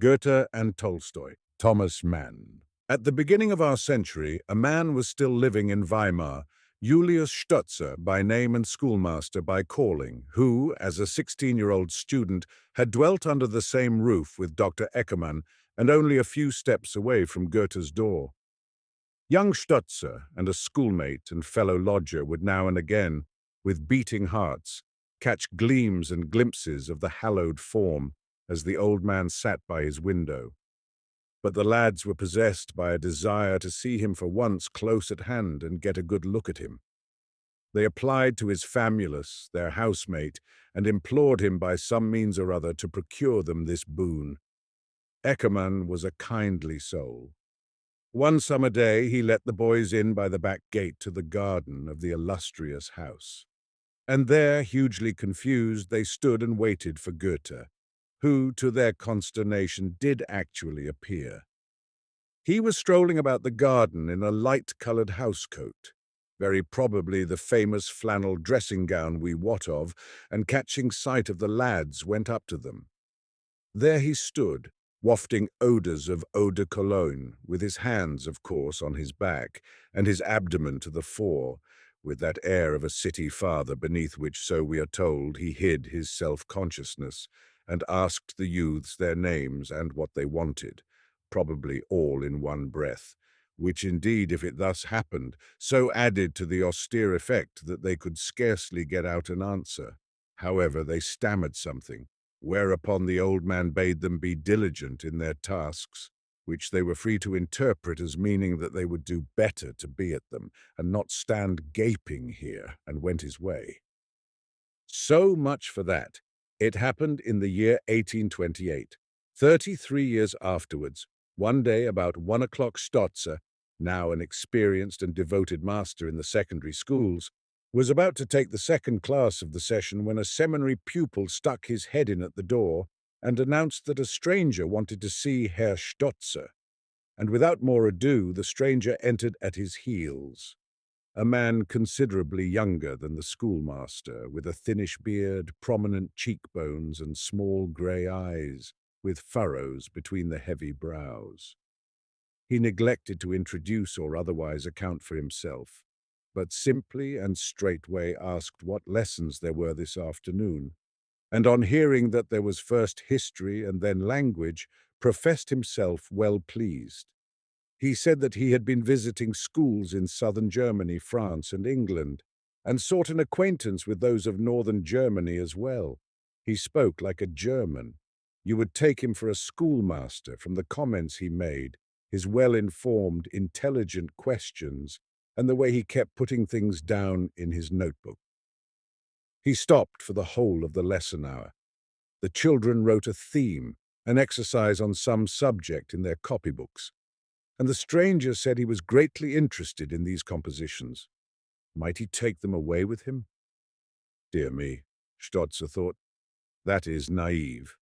Goethe and Tolstoy, Thomas Mann. At the beginning of our century, a man was still living in Weimar, Julius Stotzer by name and schoolmaster by calling, who, as a 16-year-old student, had dwelt under the same roof with Dr. Eckermann and only a few steps away from Goethe's door. Young Stotzer and a schoolmate and fellow lodger would now and again, with beating hearts, catch gleams and glimpses of the hallowed form as the old man sat by his window. But the lads were possessed by a desire to see him for once close at hand and get a good look at him. They applied to his famulus, their housemate, and implored him by some means or other to procure them this boon. Eckermann was a kindly soul. One summer day he let the boys in by the back gate to the garden of the illustrious house. And there, hugely confused, they stood and waited for Goethe, who, to their consternation, did actually appear. He was strolling about the garden in a light-coloured housecoat, very probably the famous flannel dressing gown we wot of, and catching sight of the lads went up to them. There he stood, wafting odours of eau de cologne, with his hands, of course, on his back, and his abdomen to the fore, with that air of a city father beneath which, so we are told, he hid his self-consciousness, and asked the youths their names and what they wanted, probably all in one breath, which indeed, if it thus happened, so added to the austere effect that they could scarcely get out an answer. However, they stammered something, whereupon the old man bade them be diligent in their tasks, which they were free to interpret as meaning that they would do better to be at them, and not stand gaping here, and went his way. So much for that. It happened in the year 1828. 33 years afterwards, one day about 1 o'clock, Stotzer, now an experienced and devoted master in the secondary schools, was about to take the second class of the session when a seminary pupil stuck his head in at the door and announced that a stranger wanted to see Herr Stotzer, and without more ado the stranger entered at his heels. A man considerably younger than the schoolmaster, with a thinnish beard, prominent cheekbones, and small grey eyes, with furrows between the heavy brows. He neglected to introduce or otherwise account for himself, but simply and straightway asked what lessons there were this afternoon, and on hearing that there was first history and then language, professed himself well pleased. He said that he had been visiting schools in southern Germany, France, and England, and sought an acquaintance with those of northern Germany as well. He spoke like a German. You would take him for a schoolmaster from the comments he made, his well-informed, intelligent questions, and the way he kept putting things down in his notebook. He stopped for the whole of the lesson hour. The children wrote a theme, an exercise on some subject in their copybooks, and the stranger said he was greatly interested in these compositions. Might he take them away with him? Dear me, Stotzer thought, that is naive.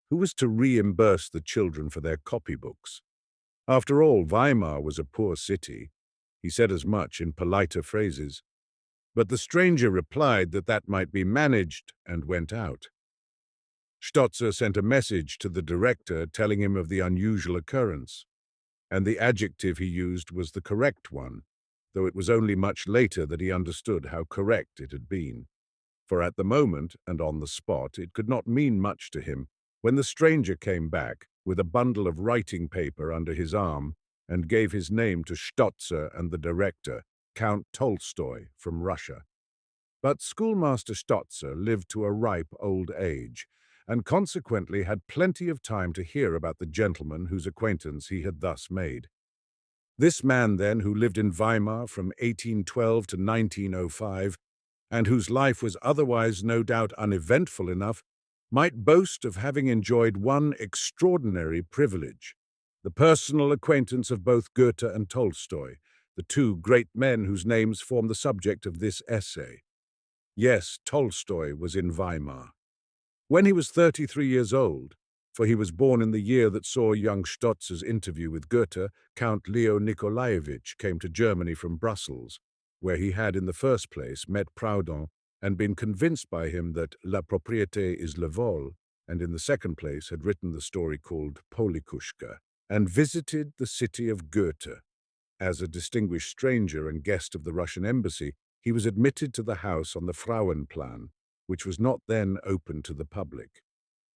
Who was to reimburse the children for their copybooks? After all, Weimar was a poor city. He said as much in politer phrases. But the stranger replied that that might be managed, and went out. Stotzer sent a message to the director telling him of the unusual occurrence, and the adjective he used was the correct one, though it was only much later that he understood how correct it had been. For at the moment, and on the spot, it could not mean much to him when the stranger came back with a bundle of writing paper under his arm and gave his name to Stotzer and the director, Count Tolstoy, from Russia. But schoolmaster Stotzer lived to a ripe old age, and consequently had plenty of time to hear about the gentleman whose acquaintance he had thus made. This man, then, who lived in Weimar from 1812 to 1905, and whose life was otherwise no doubt uneventful enough, might boast of having enjoyed one extraordinary privilege, the personal acquaintance of both Goethe and Tolstoy, the two great men whose names form the subject of this essay. Yes, Tolstoy was in Weimar. When he was 33 years old, for he was born in the year that saw young Stotzer's interview with Goethe, Count Leo Nikolaevich came to Germany from Brussels, where he had in the first place met Proudhon and been convinced by him that la propriété is le vol, and in the second place had written the story called Polikushka, and visited the city of Goethe. As a distinguished stranger and guest of the Russian embassy, he was admitted to the house on the Frauenplan, which was not then open to the public.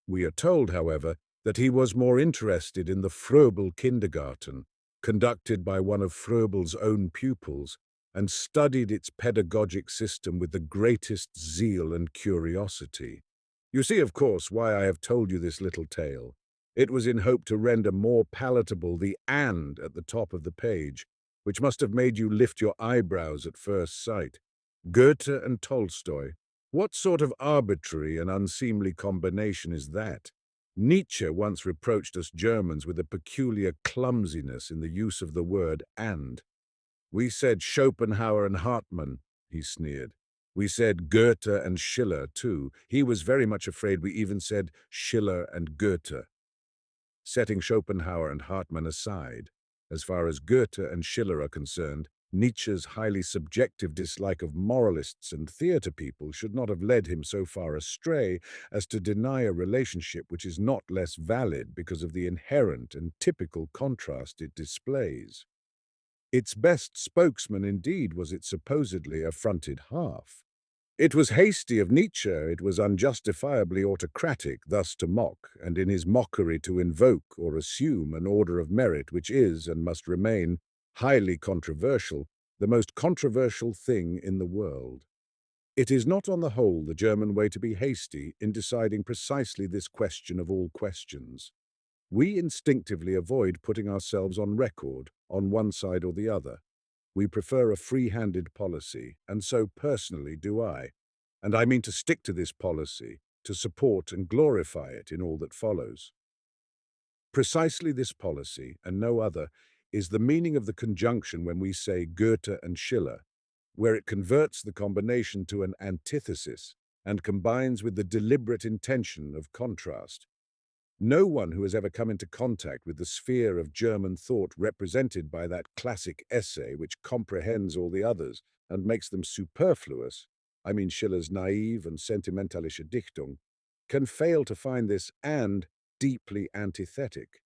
We are told, however, that he was more interested in the Froebel kindergarten, conducted by one of Froebel's own pupils, and studied its pedagogic system with the greatest zeal and curiosity. You see, of course, why I have told you this little tale. It was in hope to render more palatable the "and" at the top of the page, which must have made you lift your eyebrows at first sight. Goethe and Tolstoy. What sort of arbitrary and unseemly combination is that? Nietzsche once reproached us Germans with a peculiar clumsiness in the use of the word "and." We said Schopenhauer and Hartmann, he sneered. We said Goethe and Schiller, too. He was very much afraid we even said Schiller and Goethe. Setting Schopenhauer and Hartmann aside, as far as Goethe and Schiller are concerned, Nietzsche's highly subjective dislike of moralists and theatre people should not have led him so far astray as to deny a relationship which is not less valid because of the inherent and typical contrast it displays. Its best spokesman, indeed, was its supposedly affronted half. It was hasty of Nietzsche, it was unjustifiably autocratic, thus to mock, and in his mockery to invoke or assume an order of merit which is, and must remain, highly controversial, the most controversial thing in the world. It is not on the whole the German way to be hasty in deciding precisely this question of all questions. We instinctively avoid putting ourselves on record, on one side or the other. We prefer a free-handed policy, and so personally do I. And I mean to stick to this policy, to support and glorify it in all that follows. Precisely this policy, and no other, is the meaning of the conjunction when we say Goethe and Schiller, where it converts the combination to an antithesis and combines with the deliberate intention of contrast. No one who has ever come into contact with the sphere of German thought represented by that classic essay which comprehends all the others and makes them superfluous, I mean Schiller's naive and sentimentalische Dichtung, can fail to find this "and" deeply antithetic.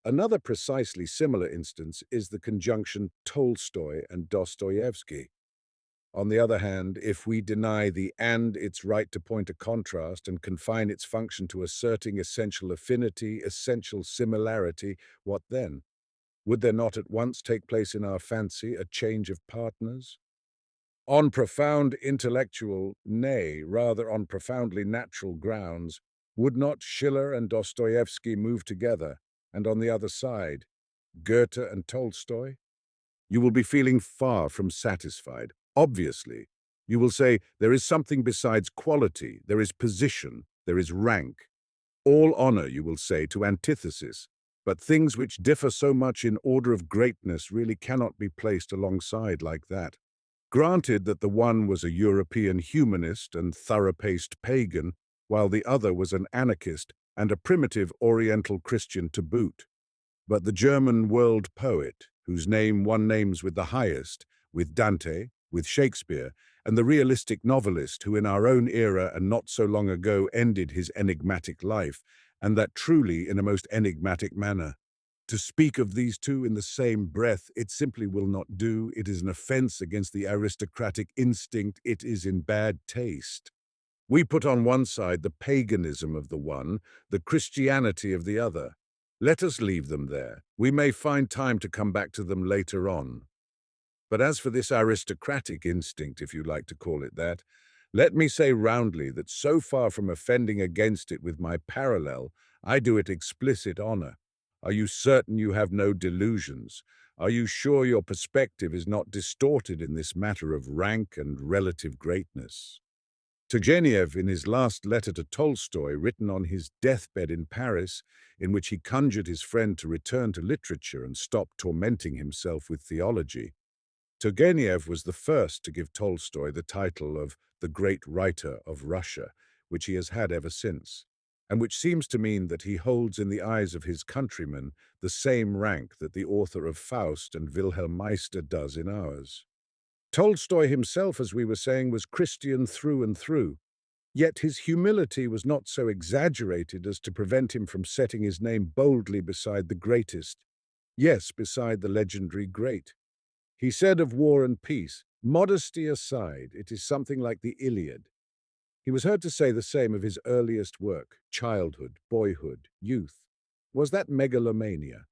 Another precisely similar instance is the conjunction Tolstoy and Dostoevsky. On the other hand, if we deny the "and" its right to point a contrast and confine its function to asserting essential affinity, essential similarity, what then? Would there not at once take place in our fancy a change of partners? On profound intellectual, nay, rather on profoundly natural grounds, would not Schiller and Dostoevsky move together, and on the other side, Goethe and Tolstoy? You will be feeling far from satisfied. Obviously, you will say there is something besides quality, there is position, there is rank. All honor, you will say, to antithesis, but things which differ so much in order of greatness really cannot be placed alongside like that. Granted that the one was a European humanist and thorough-paced pagan, while the other was an anarchist and a primitive Oriental Christian to boot. But the German world poet, whose name one names with the highest, with Dante, with Shakespeare, and the realistic novelist who in our own era and not so long ago ended his enigmatic life, and that truly in a most enigmatic manner. To speak of these two in the same breath, it simply will not do. It is an offense against the aristocratic instinct. It is in bad taste. We put on one side the paganism of the one, the Christianity of the other. Let us leave them there. We may find time to come back to them later on. But as for this aristocratic instinct, if you like to call it that, let me say roundly that so far from offending against it with my parallel, I do it explicit honor. Are you certain you have no delusions? Are you sure your perspective is not distorted in this matter of rank and relative greatness? Turgenev, in his last letter to Tolstoy, written on his deathbed in Paris, in which he conjured his friend to return to literature and stop tormenting himself with theology, Turgenev was the first to give Tolstoy the title of the great writer of Russia, which he has had ever since, and which seems to mean that he holds in the eyes of his countrymen the same rank that the author of Faust and Wilhelm Meister does in ours. Tolstoy himself, as we were saying, was Christian through and through. Yet his humility was not so exaggerated as to prevent him from setting his name boldly beside the greatest, yes, beside the legendary great. He said of war and peace, "Modesty aside, it is something like the Iliad." He was heard to say the same of his earliest work, childhood, boyhood, youth. Was that megalomania?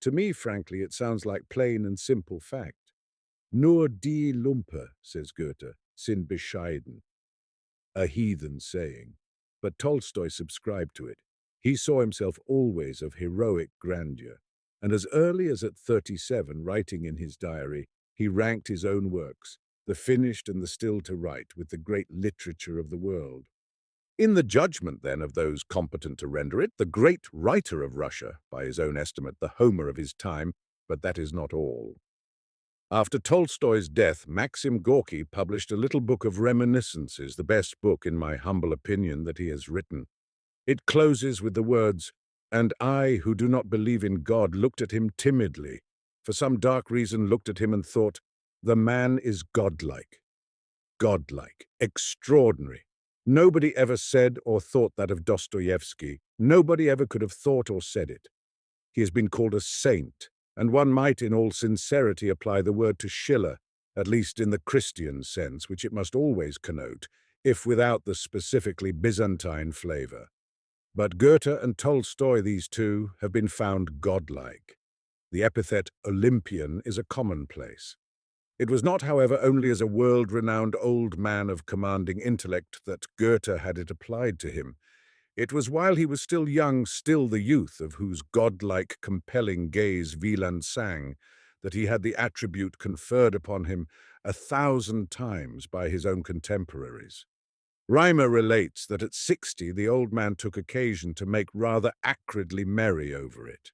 To me, frankly, it sounds like plain and simple fact. Nur die Lumpe, says Goethe, sind bescheiden. A heathen saying. But Tolstoy subscribed to it. He saw himself always of heroic grandeur, and as early as at 37, writing in his diary, he ranked his own works, the finished and the still to write, with the great literature of the world. In the judgment, then, of those competent to render it, the great writer of Russia, by his own estimate, the Homer of his time, but that is not all. After Tolstoy's death, Maxim Gorky published a little book of reminiscences, the best book, in my humble opinion, that he has written. It closes with the words, "And I, who do not believe in God, looked at him timidly, for some dark reason looked at him and thought, the man is godlike. Godlike. Extraordinary. Nobody ever said or thought that of Dostoevsky. Nobody ever could have thought or said it. He has been called a saint, and one might in all sincerity apply the word to Schiller, at least in the Christian sense, which it must always connote, if without the specifically Byzantine flavor. But Goethe and Tolstoy, these two, have been found godlike. The epithet Olympian is a commonplace. It was not, however, only as a world-renowned old man of commanding intellect that Goethe had it applied to him. It was while he was still young, still the youth, of whose godlike, compelling gaze Wieland sang, that he had the attribute conferred upon him 1,000 times by his own contemporaries. Weimar relates that at 60 the old man took occasion to make rather acridly merry over it.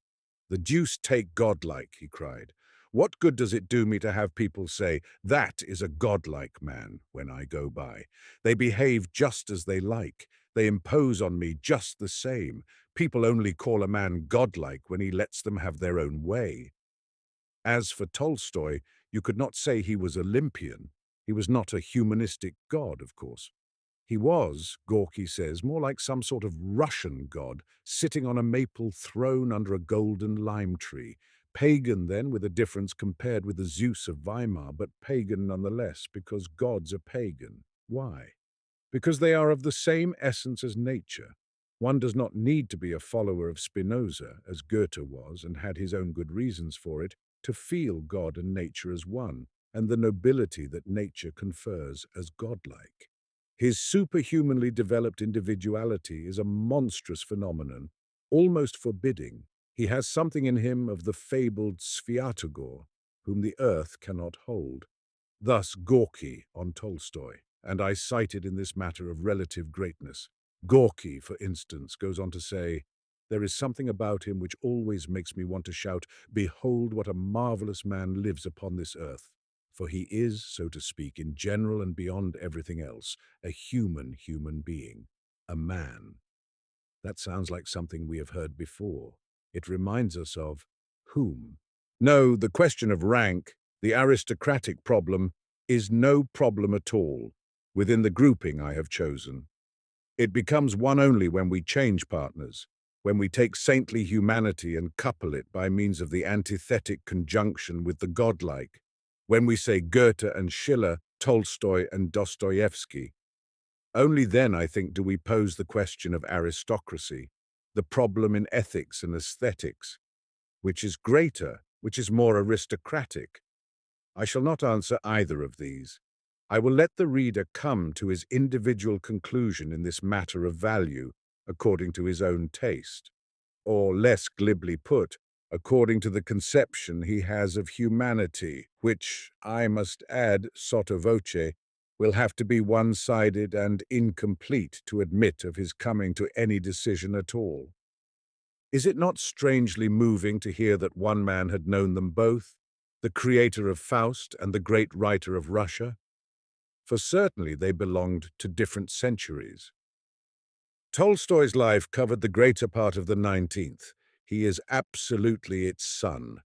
"The deuce take godlike," he cried. "What good does it do me to have people say, 'That is a godlike man,' when I go by? They behave just as they like. They impose on me just the same. People only call a man godlike when he lets them have their own way." As for Tolstoy, you could not say he was Olympian. He was not a humanistic god, of course. He was, Gorky says, more like some sort of Russian god, sitting on a maple throne under a golden lime tree. Pagan, then, with a difference compared with the Zeus of Weimar, but pagan nonetheless, because gods are pagan. Why? Because they are of the same essence as nature. One does not need to be a follower of Spinoza, as Goethe was, and had his own good reasons for it, to feel God and nature as one, and the nobility that nature confers as godlike. His superhumanly developed individuality is a monstrous phenomenon, almost forbidding. He has something in him of the fabled Sviatogor, whom the earth cannot hold. Thus Gorky on Tolstoy, and I cite it in this matter of relative greatness. Gorky, for instance, goes on to say, "There is something about him which always makes me want to shout, 'Behold what a marvelous man lives upon this earth.' For he is, so to speak, in general and beyond everything else, a human being, a man." That sounds like something we have heard before. It reminds us of whom? No, the question of rank, the aristocratic problem, is no problem at all within the grouping I have chosen. It becomes one only when we change partners, when we take saintly humanity and couple it by means of the antithetic conjunction with the godlike, when we say Goethe and Schiller, Tolstoy and Dostoevsky. Only then, I think, do we pose the question of aristocracy, the problem in ethics and aesthetics, which is greater, which is more aristocratic. I shall not answer either of these. I will let the reader come to his individual conclusion in this matter of value, according to his own taste, or less glibly put, according to the conception he has of humanity, which, I must add, sotto voce, will have to be one-sided and incomplete to admit of his coming to any decision at all. Is it not strangely moving to hear that one man had known them both, the creator of Faust and the great writer of Russia? For certainly they belonged to different centuries. Tolstoy's life covered the greater part of the 19th. He is absolutely its son.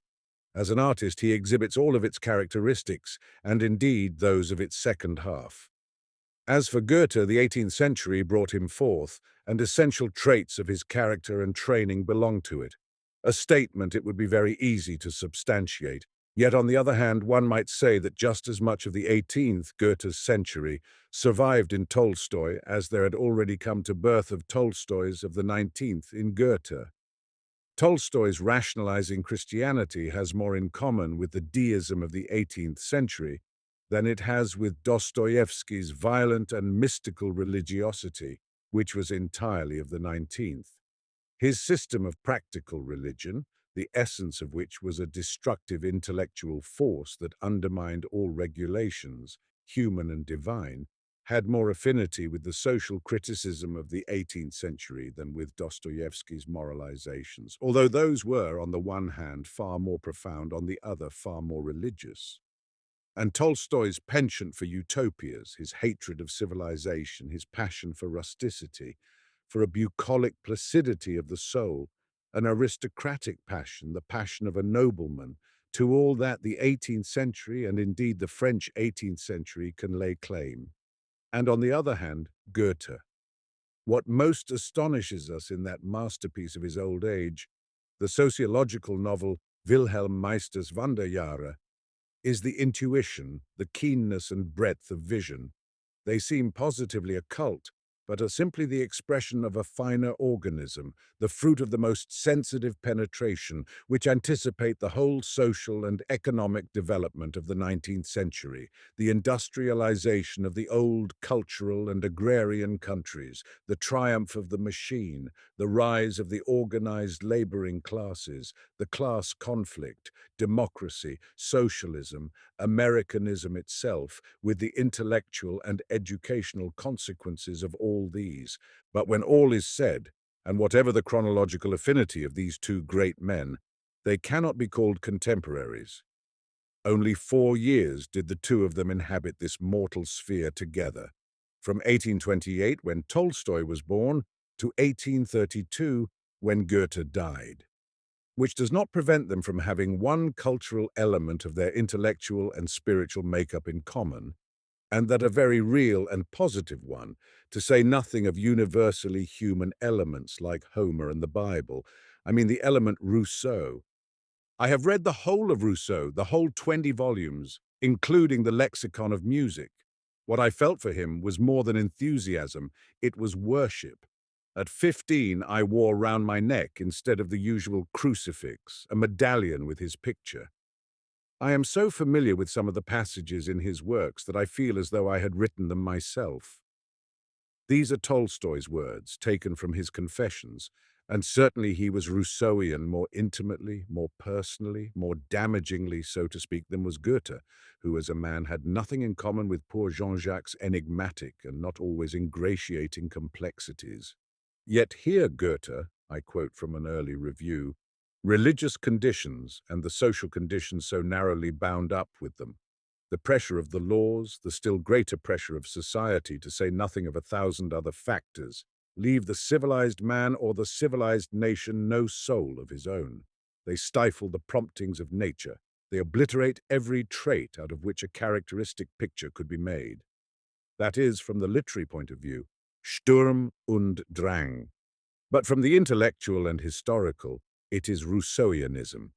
As an artist, he exhibits all of its characteristics, and indeed those of its second half. As for Goethe, the 18th century brought him forth, and essential traits of his character and training belong to it. A statement it would be very easy to substantiate. Yet on the other hand, one might say that just as much of the 18th, Goethe's century, survived in Tolstoy as there had already come to birth of Tolstoys of the 19th in Goethe. Tolstoy's rationalizing Christianity has more in common with the deism of the 18th century than it has with Dostoevsky's violent and mystical religiosity, which was entirely of the 19th. His system of practical religion, the essence of which was a destructive intellectual force that undermined all regulations, human and divine, had more affinity with the social criticism of the 18th century than with Dostoevsky's moralizations, although those were, on the one hand, far more profound, on the other, far more religious. And Tolstoy's penchant for utopias, his hatred of civilization, his passion for rusticity, for a bucolic placidity of the soul, an aristocratic passion, the passion of a nobleman, to all that the 18th century, and indeed the French 18th century, can lay claim. And on the other hand, Goethe. What most astonishes us in that masterpiece of his old age, the sociological novel Wilhelm Meister's Wanderjahre, is the intuition, the keenness and breadth of vision. They seem positively occult, but are simply the expression of a finer organism, the fruit of the most sensitive penetration, which anticipate the whole social and economic development of the 19th century, the industrialization of the old cultural and agrarian countries, the triumph of the machine, the rise of the organized laboring classes, the class conflict, democracy, socialism, Americanism itself, with the intellectual and educational consequences of all these. But when all is said, and whatever the chronological affinity of these two great men, they cannot be called contemporaries. Only 4 years did the two of them inhabit this mortal sphere together, from 1828, when Tolstoy was born, to 1832, when Goethe died, which does not prevent them from having one cultural element of their intellectual and spiritual makeup in common, and that a very real and positive one, to say nothing of universally human elements like Homer and the Bible. I mean the element Rousseau. I have read the whole of Rousseau, the whole 20 volumes, including the lexicon of music. What I felt for him was more than enthusiasm, it was worship. At 15, I wore round my neck, instead of the usual crucifix, a medallion with his picture. I am so familiar with some of the passages in his works that I feel as though I had written them myself. These are Tolstoy's words, taken from his Confessions, and certainly he was Rousseauian more intimately, more personally, more damagingly, so to speak, than was Goethe, who as a man had nothing in common with poor Jean-Jacques' enigmatic and not always ingratiating complexities. Yet here Goethe, I quote from an early review, religious conditions and the social conditions so narrowly bound up with them, the pressure of the laws, the still greater pressure of society, to say nothing of 1,000 other factors, leave the civilized man or the civilized nation no soul of his own. They stifle the promptings of nature. They obliterate every trait out of which a characteristic picture could be made. That is, from the literary point of view, Sturm und Drang. But from the intellectual and historical, it is Rousseauianism.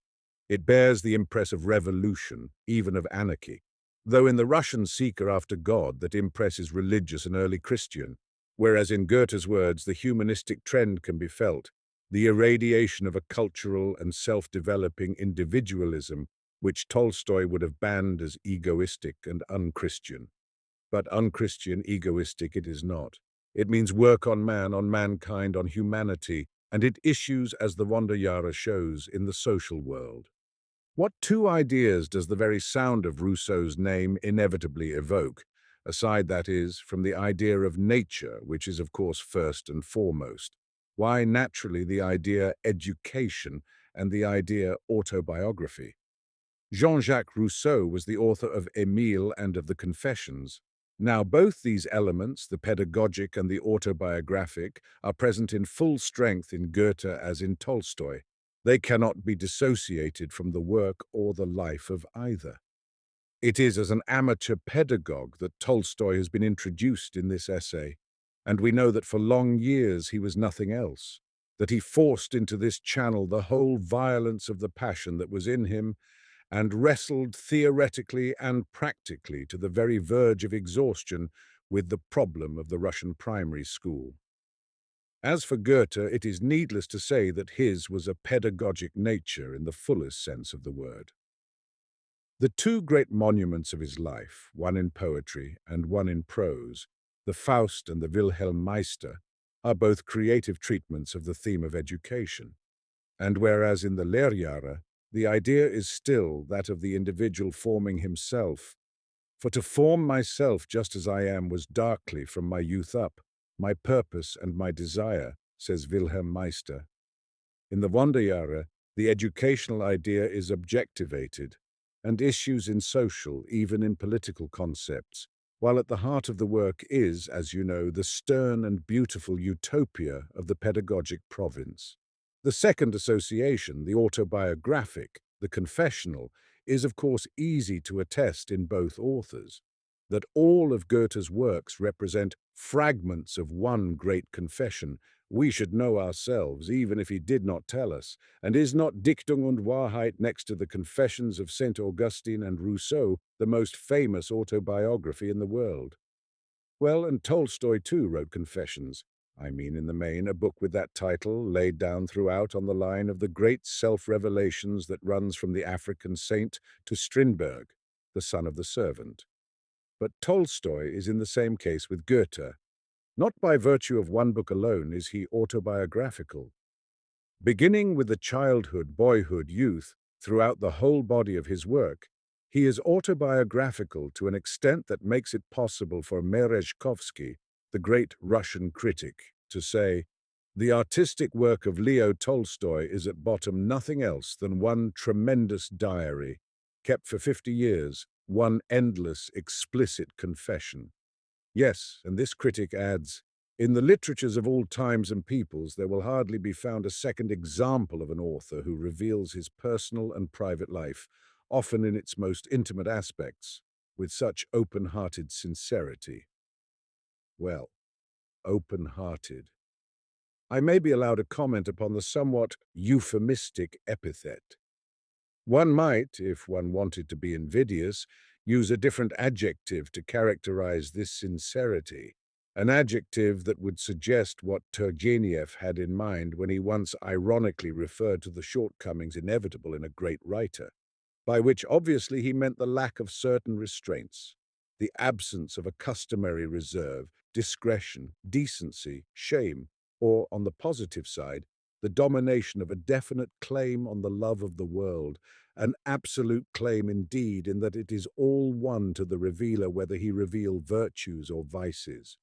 It bears the impress of revolution, even of anarchy, though in the Russian seeker after God that impress is religious and early Christian, whereas in Goethe's words the humanistic trend can be felt, the irradiation of a cultural and self-developing individualism which Tolstoy would have banned as egoistic and unchristian. But unchristian, egoistic it is not. It means work on man, on mankind, on humanity, and it issues, as the Wanderjahre shows, in the social world. What two ideas does the very sound of Rousseau's name inevitably evoke, aside, that is, from the idea of nature, which is of course first and foremost? Why, naturally, the idea education and the idea autobiography. Jean-Jacques Rousseau was the author of Émile and of the Confessions. Now both these elements, the pedagogic and the autobiographic, are present in full strength in Goethe as in Tolstoy. They cannot be dissociated from the work or the life of either. It is as an amateur pedagogue that Tolstoy has been introduced in this essay, and we know that for long years he was nothing else, that he forced into this channel the whole violence of the passion that was in him and wrestled theoretically and practically to the very verge of exhaustion with the problem of the Russian primary school. As for Goethe, it is needless to say that his was a pedagogic nature in the fullest sense of the word. The two great monuments of his life, one in poetry and one in prose, the Faust and the Wilhelm Meister, are both creative treatments of the theme of education. And whereas in the Lehrjahre, the idea is still that of the individual forming himself, for to form myself just as I am was darkly from my youth up, my purpose and my desire, says Wilhelm Meister. In the Wanderjahre, the educational idea is objectivated and issues in social, even in political concepts, while at the heart of the work is, as you know, the stern and beautiful utopia of the pedagogic province. The second association, the autobiographic, the confessional, is of course easy to attest in both authors. That all of Goethe's works represent fragments of one great confession, we should know ourselves, even if he did not tell us, and is not Dichtung und Wahrheit next to the Confessions of St. Augustine and Rousseau the most famous autobiography in the world? Well, and Tolstoy too wrote confessions. I mean, in the main, a book with that title laid down throughout on the line of the great self-revelations that runs from the African saint to Strindberg, the son of the servant. But Tolstoy is in the same case with Goethe. Not by virtue of one book alone is he autobiographical. Beginning with the childhood, boyhood, youth, throughout the whole body of his work, he is autobiographical to an extent that makes it possible for Merezhkovsky, the great Russian critic, to say, "The artistic work of Leo Tolstoy is at bottom nothing else than one tremendous diary, kept for 50 years, one endless, explicit confession." Yes, and this critic adds, "In the literatures of all times and peoples, there will hardly be found a second example of an author who reveals his personal and private life, often in its most intimate aspects, with such open-hearted sincerity." Well, open-hearted. I may be allowed a comment upon the somewhat euphemistic epithet. One might, if one wanted to be invidious, use a different adjective to characterize this sincerity, an adjective that would suggest what Turgenev had in mind when he once ironically referred to the shortcomings inevitable in a great writer, by which obviously he meant the lack of certain restraints, the absence of a customary reserve, discretion, decency, shame, or, on the positive side, the domination of a definite claim on the love of the world, an absolute claim indeed in that it is all one to the revealer whether he reveal virtues or vices.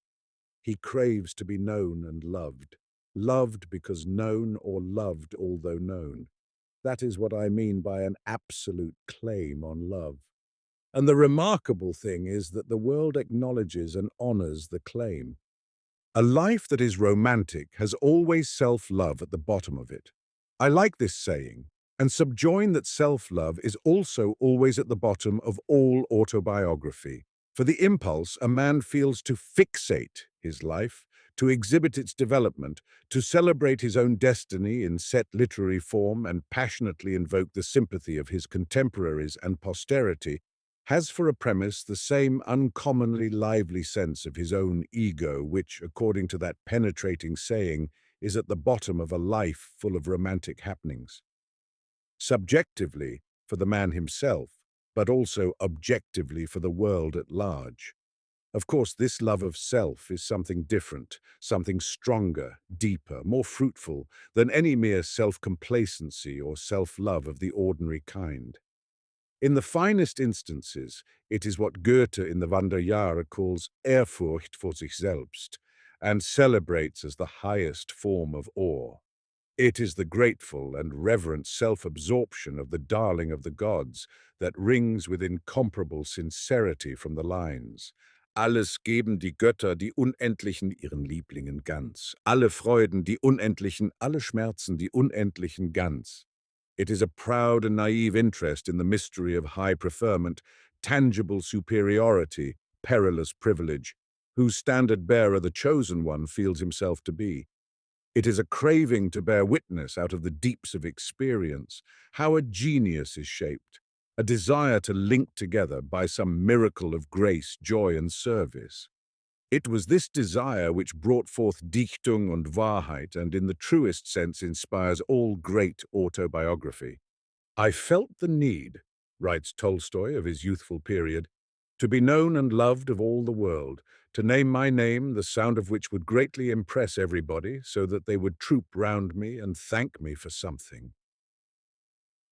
He craves to be known and loved, loved because known or loved although known. That is what I mean by an absolute claim on love. And the remarkable thing is that the world acknowledges and honors the claim. A life that is romantic has always self-love at the bottom of it. I like this saying, and subjoin that self-love is also always at the bottom of all autobiography. For the impulse a man feels to fixate his life, to exhibit its development, to celebrate his own destiny in set literary form and passionately invoke the sympathy of his contemporaries and posterity, has for a premise the same uncommonly lively sense of his own ego which, according to that penetrating saying, is at the bottom of a life full of romantic happenings. Subjectively, for the man himself, but also objectively for the world at large. Of course, this love of self is something different, something stronger, deeper, more fruitful than any mere self-complacency or self-love of the ordinary kind. In the finest instances, it is what Goethe in the Wanderjahre calls Ehrfurcht vor sich selbst, and celebrates as the highest form of awe. It is the grateful and reverent self-absorption of the darling of the gods that rings with incomparable sincerity from the lines. Alles geben die Götter, die Unendlichen, ihren Lieblingen ganz. Alle Freuden, die Unendlichen, alle Schmerzen, die Unendlichen ganz. It is a proud and naive interest in the mystery of high preferment, tangible superiority, perilous privilege, whose standard-bearer the chosen one feels himself to be. It is a craving to bear witness out of the deeps of experience, how a genius is shaped, a desire to link together by some miracle of grace, joy, and service. It was this desire which brought forth Dichtung und Wahrheit and in the truest sense inspires all great autobiography. I felt the need, writes Tolstoy of his youthful period, to be known and loved of all the world, to name my name, the sound of which would greatly impress everybody, so that they would troop round me and thank me for something.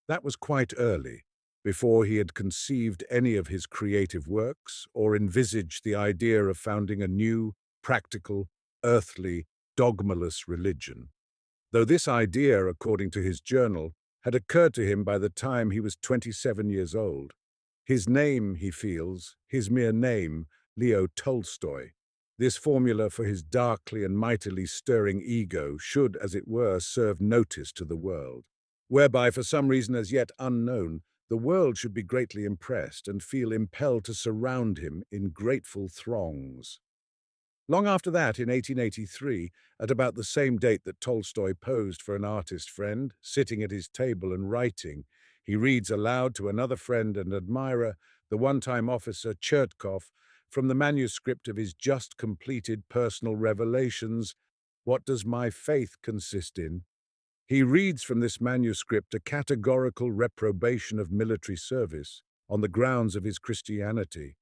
That was quite early, before he had conceived any of his creative works or envisaged the idea of founding a new, practical, earthly, dogmaless religion. Though this idea, according to his journal, had occurred to him by the time he was 27 years old. His name, he feels, his mere name, Leo Tolstoy, this formula for his darkly and mightily stirring ego should, as it were, serve notice to the world, whereby, for some reason as yet unknown, the world should be greatly impressed and feel impelled to surround him in grateful throngs. Long after that, in 1883, at about the same date that Tolstoy posed for an artist friend, sitting at his table and writing, he reads aloud to another friend and admirer, the one-time officer Chertkov, from the manuscript of his just completed personal revelations, "What does my faith consist in?" He reads from this manuscript a categorical reprobation of military service on the grounds of his Christianity,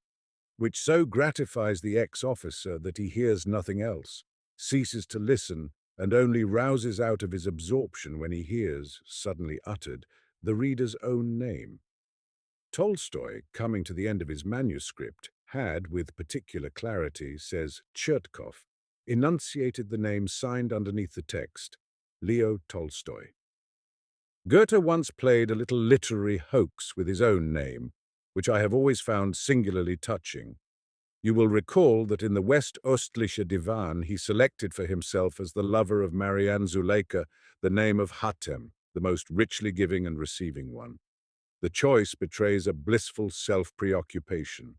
which so gratifies the ex-officer that he hears nothing else, ceases to listen, and only rouses out of his absorption when he hears, suddenly uttered, the reader's own name. Tolstoy, coming to the end of his manuscript, had, with particular clarity, says Chertkov, enunciated the name signed underneath the text, Leo Tolstoy. Goethe once played a little literary hoax with his own name, which I have always found singularly touching. You will recall that in the West-Östliche Divan he selected for himself as the lover of Marianne Zuleika the name of Hatem, the most richly giving and receiving one. The choice betrays a blissful self-preoccupation.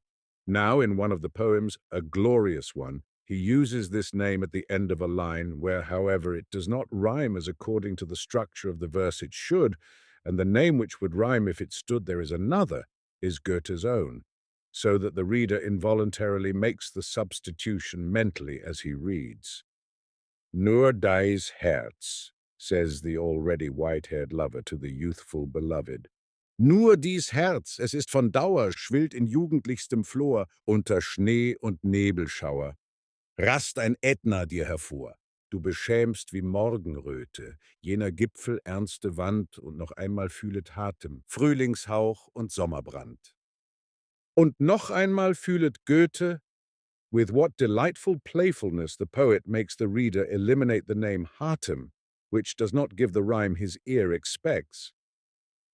Now, in one of the poems, a glorious one, he uses this name at the end of a line where, however, it does not rhyme as according to the structure of the verse it should, and the name which would rhyme if it stood there is another, is Goethe's own, so that the reader involuntarily makes the substitution mentally as he reads. Nur deis Herz, says the already white-haired lover to the youthful beloved. Nur dies Herz, es ist von Dauer, schwillt in jugendlichstem Flor unter Schnee und Nebelschauer. Rast ein Ätna dir hervor. Du beschämst wie Morgenröte, jener Gipfel ernste Wand und noch einmal fühlet Hatem, Frühlingshauch und Sommerbrand. Und noch einmal fühlet Goethe, with what delightful playfulness the poet makes the reader eliminate the name Hatem, which does not give the rhyme his ear expects.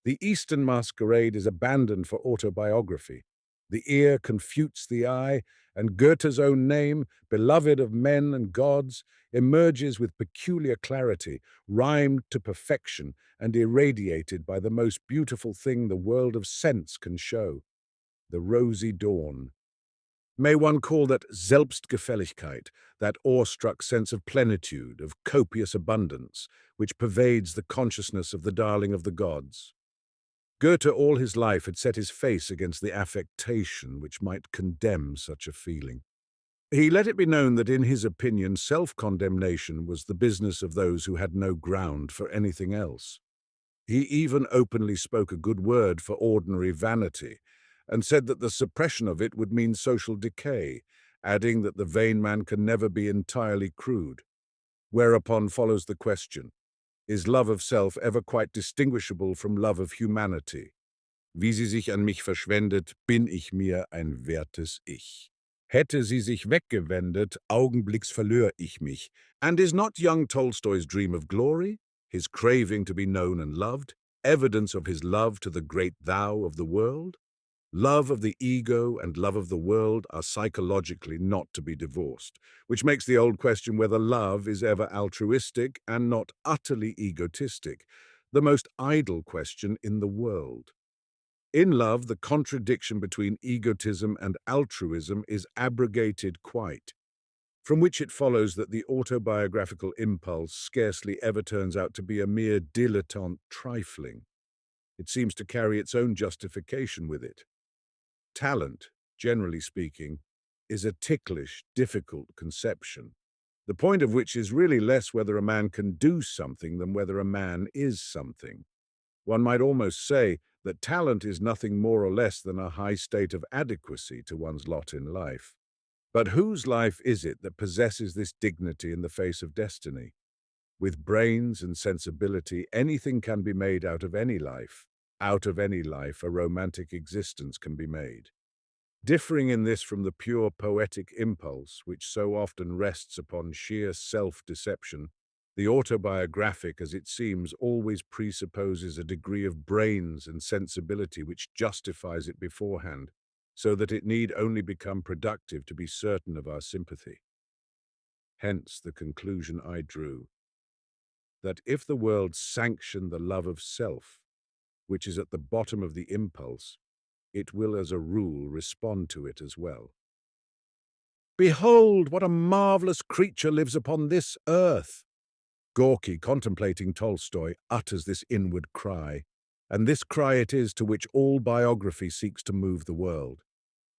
The Eastern masquerade is abandoned for autobiography. The ear confutes the eye, and Goethe's own name, beloved of men and gods, emerges with peculiar clarity, rhymed to perfection and irradiated by the most beautiful thing the world of sense can show, the rosy dawn. May one call that Selbstgefälligkeit, that awestruck sense of plenitude, of copious abundance, which pervades the consciousness of the darling of the gods. Goethe all his life had set his face against the affectation which might condemn such a feeling. He let it be known that in his opinion self-condemnation was the business of those who had no ground for anything else. He even openly spoke a good word for ordinary vanity, and said that the suppression of it would mean social decay, adding that the vain man can never be entirely crude. Whereupon follows the question, is love of self ever quite distinguishable from love of humanity? Wie sie sich an mich verschwendet, bin ich mir ein wertes Ich. Hätte sie sich weggewendet, augenblicks verlör ich mich. And is not young Tolstoy's dream of glory, his craving to be known and loved, evidence of his love to the great thou of the world? Love of the ego and love of the world are psychologically not to be divorced, which makes the old question whether love is ever altruistic and not utterly egotistic, the most idle question in the world. In love, the contradiction between egotism and altruism is abrogated quite, from which it follows that the autobiographical impulse scarcely ever turns out to be a mere dilettante trifling. It seems to carry its own justification with it. Talent, generally speaking, is a ticklish, difficult conception, the point of which is really less whether a man can do something than whether a man is something. One might almost say that talent is nothing more or less than a high state of adequacy to one's lot in life. But whose life is it that possesses this dignity in the face of destiny? With brains and sensibility, anything can be made out of any life. Out of any life, a romantic existence can be made. Differing in this from the pure poetic impulse, which so often rests upon sheer self-deception, the autobiographic, as it seems, always presupposes a degree of brains and sensibility which justifies it beforehand, so that it need only become productive to be certain of our sympathy. Hence the conclusion I drew, that if the world sanctioned the love of self, which is at the bottom of the impulse, it will as a rule respond to it as well. Behold, what a marvelous creature lives upon this earth! Gorky, contemplating Tolstoy, utters this inward cry, and this cry it is to which all biography seeks to move the world.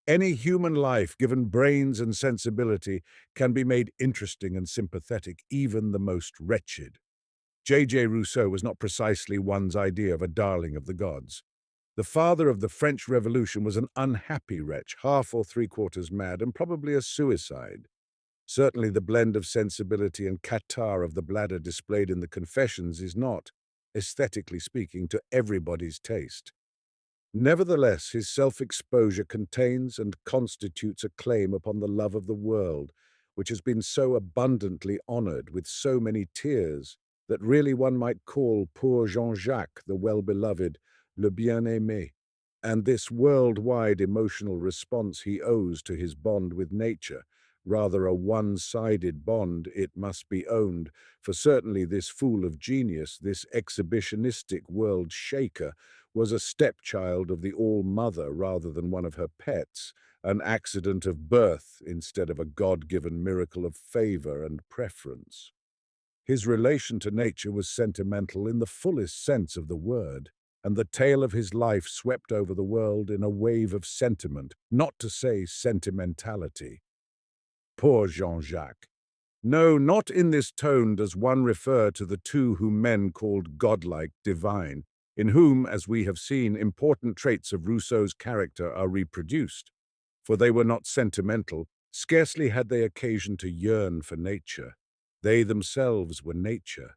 Any human life, given brains and sensibility, can be made interesting and sympathetic, even the most wretched. J.J. Rousseau was not precisely one's idea of a darling of the gods. The father of the French Revolution was an unhappy wretch, half or three-quarters mad, and probably a suicide. Certainly the blend of sensibility and catarrh of the bladder displayed in the Confessions is not, aesthetically speaking, to everybody's taste. Nevertheless, his self-exposure contains and constitutes a claim upon the love of the world, which has been so abundantly honored with so many tears that really one might call poor Jean-Jacques the well-beloved, le bien-aimé, and this worldwide emotional response he owes to his bond with nature, rather a one-sided bond, it must be owned, for certainly this fool of genius, this exhibitionistic world-shaker, was a stepchild of the All-Mother rather than one of her pets, an accident of birth instead of a God-given miracle of favor and preference. His relation to nature was sentimental in the fullest sense of the word, and the tale of his life swept over the world in a wave of sentiment, not to say sentimentality. Poor Jean-Jacques. No, not in this tone does one refer to the two whom men called godlike, divine, in whom, as we have seen, important traits of Rousseau's character are reproduced. For they were not sentimental, scarcely had they occasion to yearn for nature. They themselves were nature.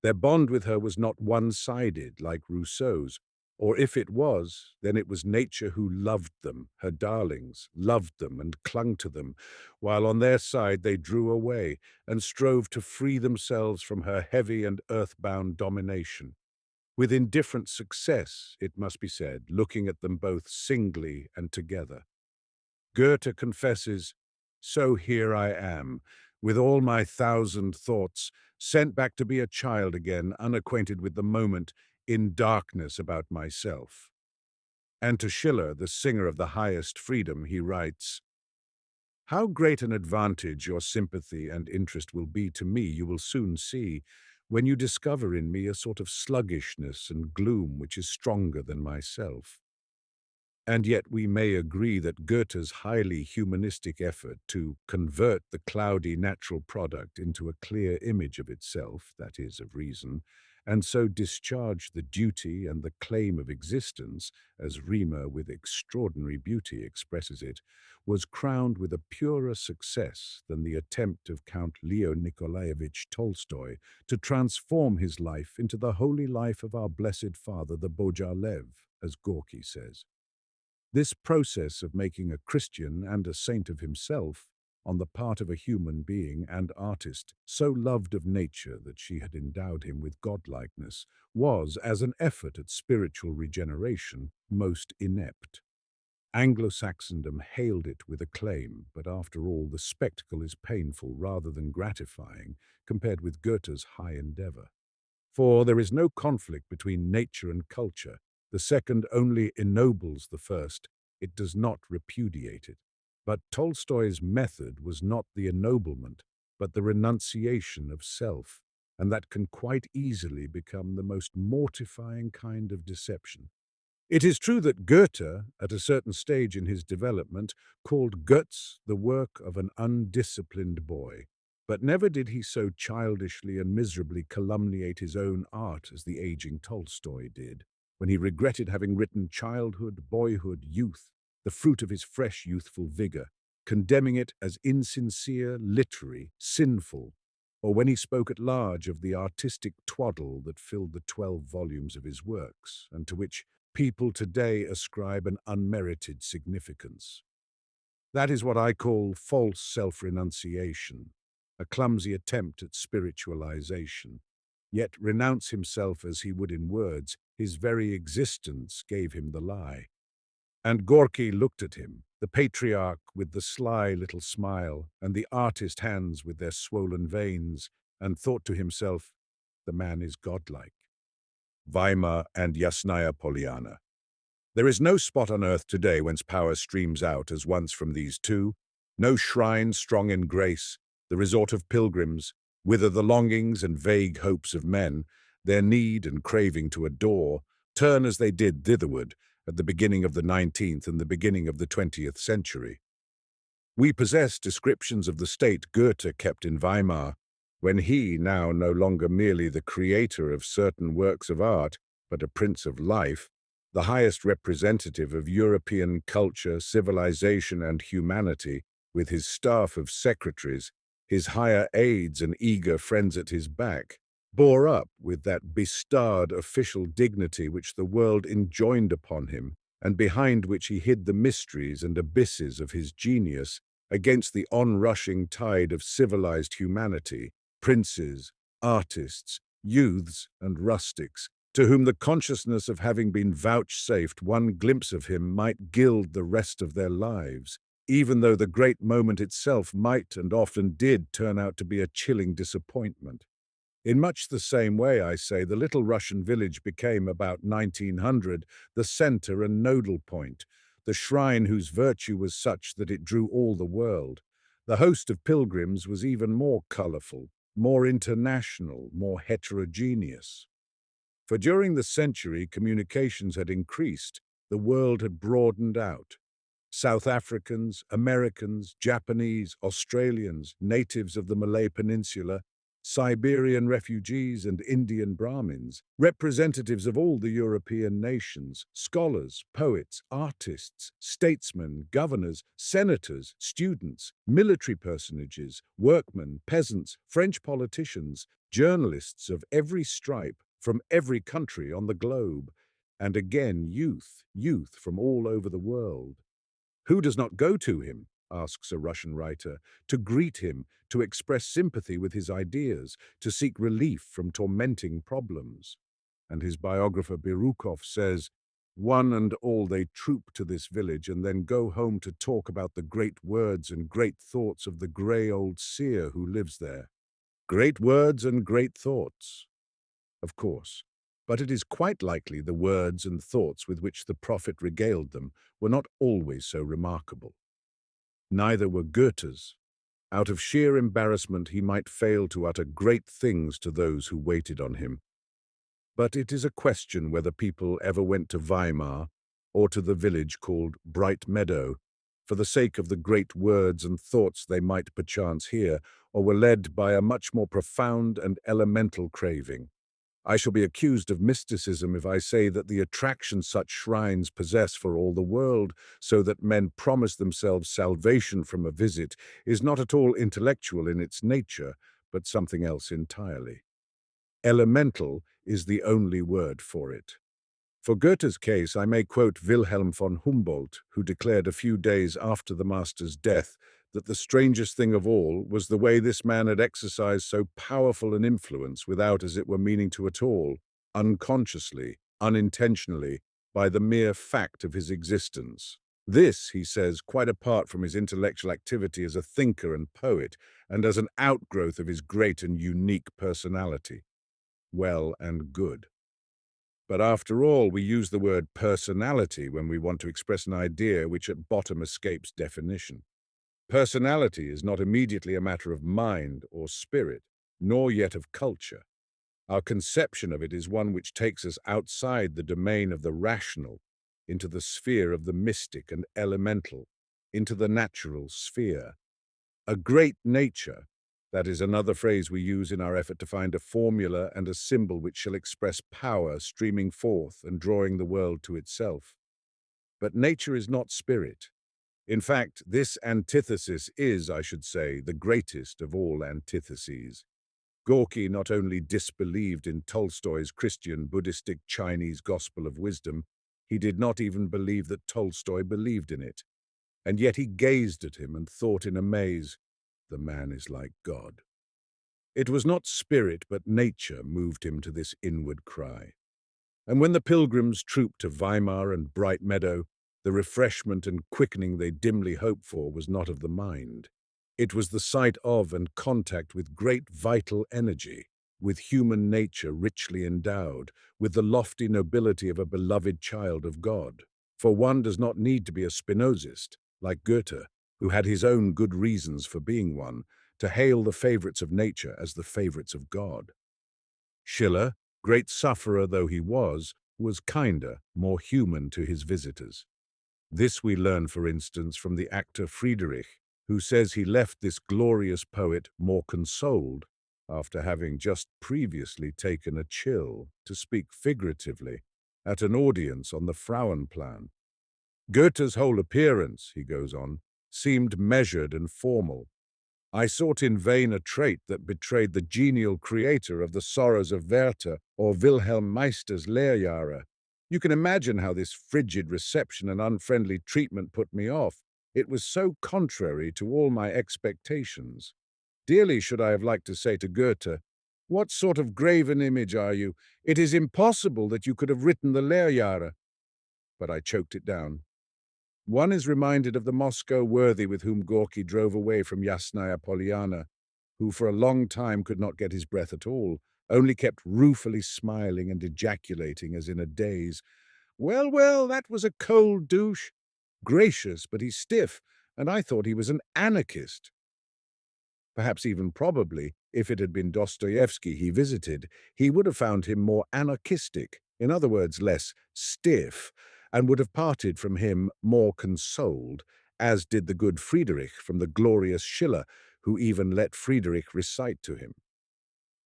Their bond with her was not one-sided like Rousseau's, or if it was, then it was nature who loved them, her darlings, loved them and clung to them, while on their side they drew away and strove to free themselves from her heavy and earthbound domination. With indifferent success, it must be said, looking at them both singly and together. Goethe confesses, "So here I am, with all my thousand thoughts, sent back to be a child again, unacquainted with the moment, in darkness about myself." And to Schiller, the singer of the highest freedom, he writes, "How great an advantage your sympathy and interest will be to me you will soon see, when you discover in me a sort of sluggishness and gloom which is stronger than myself." And yet we may agree that Goethe's highly humanistic effort to convert the cloudy natural product into a clear image of itself, that is, of reason, and so discharge the duty and the claim of existence, as Riemer with extraordinary beauty expresses it, was crowned with a purer success than the attempt of Count Leo Nikolaevich Tolstoy to transform his life into the holy life of our blessed father, the Bojalev, as Gorky says. This process of making a Christian and a saint of himself, on the part of a human being and artist, so loved of nature that she had endowed him with godlikeness, was, as an effort at spiritual regeneration, most inept. Anglo-Saxondom hailed it with acclaim, but after all the spectacle is painful rather than gratifying compared with Goethe's high endeavor. For there is no conflict between nature and culture, The second only ennobles the first, it does not repudiate it. But Tolstoy's method was not the ennoblement, but the renunciation of self, and that can quite easily become the most mortifying kind of deception. It is true that Goethe, at a certain stage in his development, called Götz the work of an undisciplined boy, but never did he so childishly and miserably calumniate his own art as the aging Tolstoy did, when he regretted having written childhood, boyhood, youth, the fruit of his fresh youthful vigor, condemning it as insincere, literary, sinful, or when he spoke at large of the artistic twaddle that filled the 12 volumes of his works, and to which people today ascribe an unmerited significance. That is what I call false self-renunciation, a clumsy attempt at spiritualization. Yet renounce himself as he would in words, his very existence gave him the lie. And Gorky looked at him, the patriarch with the sly little smile, and the artist hands with their swollen veins, and thought to himself, the man is godlike. Weimar and Yasnaya Polyana. There is no spot on earth today whence power streams out as once from these two, no shrine strong in grace, the resort of pilgrims, whither the longings and vague hopes of men, their need and craving to adore, turn as they did thitherward at the beginning of the 19th and the beginning of the 20th century. We possess descriptions of the state Goethe kept in Weimar, when he, now no longer merely the creator of certain works of art, but a prince of life, the highest representative of European culture, civilization, and humanity, with his staff of secretaries, his higher aides and eager friends at his back, bore up with that bestarred official dignity which the world enjoined upon him, and behind which he hid the mysteries and abysses of his genius, against the onrushing tide of civilized humanity, princes, artists, youths, and rustics, to whom the consciousness of having been vouchsafed one glimpse of him might gild the rest of their lives, even though the great moment itself might and often did turn out to be a chilling disappointment. In much the same way, I say, the little Russian village became, about 1900, the center and nodal point, the shrine whose virtue was such that it drew all the world. The host of pilgrims was even more colorful, more international, more heterogeneous. For during the century, communications had increased, the world had broadened out. South Africans, Americans, Japanese, Australians, natives of the Malay Peninsula, Siberian refugees and Indian Brahmins, representatives of all the European nations, scholars, poets, artists, statesmen, governors, senators, students, military personages, workmen, peasants, French politicians, journalists of every stripe, from every country on the globe, and again youth from all over the world. Who does not go to him, asks a Russian writer, to greet him, to express sympathy with his ideas, to seek relief from tormenting problems? And his biographer Birukov says, one and all they troop to this village and then go home to talk about the great words and great thoughts of the grey old seer who lives there. Great words and great thoughts. Of course, but it is quite likely the words and thoughts with which the prophet regaled them were not always so remarkable. Neither were Goethe's. Out of sheer embarrassment he might fail to utter great things to those who waited on him. But it is a question whether people ever went to Weimar or to the village called Bright Meadow, for the sake of the great words and thoughts they might perchance hear, or were led by a much more profound and elemental craving. I shall be accused of mysticism if I say that the attraction such shrines possess for all the world, so that men promise themselves salvation from a visit, is not at all intellectual in its nature, but something else entirely. Elemental is the only word for it. For Goethe's case, I may quote Wilhelm von Humboldt, who declared a few days after the master's death that the strangest thing of all was the way this man had exercised so powerful an influence without, as it were, meaning to at all, unconsciously, unintentionally, by the mere fact of his existence. This, he says, quite apart from his intellectual activity as a thinker and poet, and as an outgrowth of his great and unique personality. Well and good. But after all, we use the word personality when we want to express an idea which at bottom escapes definition. Personality is not immediately a matter of mind or spirit, nor yet of culture. Our conception of it is one which takes us outside the domain of the rational, into the sphere of the mystic and elemental, into the natural sphere. A great nature, that is another phrase we use in our effort to find a formula and a symbol which shall express power streaming forth and drawing the world to itself. But nature is not spirit. In fact, this antithesis is, I should say, the greatest of all antitheses. Gorky not only disbelieved in Tolstoy's Christian, Buddhistic, Chinese gospel of wisdom, he did not even believe that Tolstoy believed in it. And yet he gazed at him and thought in amaze, the man is like God. It was not spirit but nature moved him to this inward cry. And when the pilgrims trooped to Weimar and Bright Meadow, the refreshment and quickening they dimly hoped for was not of the mind. It was the sight of and contact with great vital energy, with human nature richly endowed, with the lofty nobility of a beloved child of God. For one does not need to be a Spinozist, like Goethe, who had his own good reasons for being one, to hail the favorites of nature as the favorites of God. Schiller, great sufferer though he was kinder, more human to his visitors. This we learn, for instance, from the actor Friedrich, who says he left this glorious poet more consoled after having just previously taken a chill, to speak figuratively, at an audience on the Frauenplan. Goethe's whole appearance, he goes on, seemed measured and formal. I sought in vain a trait that betrayed the genial creator of the sorrows of Werther or Wilhelm Meister's Lehrjahre. You can imagine how this frigid reception and unfriendly treatment put me off. It was so contrary to all my expectations. Dearly should I have liked to say to Goethe, "What sort of graven image are you? It is impossible that you could have written the Lehrjahre." But I choked it down. One is reminded of the Moscow worthy with whom Gorky drove away from Yasnaya Polyana, who for a long time could not get his breath at all, only kept ruefully smiling and ejaculating as in a daze. Well, well, that was a cold douche. Gracious, but he's stiff, and I thought he was an anarchist. Perhaps even probably, if it had been Dostoevsky he visited, he would have found him more anarchistic, in other words, less stiff, and would have parted from him more consoled, as did the good Friedrich from the glorious Schiller, who even let Friedrich recite to him.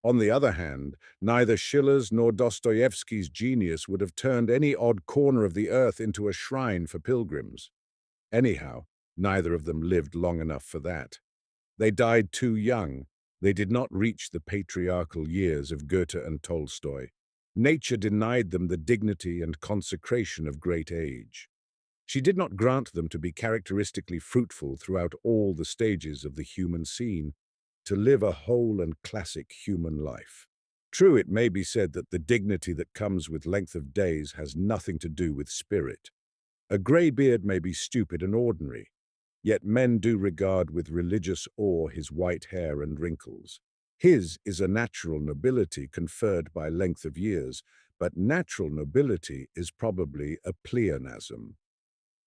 On the other hand, neither Schiller's nor Dostoevsky's genius would have turned any odd corner of the earth into a shrine for pilgrims. Anyhow, neither of them lived long enough for that. They died too young. They did not reach the patriarchal years of Goethe and Tolstoy. Nature denied them the dignity and consecration of great age. She did not grant them to be characteristically fruitful throughout all the stages of the human scene, to live a whole and classic human life. True, it may be said that the dignity that comes with length of days has nothing to do with spirit. A grey beard may be stupid and ordinary, yet men do regard with religious awe his white hair and wrinkles. His is a natural nobility conferred by length of years, but natural nobility is probably a pleonasm.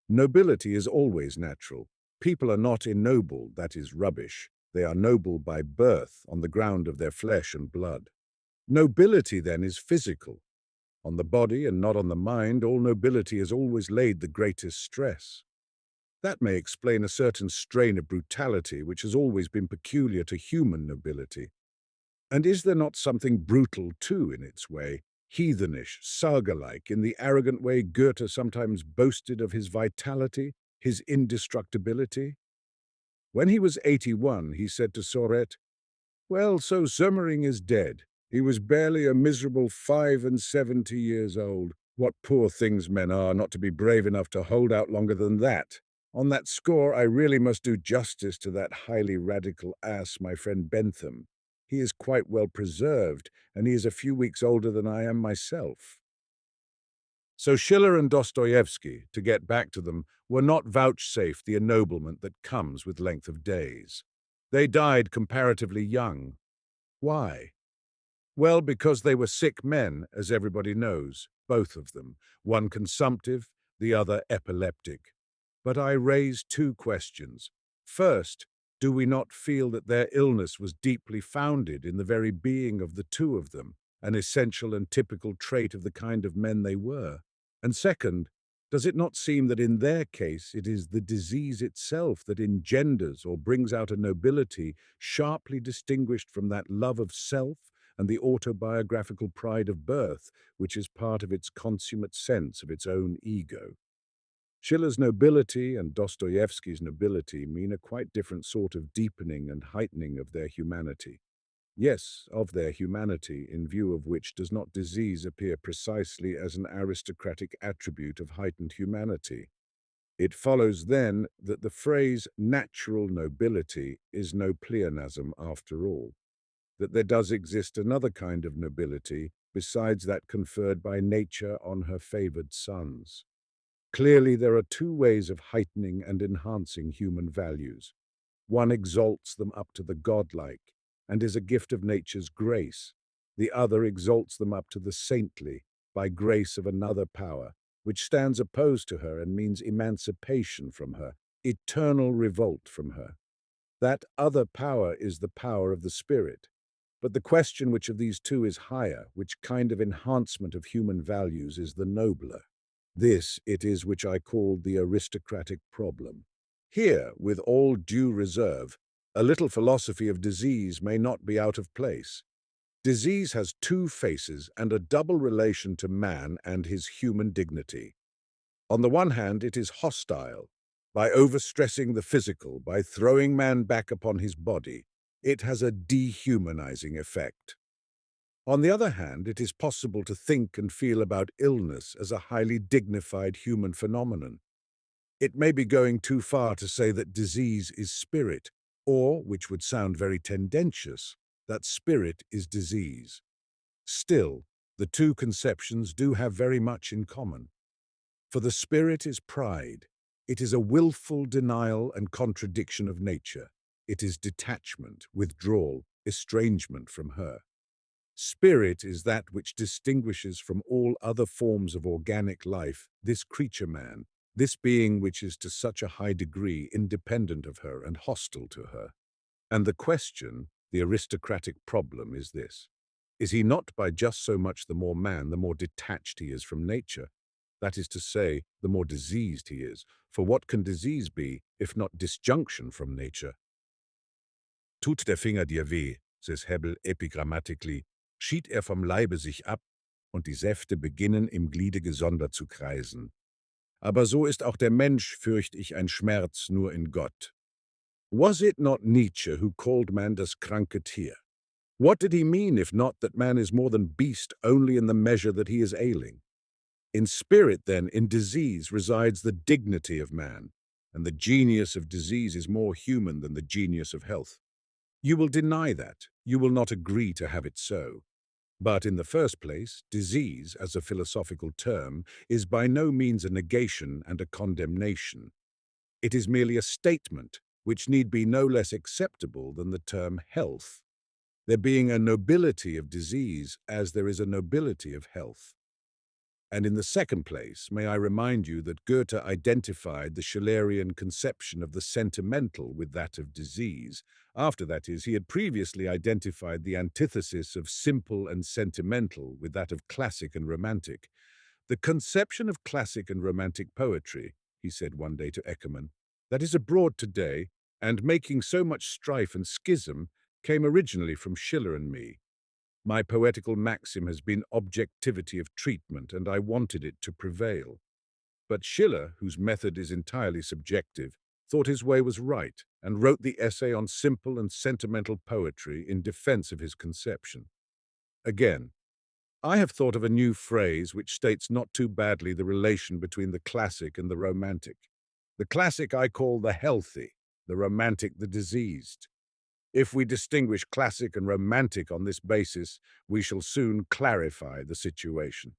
Nobility is always natural. People are not ennobled, that is rubbish. They are noble by birth, on the ground of their flesh and blood. Nobility, then, is physical. On the body and not on the mind, all nobility has always laid the greatest stress. That may explain a certain strain of brutality which has always been peculiar to human nobility. And is there not something brutal, too, in its way, heathenish, saga-like, in the arrogant way Goethe sometimes boasted of his vitality, his indestructibility? When he was 81, he said to Soret, "Well, so Sömmering is dead. He was barely a miserable 75 years old. What poor things men are not to be brave enough to hold out longer than that. On that score, I really must do justice to that highly radical ass, my friend Bentham. He is quite well preserved, and he is a few weeks older than I am myself." So Schiller and Dostoevsky, to get back to them, were not vouchsafed the ennoblement that comes with length of days. They died comparatively young. Why? Well, because they were sick men, as everybody knows, both of them, one consumptive, the other epileptic. But I raise two questions. First, do we not feel that their illness was deeply founded in the very being of the two of them, an essential and typical trait of the kind of men they were? And second, does it not seem that in their case it is the disease itself that engenders or brings out a nobility sharply distinguished from that love of self and the autobiographical pride of birth, which is part of its consummate sense of its own ego? Schiller's nobility and Dostoevsky's nobility mean a quite different sort of deepening and heightening of their humanity. Yes, of their humanity, in view of which does not disease appear precisely as an aristocratic attribute of heightened humanity? It follows then that the phrase natural nobility is no pleonasm after all, that there does exist another kind of nobility besides that conferred by nature on her favored sons. Clearly, there are two ways of heightening and enhancing human values. One exalts them up to the godlike and is a gift of nature's grace. The other exalts them up to the saintly by grace of another power, which stands opposed to her and means emancipation from her, eternal revolt from her. That other power is the power of the spirit. But the question which of these two is higher, which kind of enhancement of human values is the nobler? This it is which I call the aristocratic problem. Here, with all due reserve, a little philosophy of disease may not be out of place. Disease has two faces and a double relation to man and his human dignity. On the one hand, it is hostile. By overstressing the physical, by throwing man back upon his body, it has a dehumanizing effect. On the other hand, it is possible to think and feel about illness as a highly dignified human phenomenon. It may be going too far to say that disease is spirit, or, which would sound very tendentious, that spirit is disease. Still, the two conceptions do have very much in common. For the spirit is pride. It is a willful denial and contradiction of nature. It is detachment, withdrawal, estrangement from her. Spirit is that which distinguishes from all other forms of organic life this creature man, this being which is to such a high degree independent of her and hostile to her. And the question, the aristocratic problem, is this. Is he not by just so much the more man, the more detached he is from nature? That is to say, the more diseased he is. For what can disease be, if not disjunction from nature? Tut der Finger dir weh, says Hebel epigrammatically, schied vom Leibe sich ab, und die Säfte beginnen im Gliede gesondert zu kreisen. Aber so ist auch der Mensch, fürcht ich, ein Schmerz nur in Gott. Was it not Nietzsche who called man das kranke Tier? What did he mean if not that man is more than beast only in the measure that he is ailing? In spirit, then, in disease resides the dignity of man, and the genius of disease is more human than the genius of health. You will deny that. You will not agree to have it so. But in the first place, disease, as a philosophical term, is by no means a negation and a condemnation. It is merely a statement, which need be no less acceptable than the term health, there being a nobility of disease as there is a nobility of health. And in the second place, may I remind you that Goethe identified the Schillerian conception of the sentimental with that of disease. After, that is, he had previously identified the antithesis of simple and sentimental with that of classic and romantic. The conception of classic and romantic poetry, he said one day to Eckermann, that is abroad today, and making so much strife and schism, came originally from Schiller and me. My poetical maxim has been objectivity of treatment, and I wanted it to prevail. But Schiller, whose method is entirely subjective, thought his way was right, and wrote the essay on simple and sentimental poetry in defense of his conception. Again, I have thought of a new phrase which states not too badly the relation between the classic and the romantic. The classic I call the healthy, the romantic the diseased. If we distinguish classic and romantic on this basis, we shall soon clarify the situation.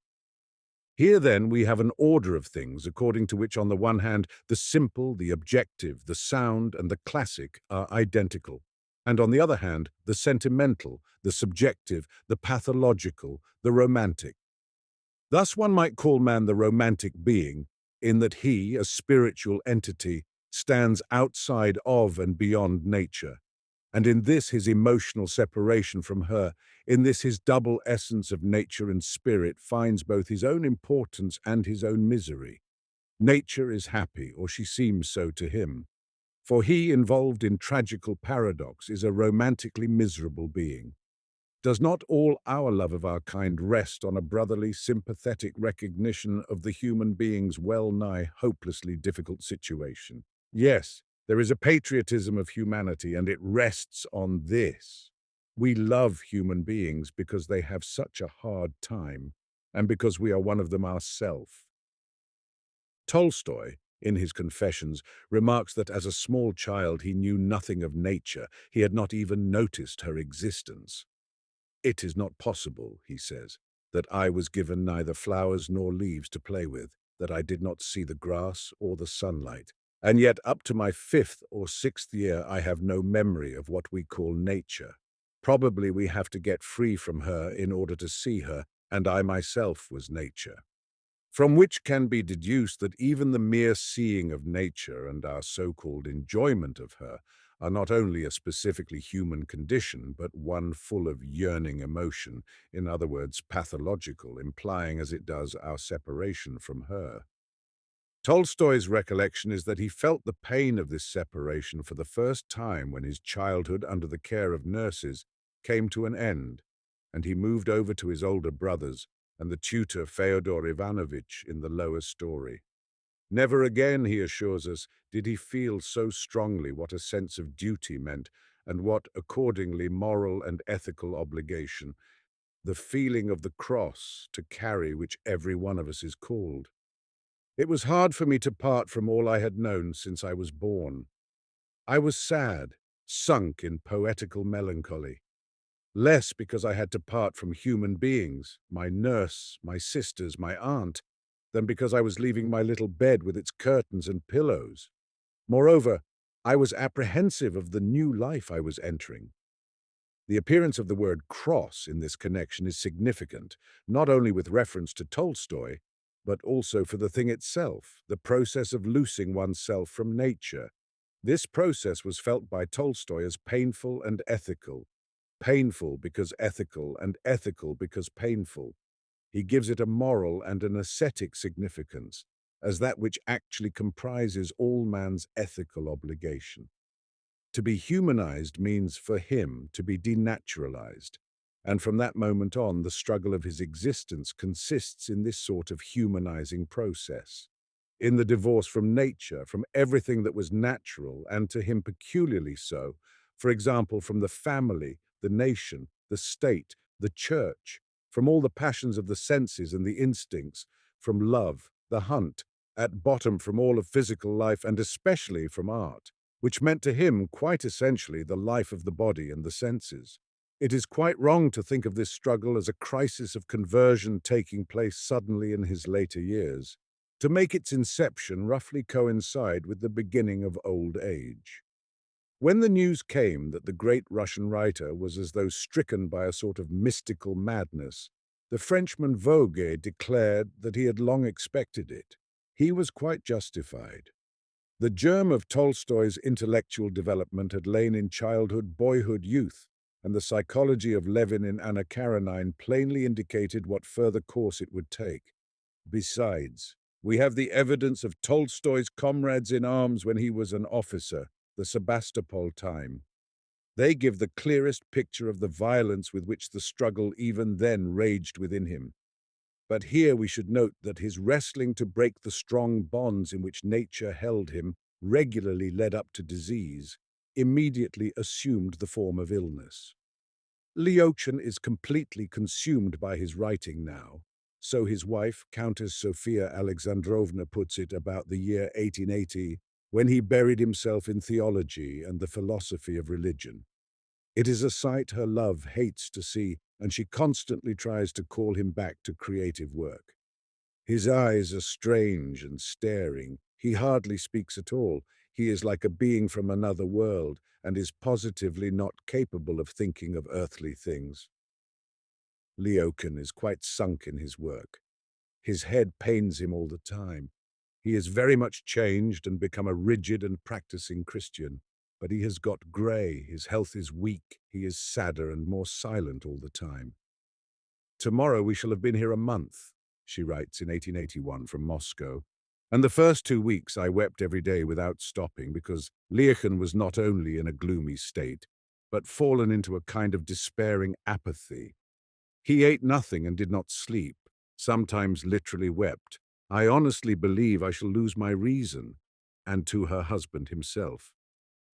Here, then, we have an order of things according to which, on the one hand, the simple, the objective, the sound, and the classic are identical. and on the other hand, the sentimental, the subjective, the pathological, the romantic. Thus one might call man the romantic being, in that he, a spiritual entity, stands outside of and beyond nature, and in this his emotional separation from her, in this his double essence of nature and spirit finds both his own importance and his own misery. Nature is happy, or she seems so to him, for he, involved in tragical paradox, is a romantically miserable being. Does not all our love of our kind rest on a brotherly, sympathetic recognition of the human being's well-nigh hopelessly difficult situation? Yes, there is a patriotism of humanity, and it rests on this. We love human beings because they have such a hard time, and because we are one of them ourselves. Tolstoy, in his Confessions, remarks that as a small child he knew nothing of nature, he had not even noticed her existence. "It is not possible," he says, "that I was given neither flowers nor leaves to play with, that I did not see the grass or the sunlight. And yet up to my 5th or 6th year I have no memory of what we call nature. Probably we have to get free from her in order to see her, and I myself was nature." From which can be deduced that even the mere seeing of nature and our so-called enjoyment of her are not only a specifically human condition, but one full of yearning emotion, in other words, pathological, implying as it does our separation from her. Tolstoy's recollection is that he felt the pain of this separation for the first time when his childhood under the care of nurses came to an end, and he moved over to his older brothers and the tutor Fyodor Ivanovitch in the lower story. Never again, he assures us, did he feel so strongly what a sense of duty meant and what, accordingly, moral and ethical obligation, the feeling of the cross to carry which every one of us is called. It was hard for me to part from all I had known since I was born. I was sad, sunk in poetical melancholy. Less because I had to part from human beings, my nurse, my sisters, my aunt, than because I was leaving my little bed with its curtains and pillows. Moreover, I was apprehensive of the new life I was entering. The appearance of the word cross in this connection is significant, not only with reference to Tolstoy, but also for the thing itself, the process of loosing oneself from nature. This process was felt by Tolstoy as painful and ethical. Painful because ethical, and ethical because painful. He gives it a moral and an ascetic significance, as that which actually comprises all man's ethical obligation. To be humanized means for him to be denaturalized, and from that moment on the struggle of his existence consists in this sort of humanizing process. In the divorce from nature, from everything that was natural, and to him peculiarly so, for example, from the family, the nation, the state, the church, from all the passions of the senses and the instincts, from love, the hunt, at bottom from all of physical life and especially from art, which meant to him quite essentially the life of the body and the senses. It is quite wrong to think of this struggle as a crisis of conversion taking place suddenly in his later years, to make its inception roughly coincide with the beginning of old age. When the news came that the great Russian writer was as though stricken by a sort of mystical madness, the Frenchman Vogue declared that he had long expected it. He was quite justified. The germ of Tolstoy's intellectual development had lain in childhood, boyhood, youth, and the psychology of Levin in Anna Karenine plainly indicated what further course it would take. Besides, we have the evidence of Tolstoy's comrades in arms when he was an officer, the Sebastopol time. They give the clearest picture of the violence with which the struggle even then raged within him. But here we should note that his wrestling to break the strong bonds in which nature held him regularly led up to disease, immediately assumed the form of illness. Lyochin is completely consumed by his writing now, so his wife, Countess Sophia Alexandrovna, puts it about the year 1880, when he buried himself in theology and the philosophy of religion. It is a sight her love hates to see, and she constantly tries to call him back to creative work. His eyes are strange and staring. He hardly speaks at all. He is like a being from another world and is positively not capable of thinking of earthly things. Leocan is quite sunk in his work. His head pains him all the time. He is very much changed and become a rigid and practicing Christian. But he has got grey, his health is weak, he is sadder and more silent all the time. Tomorrow we shall have been here a month, she writes in 1881 from Moscow. And the first 2 weeks I wept every day without stopping because Leocan was not only in a gloomy state, but fallen into a kind of despairing apathy. He ate nothing and did not sleep, sometimes literally wept. I honestly believe I shall lose my reason, and to her husband himself.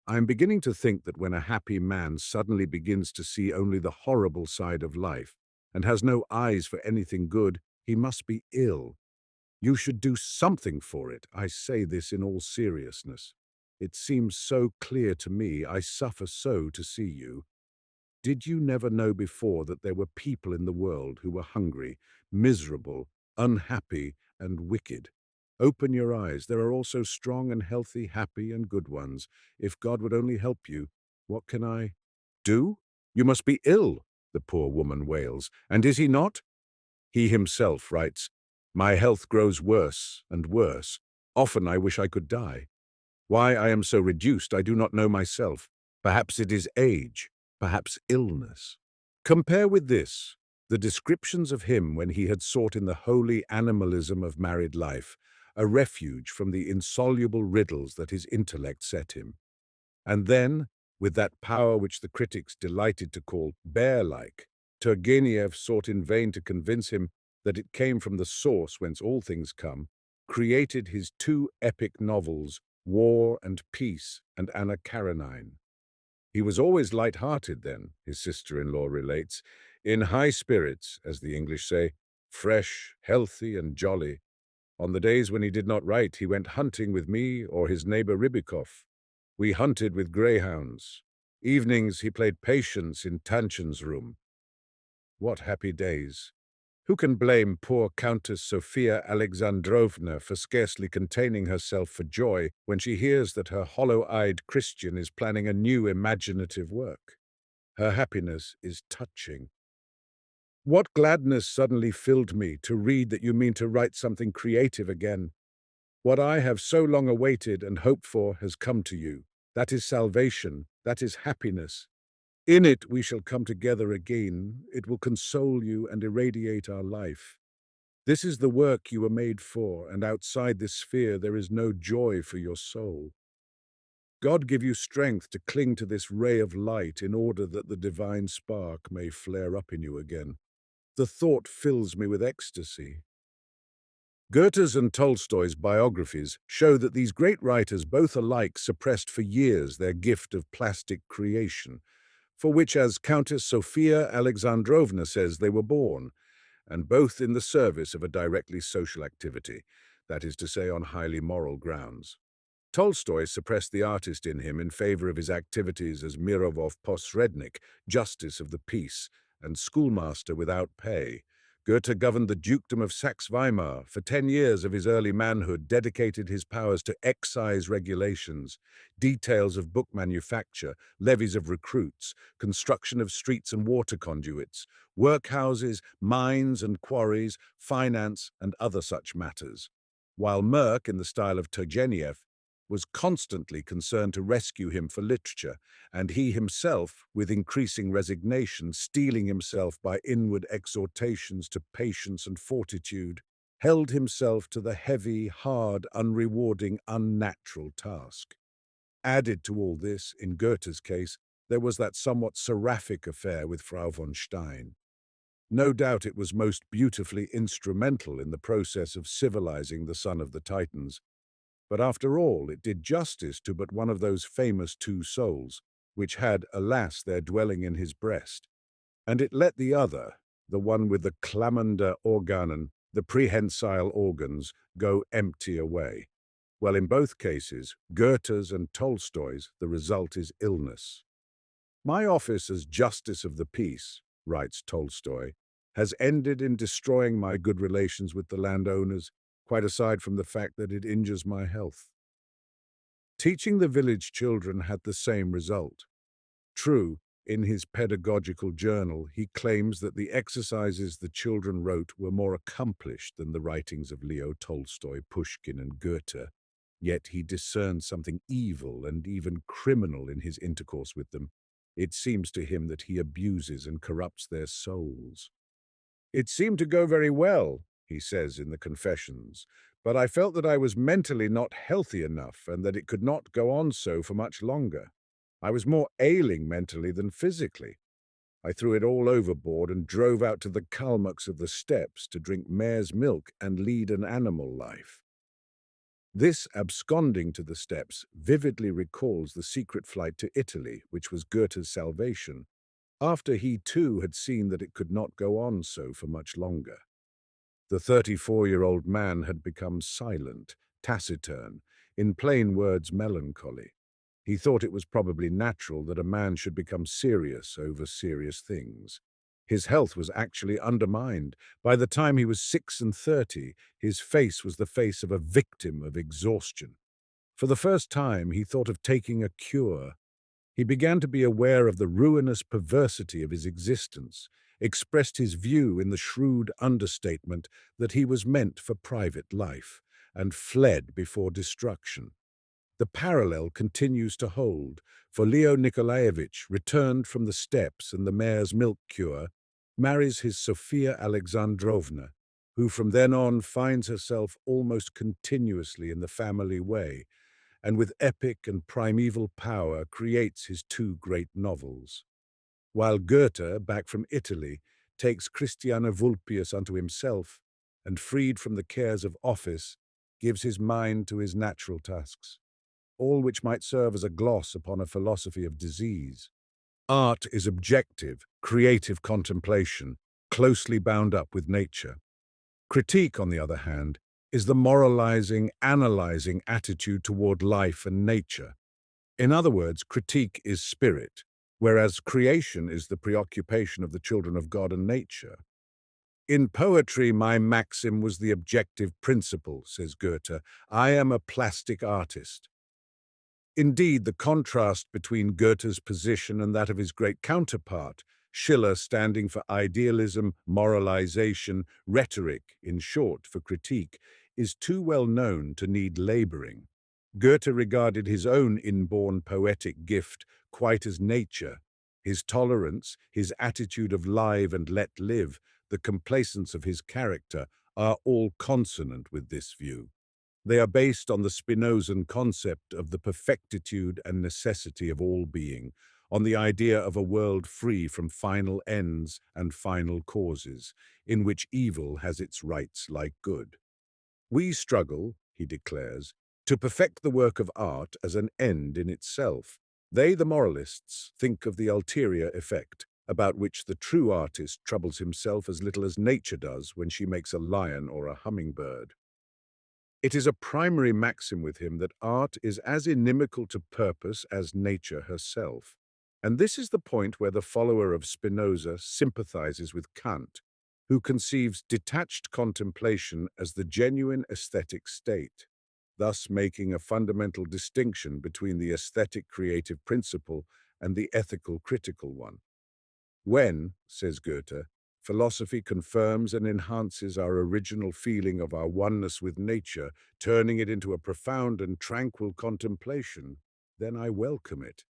I am beginning to think that when a happy man suddenly begins to see only the horrible side of life and has no eyes for anything good, he must be ill. You should do something for it. I say this in all seriousness. It seems so clear to me. I suffer so to see you. Did you never know before that there were people in the world who were hungry, miserable, unhappy, and wicked? Open your eyes. There are also strong and healthy, happy and good ones. If God would only help you, what can I do? You must be ill, the poor woman wails. And is he not? He himself writes, my health grows worse and worse. Often I wish I could die. Why I am so reduced I do not know myself. Perhaps it is age, perhaps illness. Compare with this, the descriptions of him when he had sought in the holy animalism of married life, a refuge from the insoluble riddles that his intellect set him. And then, with that power which the critics delighted to call bear-like, Turgenev sought in vain to convince him that it came from the source whence all things come, created his two epic novels, War and Peace and Anna Karenine. He was always light-hearted then, his sister-in-law relates, in high spirits, as the English say, fresh, healthy, and jolly. On the days when he did not write, he went hunting with me or his neighbor Rybakov. We hunted with greyhounds. Evenings he played patience in Tanchen's room. What happy days! Who can blame poor Countess Sophia Alexandrovna for scarcely containing herself for joy when she hears that her hollow-eyed Christian is planning a new imaginative work? Her happiness is touching. What gladness suddenly filled me to read that you mean to write something creative again. What I have so long awaited and hoped for has come to you. That is salvation, that is happiness. In it we shall come together again. It will console you and irradiate our life. This is the work you were made for, and outside this sphere there is no joy for your soul. God give you strength to cling to this ray of light in order that the divine spark may flare up in you again. The thought fills me with ecstasy. Goethe's and Tolstoy's biographies show that these great writers both alike suppressed for years their gift of plastic creation, for which, as Countess Sophia Alexandrovna says, they were born, and both in the service of a directly social activity, that is to say, on highly moral grounds. Tolstoy suppressed the artist in him in favor of his activities as Mirovov Posrednik, justice of the peace, and schoolmaster without pay. Goethe governed the dukedom of Saxe-Weimar. For 10 years of his early manhood dedicated his powers to excise regulations, details of book manufacture, levies of recruits, construction of streets and water conduits, workhouses, mines and quarries, finance and other such matters. While Merck, in the style of Turgenev, was constantly concerned to rescue him for literature, and he himself, with increasing resignation, steeling himself by inward exhortations to patience and fortitude, held himself to the heavy, hard, unrewarding, unnatural task. Added to all this, in Goethe's case, there was that somewhat seraphic affair with Frau von Stein. No doubt it was most beautifully instrumental in the process of civilizing the son of the Titans, but after all, it did justice to but one of those famous two souls, which had, alas, their dwelling in his breast, and it let the other, the one with the klammende Organen, the prehensile organs, go empty away. Well, in both cases, Goethe's and Tolstoy's, the result is illness. My office as Justice of the Peace, writes Tolstoy, has ended in destroying my good relations with the landowners, quite aside from the fact that it injures my health. Teaching the village children had the same result. True, in his pedagogical journal, he claims that the exercises the children wrote were more accomplished than the writings of Leo Tolstoy, Pushkin, and Goethe. Yet he discerns something evil and even criminal in his intercourse with them. It seems to him that he abuses and corrupts their souls. It seemed to go very well, he says in the Confessions, but I felt that I was mentally not healthy enough and that it could not go on so for much longer. I was more ailing mentally than physically. I threw it all overboard and drove out to the Kalmucks of the steppes to drink mare's milk and lead an animal life. This absconding to the steppes vividly recalls the secret flight to Italy, which was Goethe's salvation, after he too had seen that it could not go on so for much longer. The 34-year-old man had become silent, taciturn, in plain words melancholy. He thought it was probably natural that a man should become serious over serious things. His health was actually undermined. By the time he was 36, his face was the face of a victim of exhaustion. For the first time, he thought of taking a cure. He began to be aware of the ruinous perversity of his existence, expressed his view in the shrewd understatement that he was meant for private life, and fled before destruction. The parallel continues to hold, for Leo Nikolaevich, returned from the steppes and the mare's milk cure, marries his Sophia Alexandrovna, who from then on finds herself almost continuously in the family way, and with epic and primeval power creates his two great novels. While Goethe, back from Italy, takes Christiana Vulpius unto himself, and freed from the cares of office, gives his mind to his natural tasks, all which might serve as a gloss upon a philosophy of disease. Art is objective, creative contemplation, closely bound up with nature. Critique, on the other hand, is the moralizing, analyzing attitude toward life and nature. In other words, critique is spirit, whereas creation is the preoccupation of the children of God and nature. In poetry, my maxim was the objective principle, says Goethe. I am a plastic artist. Indeed, the contrast between Goethe's position and that of his great counterpart, Schiller standing for idealism, moralization, rhetoric, in short, for critique, is too well known to need laboring. Goethe regarded his own inborn poetic gift quite as nature. His tolerance, his attitude of live and let live, the complacence of his character, are all consonant with this view. They are based on the Spinozan concept of the perfectitude and necessity of all being, on the idea of a world free from final ends and final causes, in which evil has its rights like good. We struggle, he declares, to perfect the work of art as an end in itself. They, the moralists, think of the ulterior effect, about which the true artist troubles himself as little as nature does when she makes a lion or a hummingbird. It is a primary maxim with him that art is as inimical to purpose as nature herself. And this is the point where the follower of Spinoza sympathizes with Kant, who conceives detached contemplation as the genuine aesthetic state, thus making a fundamental distinction between the aesthetic creative principle and the ethical critical one. When, says Goethe, philosophy confirms and enhances our original feeling of our oneness with nature, turning it into a profound and tranquil contemplation, then I welcome it.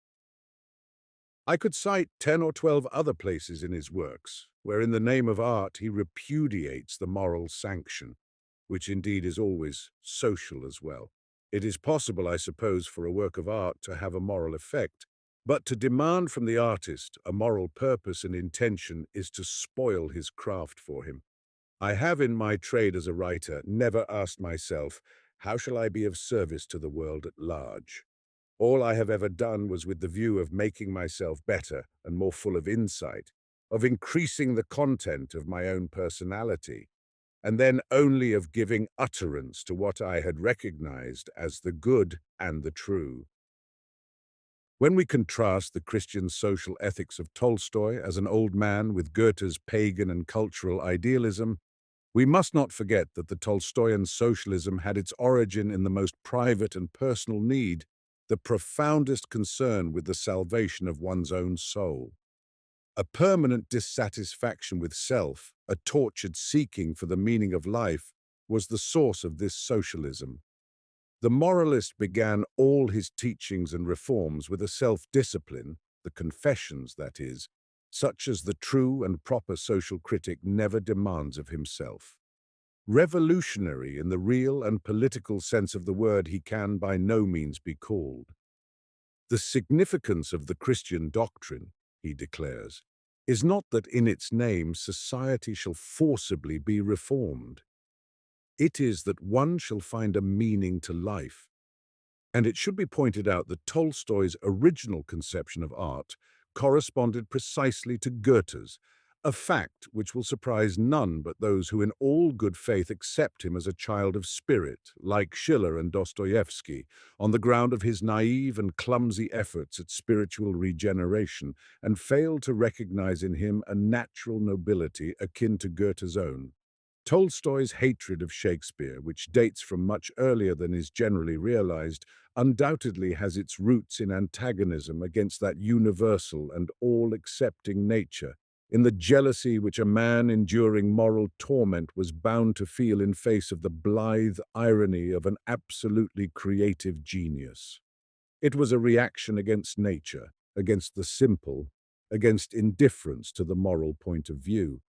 I could cite 10 or 12 other places in his works, where in the name of art he repudiates the moral sanction, which indeed is always social as well. It is possible, I suppose, for a work of art to have a moral effect, but to demand from the artist a moral purpose and intention is to spoil his craft for him. I have in my trade as a writer never asked myself, how shall I be of service to the world at large? All I have ever done was with the view of making myself better and more full of insight, of increasing the content of my own personality, and then only of giving utterance to what I had recognized as the good and the true. When we contrast the Christian social ethics of Tolstoy as an old man with Goethe's pagan and cultural idealism, we must not forget that the Tolstoyan socialism had its origin in the most private and personal need, the profoundest concern with the salvation of one's own soul. A permanent dissatisfaction with self, a tortured seeking for the meaning of life, was the source of this socialism. The moralist began all his teachings and reforms with a self-discipline, the confessions, that is, such as the true and proper social critic never demands of himself. Revolutionary in the real and political sense of the word he can by no means be called. The significance of the Christian doctrine, he declares, is not that in its name society shall forcibly be reformed. It is that one shall find a meaning to life. And it should be pointed out that Tolstoy's original conception of art corresponded precisely to Goethe's, a fact which will surprise none but those who in all good faith accept him as a child of spirit, like Schiller and Dostoevsky, on the ground of his naive and clumsy efforts at spiritual regeneration, and fail to recognize in him a natural nobility akin to Goethe's own. Tolstoy's hatred of Shakespeare, which dates from much earlier than is generally realized, undoubtedly has its roots in antagonism against that universal and all-accepting nature, in the jealousy which a man enduring moral torment was bound to feel in face of the blithe irony of an absolutely creative genius. It was a reaction against nature, against the simple, against indifference to the moral point of view,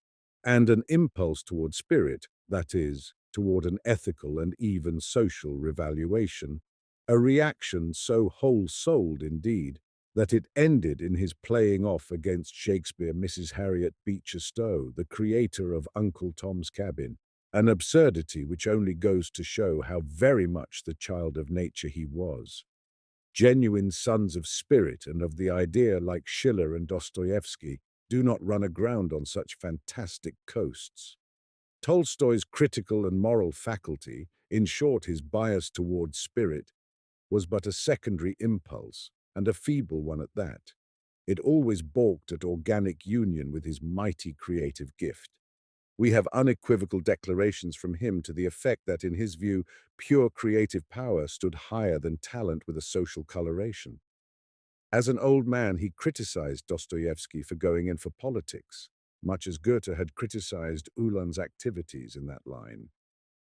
and an impulse toward spirit, that is, toward an ethical and even social revaluation, a reaction so whole-souled indeed that it ended in his playing off against Shakespeare Mrs. Harriet Beecher Stowe, the creator of Uncle Tom's Cabin, an absurdity which only goes to show how very much the child of nature he was. Genuine sons of spirit and of the idea, like Schiller and Dostoevsky, do not run aground on such fantastic coasts. Tolstoy's critical and moral faculty, in short his bias towards spirit, was but a secondary impulse, and a feeble one at that. It always balked at organic union with his mighty creative gift. We have unequivocal declarations from him to the effect that, in his view, pure creative power stood higher than talent with a social coloration. As an old man, he criticized Dostoevsky for going in for politics, much as Goethe had criticized Uhland's activities in that line.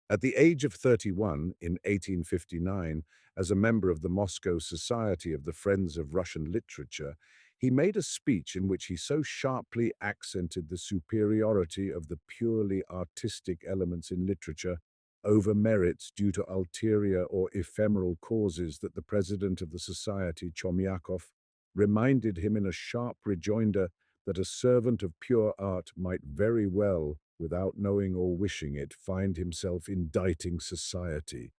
At the age of 31, in 1859, as a member of the Moscow Society of the Friends of Russian Literature, he made a speech in which he so sharply accented the superiority of the purely artistic elements in literature over merits due to ulterior or ephemeral causes that the president of the society, Chomyakov, reminded him in a sharp rejoinder that a servant of pure art might very well, without knowing or wishing it, find himself indicting society.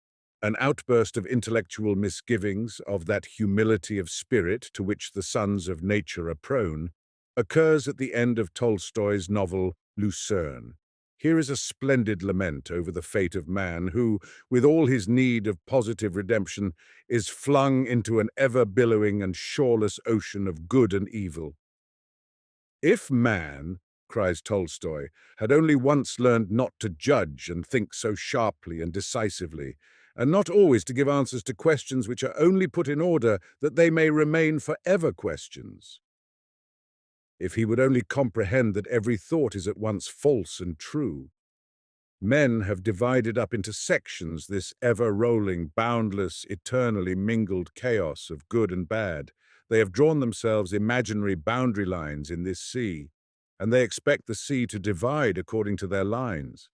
An outburst of intellectual misgivings, of that humility of spirit to which the sons of nature are prone, occurs at the end of Tolstoy's novel Lucerne. Here is a splendid lament over the fate of man who, with all his need of positive redemption, is flung into an ever-billowing and shoreless ocean of good and evil. If man, cries Tolstoy, had only once learned not to judge and think so sharply and decisively, and not always to give answers to questions which are only put in order that they may remain forever questions. If he would only comprehend that every thought is at once false and true. Men have divided up into sections this ever-rolling, boundless, eternally mingled chaos of good and bad. They have drawn themselves imaginary boundary lines in this sea, and they expect the sea to divide according to their lines,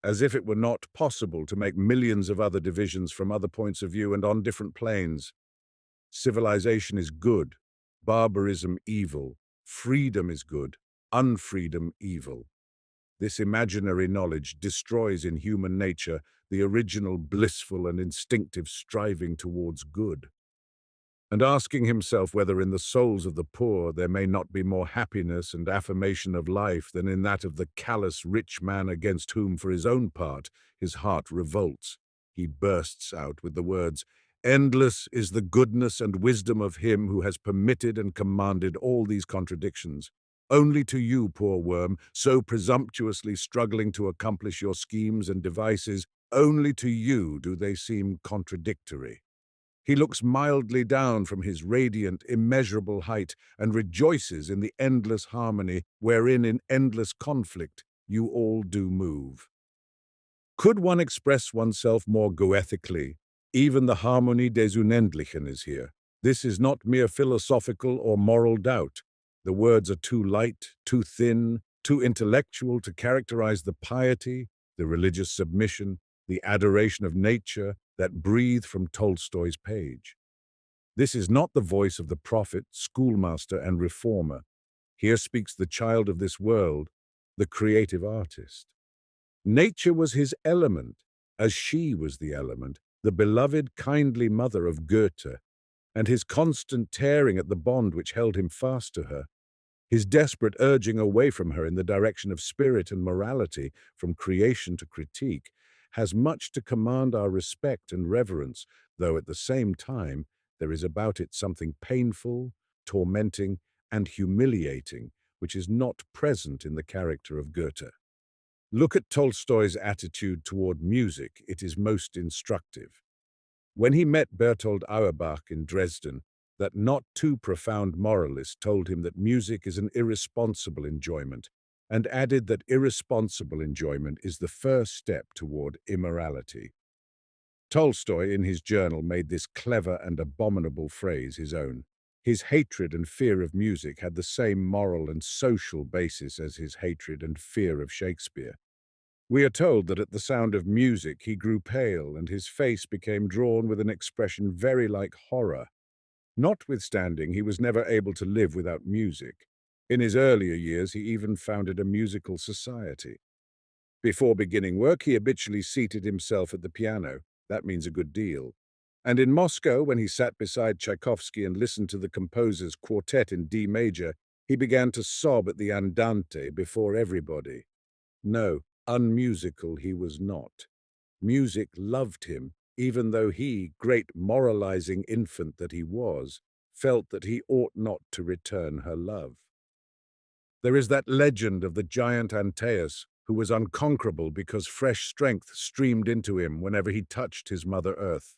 as if it were not possible to make millions of other divisions from other points of view and on different planes. Civilization is good, barbarism evil, freedom is good, unfreedom evil. This imaginary knowledge destroys in human nature the original blissful and instinctive striving towards good. And asking himself whether in the souls of the poor there may not be more happiness and affirmation of life than in that of the callous rich man against whom, for his own part, his heart revolts, he bursts out with the words, "Endless is the goodness and wisdom of him who has permitted and commanded all these contradictions. Only to you, poor worm, so presumptuously struggling to accomplish your schemes and devices, only to you do they seem contradictory." He looks mildly down from his radiant, immeasurable height and rejoices in the endless harmony wherein in endless conflict you all do move. Could one express oneself more goethically? Even the Harmonie des Unendlichen is here. This is not mere philosophical or moral doubt. The words are too light, too thin, too intellectual to characterize the piety, the religious submission, the adoration of nature that breathe from Tolstoy's page. This is not the voice of the prophet, schoolmaster, and reformer. Here speaks the child of this world, the creative artist. Nature was his element, as she was the element, the beloved, kindly mother of Goethe, and his constant tearing at the bond which held him fast to her, his desperate urging away from her in the direction of spirit and morality, from creation to critique, has much to command our respect and reverence, though at the same time there is about it something painful, tormenting, and humiliating, which is not present in the character of Goethe. Look at Tolstoy's attitude toward music, it is most instructive. When he met Bertold Auerbach in Dresden, that not too profound moralist told him that music is an irresponsible enjoyment, and added that irresponsible enjoyment is the first step toward immorality. Tolstoy, in his journal, made this clever and abominable phrase his own. His hatred and fear of music had the same moral and social basis as his hatred and fear of Shakespeare. We are told that at the sound of music he grew pale and his face became drawn with an expression very like horror. Notwithstanding, he was never able to live without music. In his earlier years, he even founded a musical society. Before beginning work, he habitually seated himself at the piano. That means a good deal. And in Moscow, when he sat beside Tchaikovsky and listened to the composer's quartet in D major, he began to sob at the andante before everybody. No, unmusical he was not. Music loved him, even though he, great moralizing infant that he was, felt that he ought not to return her love. There is that legend of the giant Antaeus, who was unconquerable because fresh strength streamed into him whenever he touched his Mother Earth.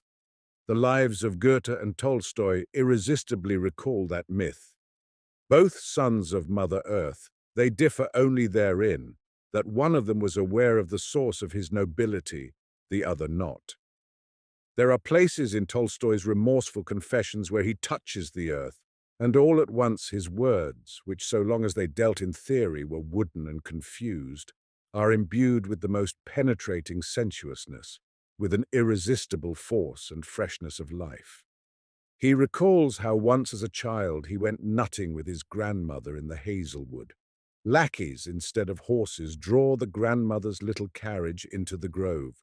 The lives of Goethe and Tolstoy irresistibly recall that myth. Both sons of Mother Earth, they differ only therein, that one of them was aware of the source of his nobility, the other not. There are places in Tolstoy's remorseful confessions where he touches the earth, and all at once his words, which so long as they dealt in theory were wooden and confused, are imbued with the most penetrating sensuousness, with an irresistible force and freshness of life. He recalls how once as a child he went nutting with his grandmother in the hazelwood. Lackeys, instead of horses, draw the grandmother's little carriage into the grove.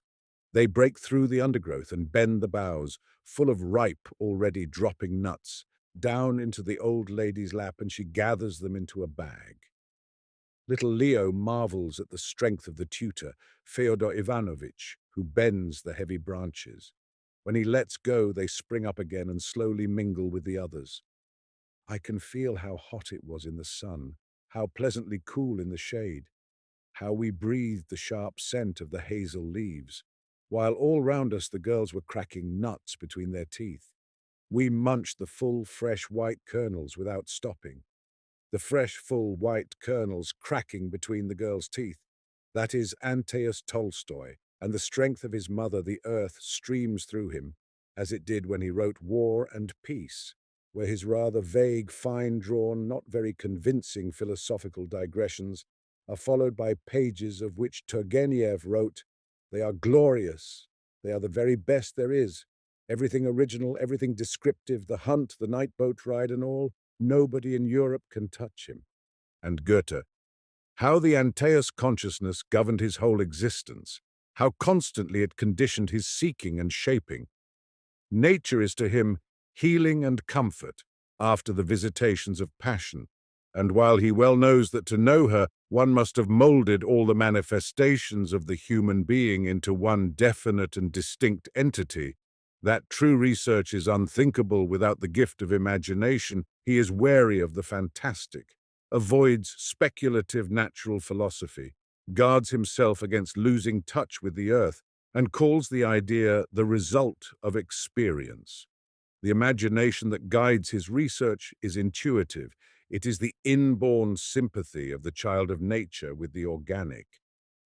They break through the undergrowth and bend the boughs, full of ripe, already dropping nuts, down into the old lady's lap, and she gathers them into a bag. Little Leo marvels at the strength of the tutor, Fyodor Ivanovitch, who bends the heavy branches. When he lets go, they spring up again and slowly mingle with the others. I can feel how hot it was in the sun, how pleasantly cool in the shade, how we breathed the sharp scent of the hazel leaves, while all round us the girls were cracking nuts between their teeth. We munched the full, fresh white kernels without stopping. The fresh, full white kernels cracking between the girls' teeth. That is Antaeus Tolstoy, and the strength of his mother, the earth, streams through him, as it did when he wrote War and Peace, where his rather vague, fine-drawn, not very convincing philosophical digressions are followed by pages of which Turgenev wrote, "They are glorious, they are the very best there is. Everything original, everything descriptive, the hunt, the night boat ride and all, nobody in Europe can touch him." And Goethe, how the Antaeus consciousness governed his whole existence, how constantly it conditioned his seeking and shaping. Nature is to him healing and comfort after the visitations of passion, and while he well knows that to know her one must have molded all the manifestations of the human being into one definite and distinct entity, that true research is unthinkable without the gift of imagination, he is wary of the fantastic, avoids speculative natural philosophy, guards himself against losing touch with the earth, and calls the idea the result of experience. The imagination that guides his research is intuitive. It is the inborn sympathy of the child of nature with the organic.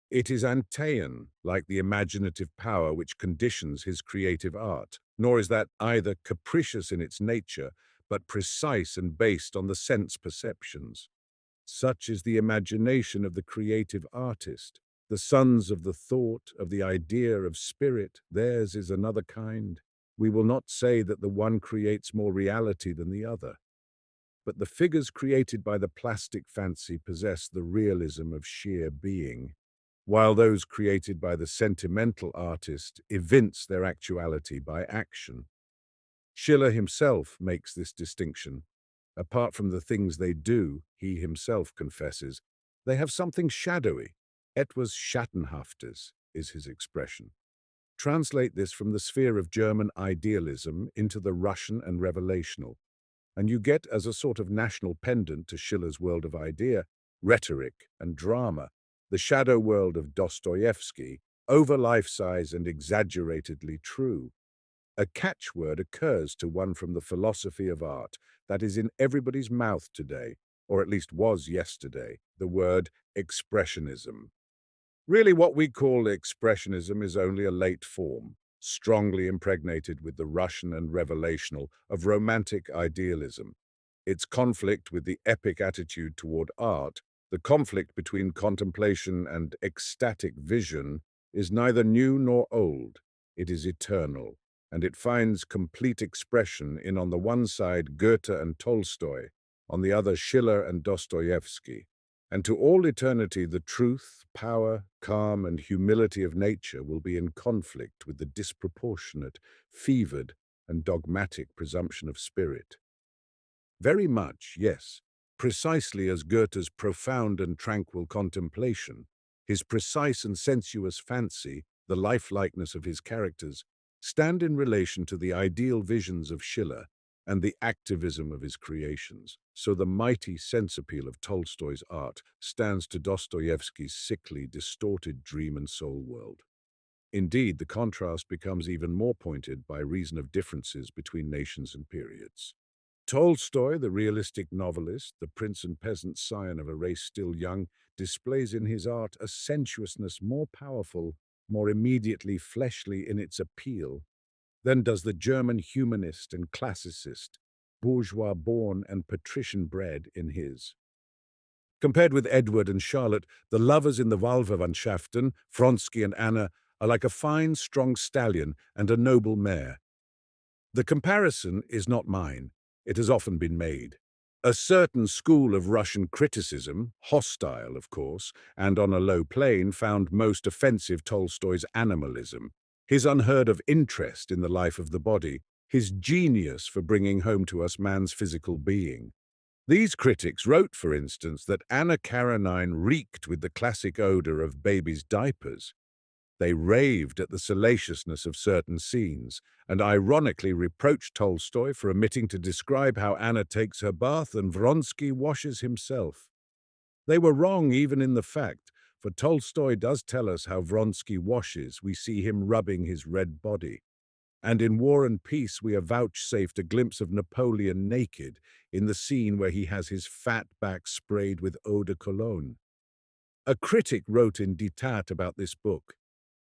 It is Antean, like the imaginative power which conditions his creative art, nor is that either capricious in its nature, but precise and based on the sense perceptions. Such is the imagination of the creative artist. The sons of the thought, of the idea, of spirit, theirs is another kind. We will not say that the one creates more reality than the other, but the figures created by the plastic fancy possess the realism of sheer being, while those created by the sentimental artist evince their actuality by action. Schiller himself makes this distinction. Apart from the things they do, he himself confesses, they have something shadowy. Etwas Schattenhaftes is his expression. Translate this from the sphere of German idealism into the Russian and revelational, and you get, as a sort of national pendant to Schiller's world of idea, rhetoric, and drama, the shadow world of Dostoevsky, over life-size and exaggeratedly true. A catchword occurs to one from the philosophy of art that is in everybody's mouth today, or at least was yesterday, the word expressionism. Really, what we call expressionism is only a late form, strongly impregnated with the Russian and revelational of romantic idealism. Its conflict with the epic attitude toward art, the conflict between contemplation and ecstatic vision, is neither new nor old. It is eternal, and it finds complete expression in, on the one side, Goethe and Tolstoy, on the other, Schiller and Dostoevsky. And to all eternity, the truth, power, calm, and humility of nature will be in conflict with the disproportionate, fevered, and dogmatic presumption of spirit. Very much, yes, precisely as Goethe's profound and tranquil contemplation, his precise and sensuous fancy, the lifelikeness of his characters, stand in relation to the ideal visions of Schiller and the activism of his creations. So the mighty sense appeal of Tolstoy's art stands to Dostoevsky's sickly, distorted dream and soul world. Indeed, the contrast becomes even more pointed by reason of differences between nations and periods. Tolstoy, the realistic novelist, the prince and peasant scion of a race still young, displays in his art a sensuousness more powerful, more immediately fleshly in its appeal than does the German humanist and classicist, bourgeois-born and patrician-bred in his. Compared with Edward and Charlotte, the lovers in the Wahlverwandtschaften, Vronsky and Anna, are like a fine, strong stallion and a noble mare. The comparison is not mine. It has often been made. A certain school of Russian criticism, hostile, of course, and on a low plane, found most offensive Tolstoy's animalism, his unheard-of interest in the life of the body, his genius for bringing home to us man's physical being. These critics wrote, for instance, that Anna Karenine reeked with the classic odor of babies' diapers. They raved at the salaciousness of certain scenes, and ironically reproached Tolstoy for omitting to describe how Anna takes her bath and Vronsky washes himself. They were wrong even in the fact, for Tolstoy does tell us how Vronsky washes. We see him rubbing his red body. And in War and Peace we are vouchsafed a glimpse of Napoleon naked in the scene where he has his fat back sprayed with eau de cologne. A critic wrote in Die Tat about this book,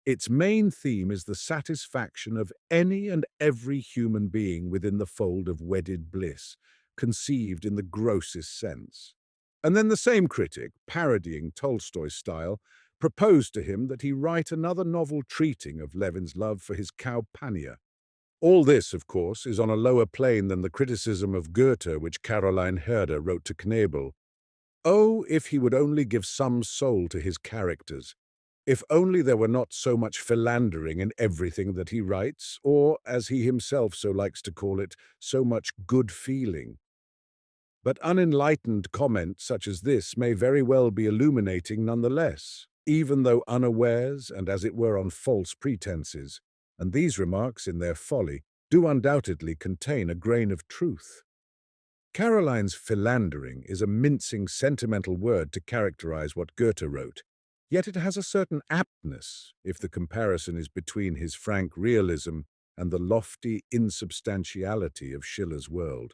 "Its main theme is the satisfaction of any and every human being within the fold of wedded bliss, conceived in the grossest sense." And then the same critic, parodying Tolstoy's style, proposed to him that he write another novel treating of Levin's love for his cow Pania. All this, of course, is on a lower plane than the criticism of Goethe which Caroline Herder wrote to Knebel. Oh, if he would only give some soul to his characters! If only there were not so much philandering in everything that he writes, or, as he himself so likes to call it, so much good feeling. But unenlightened comment such as this may very well be illuminating nonetheless, even though unawares and as it were on false pretenses, and these remarks, in their folly, do undoubtedly contain a grain of truth. Caroline's philandering is a mincing, sentimental word to characterize what Goethe wrote, yet it has a certain aptness if the comparison is between his frank realism and the lofty insubstantiality of Schiller's world.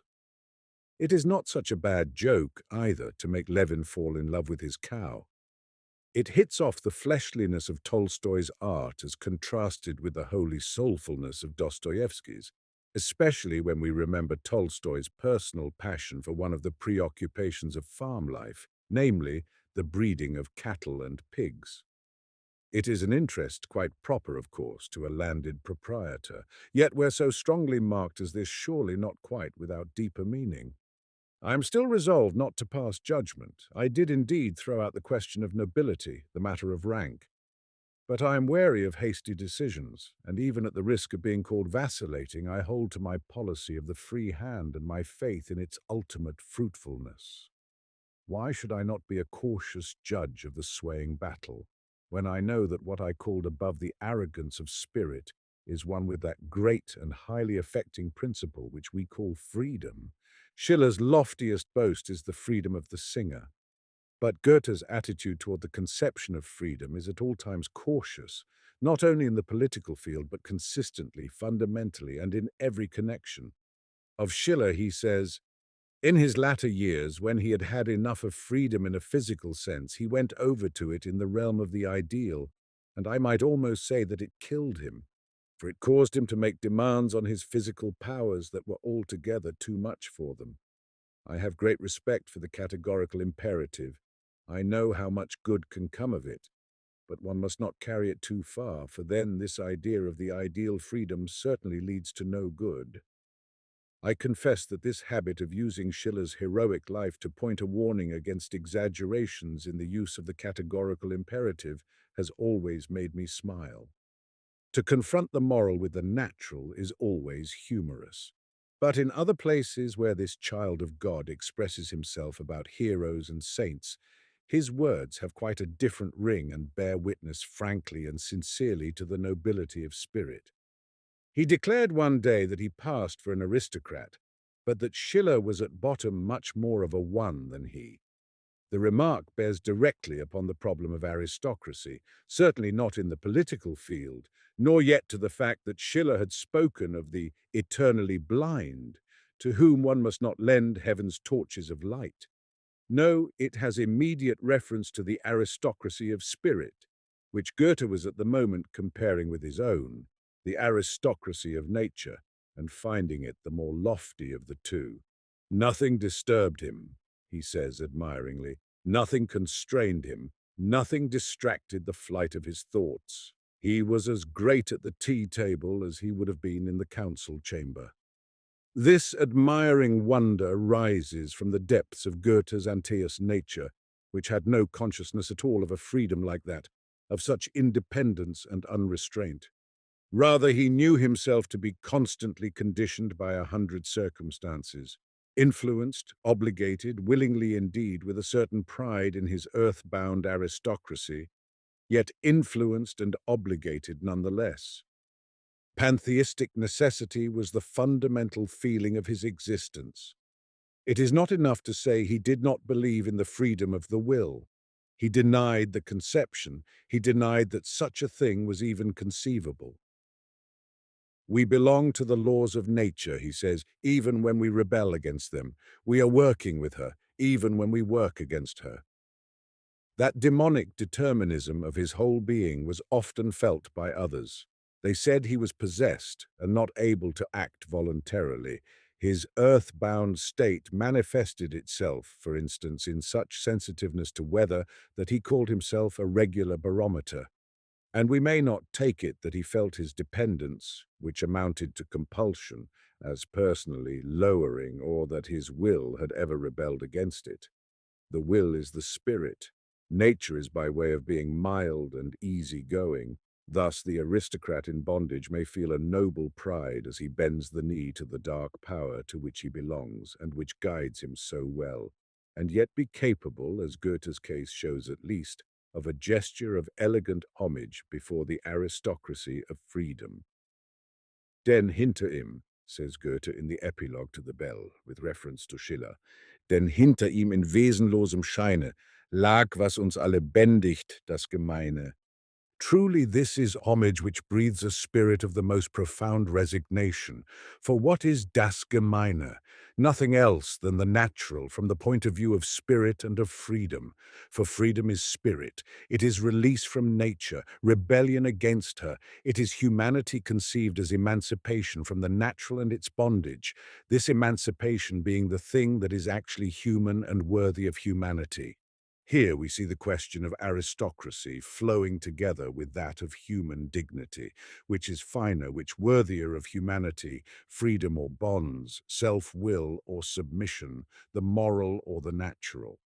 It is not such a bad joke, either, to make Levin fall in love with his cow. It hits off the fleshliness of Tolstoy's art as contrasted with the holy soulfulness of Dostoevsky's, especially when we remember Tolstoy's personal passion for one of the preoccupations of farm life, namely, the breeding of cattle and pigs. It is an interest quite proper, of course, to a landed proprietor, yet where so strongly marked as this, surely not quite without deeper meaning. I am still resolved not to pass judgment. I did indeed throw out the question of nobility, the matter of rank. But I am wary of hasty decisions, and even at the risk of being called vacillating, I hold to my policy of the free hand and my faith in its ultimate fruitfulness. Why should I not be a cautious judge of the swaying battle, when I know that what I called above the arrogance of spirit is one with that great and highly affecting principle which we call freedom? Schiller's loftiest boast is the freedom of the singer. But Goethe's attitude toward the conception of freedom is at all times cautious, not only in the political field, but consistently, fundamentally, and in every connection. Of Schiller, he says, in his latter years, when he had had enough of freedom in a physical sense, he went over to it in the realm of the ideal, and I might almost say that it killed him, for it caused him to make demands on his physical powers that were altogether too much for them. I have great respect for the categorical imperative. I know how much good can come of it, but one must not carry it too far, for then this idea of the ideal freedom certainly leads to no good. I confess that this habit of using Schiller's heroic life to point a warning against exaggerations in the use of the categorical imperative has always made me smile. To confront the moral with the natural is always humorous. But in other places where this child of God expresses himself about heroes and saints, his words have quite a different ring and bear witness frankly and sincerely to the nobility of spirit. He declared one day that he passed for an aristocrat, but that Schiller was at bottom much more of a one than he. The remark bears directly upon the problem of aristocracy, certainly not in the political field, nor yet to the fact that Schiller had spoken of the eternally blind, to whom one must not lend heaven's torches of light. No, it has immediate reference to the aristocracy of spirit, which Goethe was at the moment comparing with his own, the aristocracy of nature, and finding it the more lofty of the two. Nothing disturbed him, he says admiringly. Nothing constrained him. Nothing distracted the flight of his thoughts. He was as great at the tea table as he would have been in the council chamber. This admiring wonder rises from the depths of Goethe's Antaeus nature, which had no consciousness at all of a freedom like that, of such independence and unrestraint. Rather, he knew himself to be constantly conditioned by 100 circumstances, influenced, obligated, willingly indeed, with a certain pride in his earth-bound aristocracy, yet influenced and obligated nonetheless. Pantheistic necessity was the fundamental feeling of his existence. It is not enough to say he did not believe in the freedom of the will. He denied the conception. He denied that such a thing was even conceivable. We belong to the laws of nature, he says, even when we rebel against them. We are working with her, even when we work against her. That demonic determinism of his whole being was often felt by others. They said he was possessed and not able to act voluntarily. His earth-bound state manifested itself, for instance, in such sensitiveness to weather that he called himself a regular barometer. And we may not take it that he felt his dependence, which amounted to compulsion, as personally lowering, or that his will had ever rebelled against it. The will is the spirit. Nature is by way of being mild and easy-going. Thus the aristocrat in bondage may feel a noble pride as he bends the knee to the dark power to which he belongs and which guides him so well, and yet be capable, as Goethe's case shows at least, of a gesture of elegant homage before the aristocracy of freedom. Denn hinter ihm, says Goethe in the epilogue to the Bell, with reference to Schiller, denn hinter ihm in wesenlosem Scheine lag, was uns alle bändigt, das Gemeine. Truly this is homage which breathes a spirit of the most profound resignation. For what is das Gemeine? Nothing else than the natural from the point of view of spirit and of freedom. For freedom is spirit. It is release from nature, rebellion against her. It is humanity conceived as emancipation from the natural and its bondage, this emancipation being the thing that is actually human and worthy of humanity. Here we see the question of aristocracy flowing together with that of human dignity, which is finer, which worthier of humanity, freedom or bonds, self-will or submission, the moral or the natural.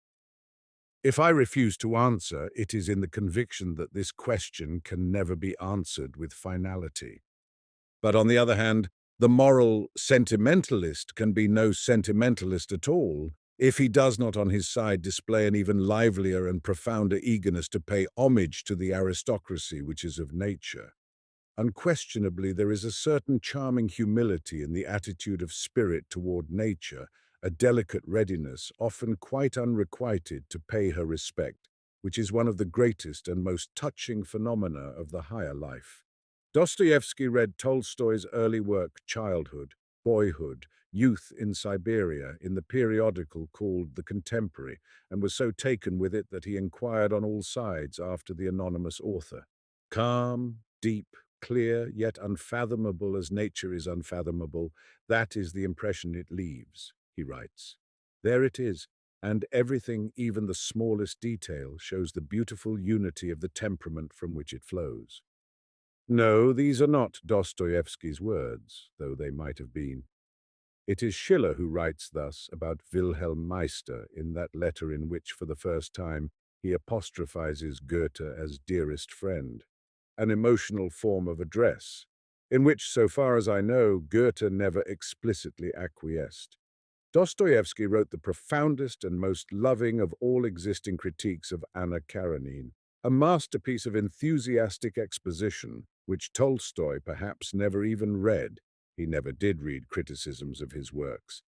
If I refuse to answer, it is in the conviction that this question can never be answered with finality. But on the other hand, the moral sentimentalist can be no sentimentalist at all if he does not on his side display an even livelier and profounder eagerness to pay homage to the aristocracy which is of nature. Unquestionably, there is a certain charming humility in the attitude of spirit toward nature, a delicate readiness, often quite unrequited, to pay her respect, which is one of the greatest and most touching phenomena of the higher life. Dostoevsky read Tolstoy's early work Childhood, Boyhood, Youth in Siberia in the periodical called The Contemporary, and was so taken with it that he inquired on all sides after the anonymous author. Calm, deep, clear, yet unfathomable as nature is unfathomable, that is the impression it leaves, he writes. There it is, and everything, even the smallest detail, shows the beautiful unity of the temperament from which it flows. No, these are not Dostoevsky's words, though they might have been. It is Schiller who writes thus about Wilhelm Meister in that letter in which, for the first time, he apostrophizes Goethe as dearest friend, an emotional form of address, in which, so far as I know, Goethe never explicitly acquiesced. Dostoevsky wrote the profoundest and most loving of all existing critiques of Anna Karenine, a masterpiece of enthusiastic exposition, which Tolstoy perhaps never even read. He never did read criticisms of his works,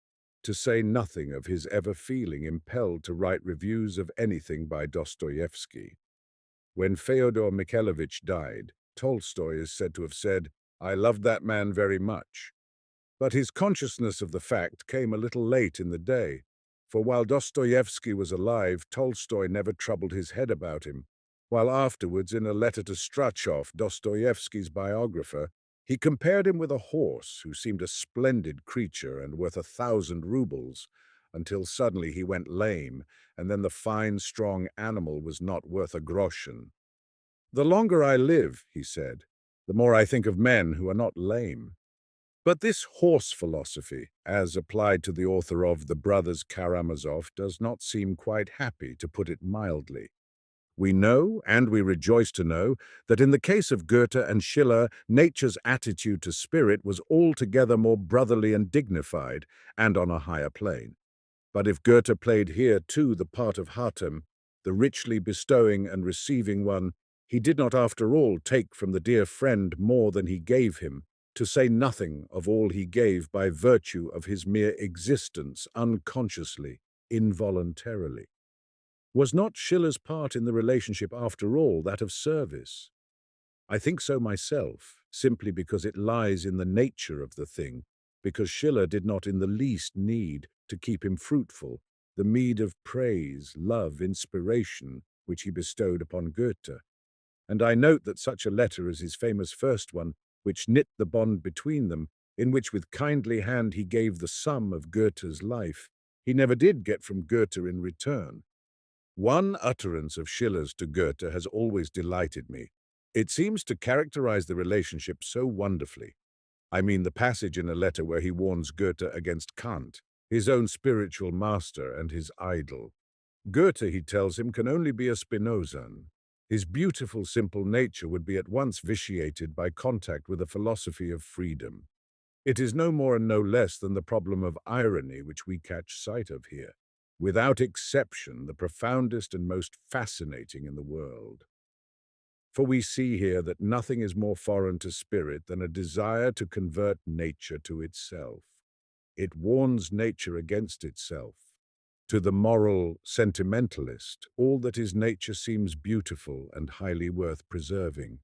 to say nothing of his ever feeling impelled to write reviews of anything by Dostoevsky. When Fyodor Mikhailovich died, Tolstoy is said to have said, "I loved that man very much." But his consciousness of the fact came a little late in the day, for while Dostoevsky was alive, Tolstoy never troubled his head about him, while afterwards, in a letter to Strachov, Dostoevsky's biographer, he compared him with a horse who seemed a splendid creature and worth 1,000 rubles, until suddenly he went lame, and then the fine, strong animal was not worth a groschen. "The longer I live," he said, "the more I think of men who are not lame." But this horse philosophy, as applied to the author of The Brothers Karamazov, does not seem quite happy, to put it mildly. We know, and we rejoice to know, that in the case of Goethe and Schiller, nature's attitude to spirit was altogether more brotherly and dignified, and on a higher plane. But if Goethe played here too the part of Hatem, the richly bestowing and receiving one, he did not after all take from the dear friend more than he gave him, to say nothing of all he gave by virtue of his mere existence unconsciously, involuntarily. Was not Schiller's part in the relationship after all that of service? I think so myself, simply because it lies in the nature of the thing, because Schiller did not in the least need to keep him fruitful, the meed of praise, love, inspiration, which he bestowed upon Goethe. And I note that such a letter as his famous first one, which knit the bond between them, in which with kindly hand he gave the sum of Goethe's life, he never did get from Goethe in return. One utterance of Schiller's to Goethe has always delighted me. It seems to characterize the relationship so wonderfully. I mean the passage in a letter where he warns Goethe against Kant, his own spiritual master and his idol. Goethe, he tells him, can only be a Spinozan. His beautiful, simple nature would be at once vitiated by contact with a philosophy of freedom. It is no more and no less than the problem of irony which we catch sight of here, without exception the profoundest and most fascinating in the world. For we see here that nothing is more foreign to spirit than a desire to convert nature to itself. It warns nature against itself. To the moral sentimentalist, all that is nature seems beautiful and highly worth preserving.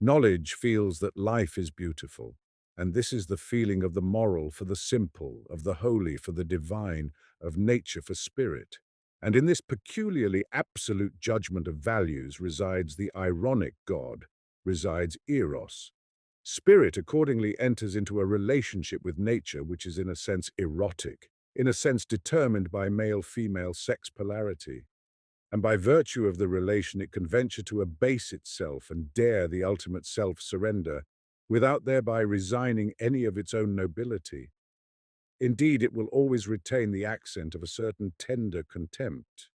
Knowledge feels that life is beautiful, and this is the feeling of the moral for the simple, of the holy for the divine, of nature for spirit. And in this peculiarly absolute judgment of values resides the ironic god, resides Eros. Spirit accordingly enters into a relationship with nature which is in a sense erotic, in a sense determined by male-female sex polarity. And by virtue of the relation it can venture to abase itself and dare the ultimate self-surrender, without thereby resigning any of its own nobility. Indeed, it will always retain the accent of a certain tender contempt.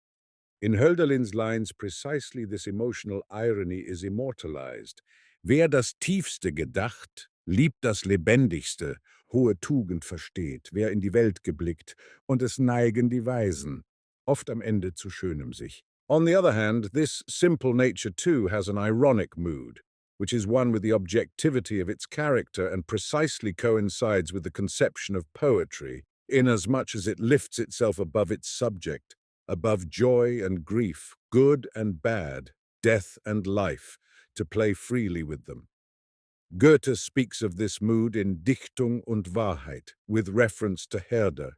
In Hölderlin's lines, precisely this emotional irony is immortalized. Wer das Tiefste gedacht, liebt das Lebendigste, hohe Tugend versteht, wer in die Welt geblickt, und es neigen die Weisen, oft am Ende zu Schönem sich. On the other hand, this simple nature too has an ironic mood, which is one with the objectivity of its character and precisely coincides with the conception of poetry, inasmuch as it lifts itself above its subject, above joy and grief, good and bad, death and life, to play freely with them. Goethe speaks of this mood in Dichtung und Wahrheit, with reference to Herder.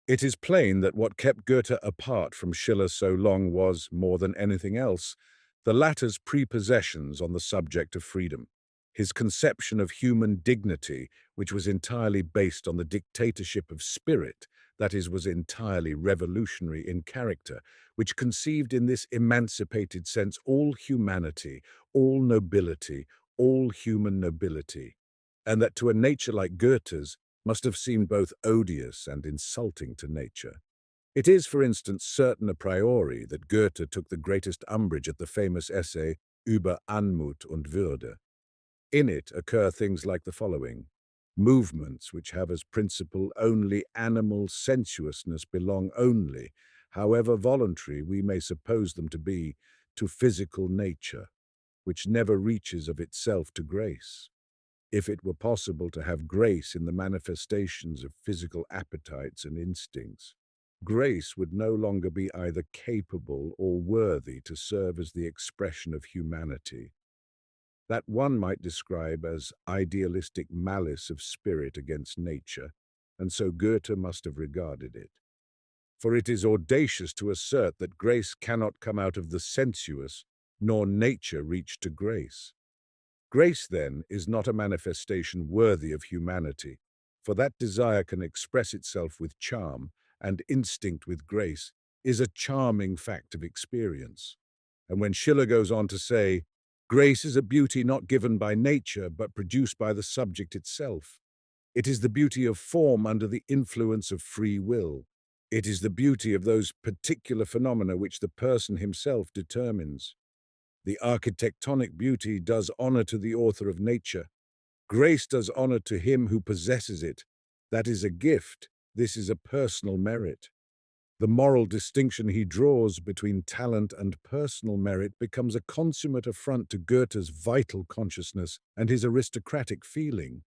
It is plain that what kept Goethe apart from Schiller so long was, more than anything else, the latter's prepossessions on the subject of freedom, his conception of human dignity, which was entirely based on the dictatorship of spirit, that is, was entirely revolutionary in character, which conceived in this emancipated sense all humanity, all nobility, all human nobility, and that to a nature like Goethe's must have seemed both odious and insulting to nature. It is, for instance, certain a priori that Goethe took the greatest umbrage at the famous essay Über Anmut und Würde. In it occur things like the following. Movements which have as principle only animal sensuousness belong only, however voluntary we may suppose them to be, to physical nature, which never reaches of itself to grace. If it were possible to have grace in the manifestations of physical appetites and instincts, grace would no longer be either capable or worthy to serve as the expression of humanity. That one might describe as idealistic malice of spirit against nature, and so Goethe must have regarded it. For it is audacious to assert that grace cannot come out of the sensuous, nor nature reach to grace. Grace, then, is not a manifestation worthy of humanity, for that desire can express itself with charm, and instinct with grace is a charming fact of experience. And when Schiller goes on to say, grace is a beauty not given by nature, but produced by the subject itself. It is the beauty of form under the influence of free will. It is the beauty of those particular phenomena which the person himself determines. The architectonic beauty does honor to the author of nature. Grace does honor to him who possesses it. That is a gift. This is a personal merit. The moral distinction he draws between talent and personal merit becomes a consummate affront to Goethe's vital consciousness and his aristocratic feeling.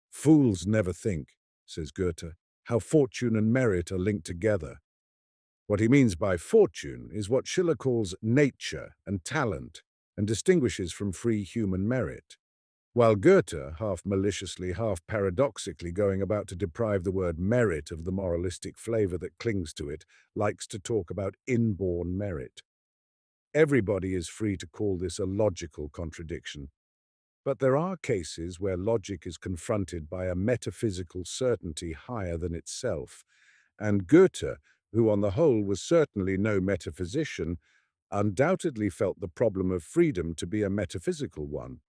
Fools never think, says Goethe, how fortune and merit are linked together. What he means by fortune is what Schiller calls nature and talent, and distinguishes from free human merit. While Goethe, half maliciously, half paradoxically going about to deprive the word merit of the moralistic flavor that clings to it, likes to talk about inborn merit. Everybody is free to call this a logical contradiction, but there are cases where logic is confronted by a metaphysical certainty higher than itself, and Goethe, who on the whole was certainly no metaphysician, undoubtedly felt the problem of freedom to be a metaphysical one.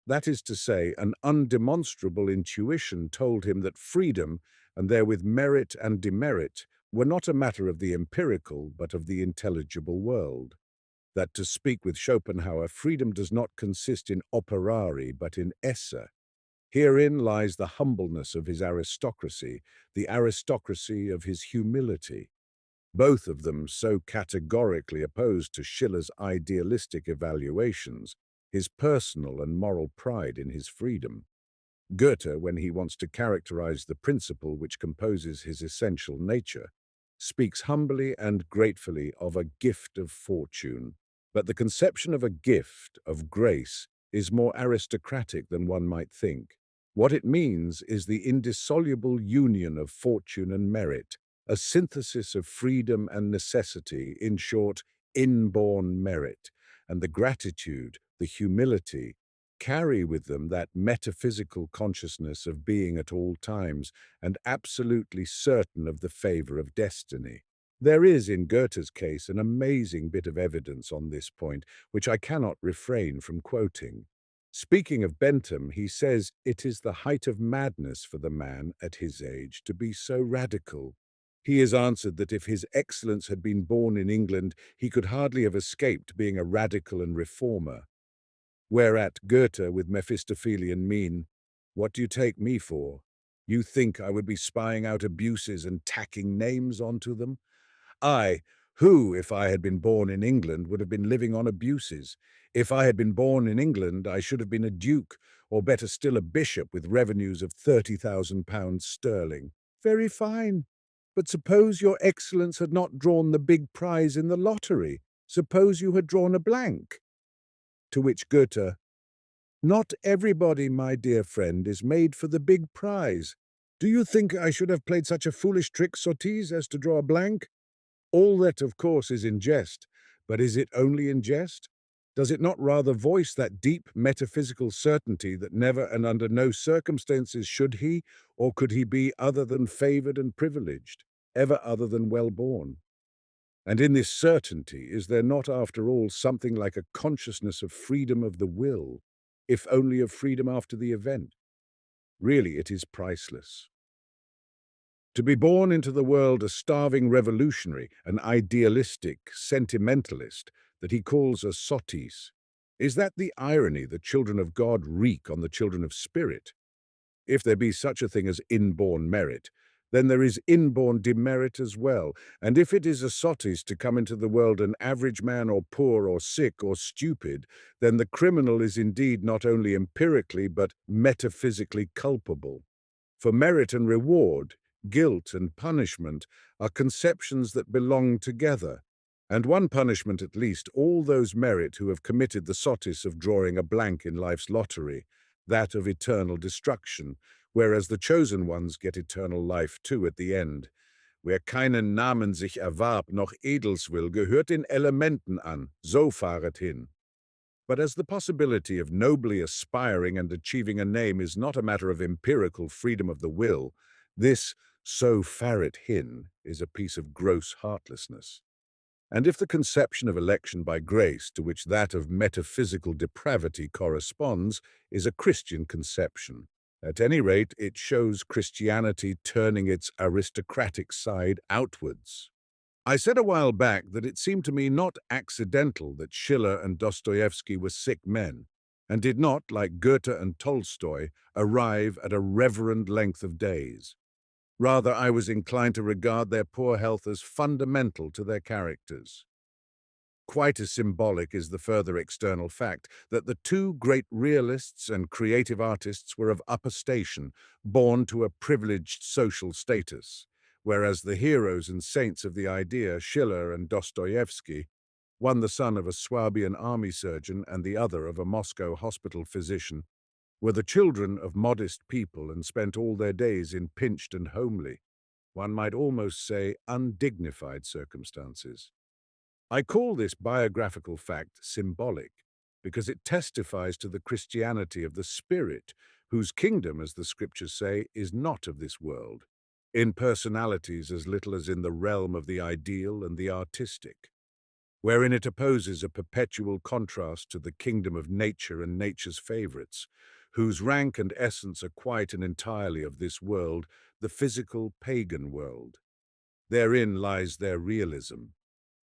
That is to say, an undemonstrable intuition told him that freedom, and therewith merit and demerit, were not a matter of the empirical, but of the intelligible world. That, to speak with Schopenhauer, freedom does not consist in operari, but in esse. Herein lies the humbleness of his aristocracy, the aristocracy of his humility. Both of them so categorically opposed to Schiller's idealistic evaluations, his personal and moral pride in his freedom. Goethe, when he wants to characterize the principle which composes his essential nature, speaks humbly and gratefully of a gift of fortune. But the conception of a gift of grace is more aristocratic than one might think. What it means is the indissoluble union of fortune and merit, a synthesis of freedom and necessity, in short, inborn merit, and the gratitude, the humility, carry with them that metaphysical consciousness of being at all times and absolutely certain of the favor of destiny. There is, in Goethe's case, an amazing bit of evidence on this point, which I cannot refrain from quoting. Speaking of Bentham, he says it is the height of madness for the man at his age to be so radical. He has answered that if His Excellence had been born in England, he could hardly have escaped being a radical and reformer. Whereat Goethe, with Mephistophelian mien, "What do you take me for? You think I would be spying out abuses and tacking names onto them? I, who, if I had been born in England, would have been living on abuses. If I had been born in England, I should have been a duke, or better still a bishop with revenues of £30,000 sterling. Very fine. But suppose your Excellence had not drawn the big prize in the lottery. Suppose you had drawn a blank." To which Goethe, "Not everybody, my dear friend, is made for the big prize. Do you think I should have played such a foolish trick, sottises, as to draw a blank? All that, of course, is in jest, but is it only in jest? Does it not rather voice that deep metaphysical certainty that never and under no circumstances should he, or could he be other than favoured and privileged, ever other than well-born? And in this certainty, is there not, after all, something like a consciousness of freedom of the will, if only of freedom after the event? Really, it is priceless. To be born into the world a starving revolutionary, an idealistic sentimentalist that he calls a sottis, is that the irony the children of God wreak on the children of spirit? If there be such a thing as inborn merit, then there is inborn demerit as well, and if it is a sottis to come into the world an average man or poor or sick or stupid, then the criminal is indeed not only empirically but metaphysically culpable. For merit and reward, guilt and punishment are conceptions that belong together, and one punishment at least all those merit who have committed the sottis of drawing a blank in life's lottery, that of eternal destruction, whereas the chosen ones get eternal life too at the end. Wer keinen Namen sich erwarb, noch edels will, gehört den Elementen an, so fahret hin. But as the possibility of nobly aspiring and achieving a name is not a matter of empirical freedom of the will, this "so far it hin" is a piece of gross heartlessness. And if the conception of election by grace to which that of metaphysical depravity corresponds is a Christian conception, at any rate it shows Christianity turning its aristocratic side outwards. I said a while back that it seemed to me not accidental that Schiller and Dostoevsky were sick men, and did not, like Goethe and Tolstoy, arrive at a reverend length of days. Rather, I was inclined to regard their poor health as fundamental to their characters. Quite as symbolic is the further external fact that the two great realists and creative artists were of upper station, born to a privileged social status, whereas the heroes and saints of the idea, Schiller and Dostoevsky, one the son of a Swabian army surgeon and the other of a Moscow hospital physician, were the children of modest people and spent all their days in pinched and homely, one might almost say undignified circumstances. I call this biographical fact symbolic because it testifies to the Christianity of the Spirit, whose kingdom, as the Scriptures say, is not of this world, in personalities as little as in the realm of the ideal and the artistic, wherein it opposes a perpetual contrast to the kingdom of nature and nature's favorites, whose rank and essence are quite and entirely of this world, the physical pagan world. Therein lies their realism.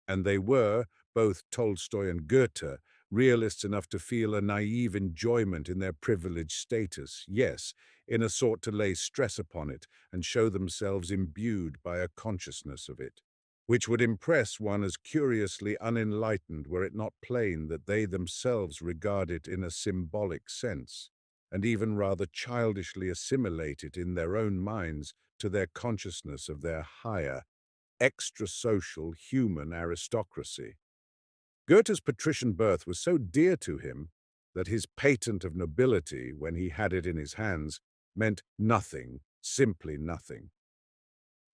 And they were, both Tolstoy and Goethe, realists enough to feel a naive enjoyment in their privileged status, yes, in a sort to lay stress upon it and show themselves imbued by a consciousness of it, which would impress one as curiously unenlightened were it not plain that they themselves regard it in a symbolic sense, and even rather childishly assimilate it in their own minds to their consciousness of their higher, extra-social human aristocracy. Goethe's patrician birth was so dear to him that his patent of nobility, when he had it in his hands, meant nothing, simply nothing.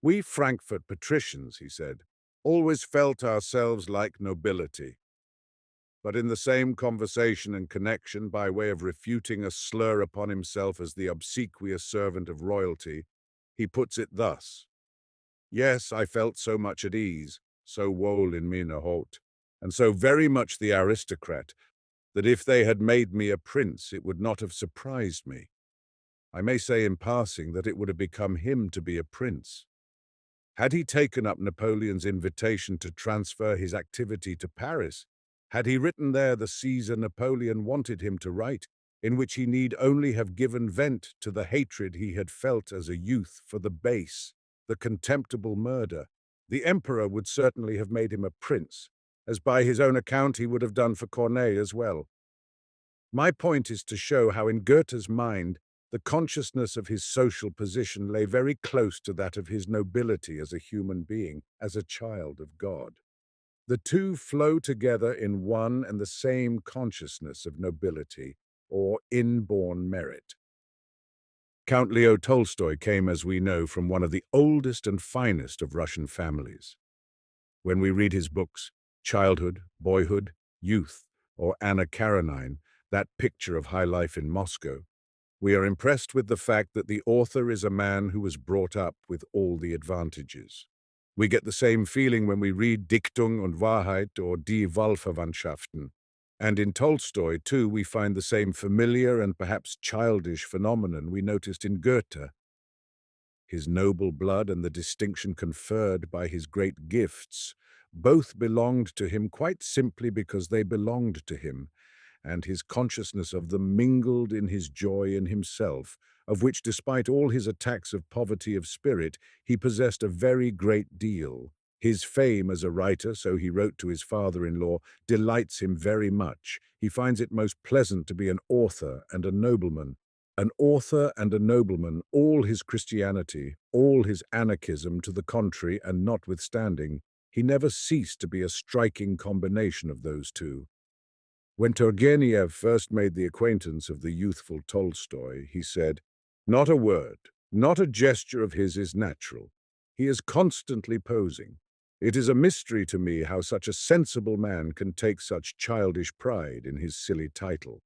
"We Frankfurt patricians," he said, "always felt ourselves like nobility." But in the same conversation and connection, by way of refuting a slur upon himself as the obsequious servant of royalty, he puts it thus: "Yes, I felt so much at ease, so wohl in meine Haut, and so very much the aristocrat, that if they had made me a prince, it would not have surprised me. I may say in passing that it would have become him to be a prince. Had he taken up Napoleon's invitation to transfer his activity to Paris, had he written there the Caesar Napoleon wanted him to write, in which he need only have given vent to the hatred he had felt as a youth for the base, the contemptible murder, the emperor would certainly have made him a prince, as by his own account he would have done for Corneille as well. My point is to show how in Goethe's mind the consciousness of his social position lay very close to that of his nobility as a human being, as a child of God. The two flow together in one and the same consciousness of nobility, or inborn merit. Count Leo Tolstoy came, as we know, from one of the oldest and finest of Russian families. When we read his books, Childhood, Boyhood, Youth, or Anna Karenine, that picture of high life in Moscow, we are impressed with the fact that the author is a man who was brought up with all the advantages. We get the same feeling when we read Dichtung und Wahrheit or Die Wahlverwandtschaften. And in Tolstoy, too, we find the same familiar and perhaps childish phenomenon we noticed in Goethe. His noble blood and the distinction conferred by his great gifts both belonged to him quite simply because they belonged to him, and his consciousness of them mingled in his joy in himself, of which, despite all his attacks of poverty of spirit, he possessed a very great deal. His fame as a writer, so he wrote to his father-in-law, delights him very much. He finds it most pleasant to be an author and a nobleman. An author and a nobleman, all his Christianity, all his anarchism to the contrary and notwithstanding, he never ceased to be a striking combination of those two. When Turgenev first made the acquaintance of the youthful Tolstoy, he said, "Not a word, not a gesture of his is natural. He is constantly posing. It is a mystery to me how such a sensible man can take such childish pride in his silly title."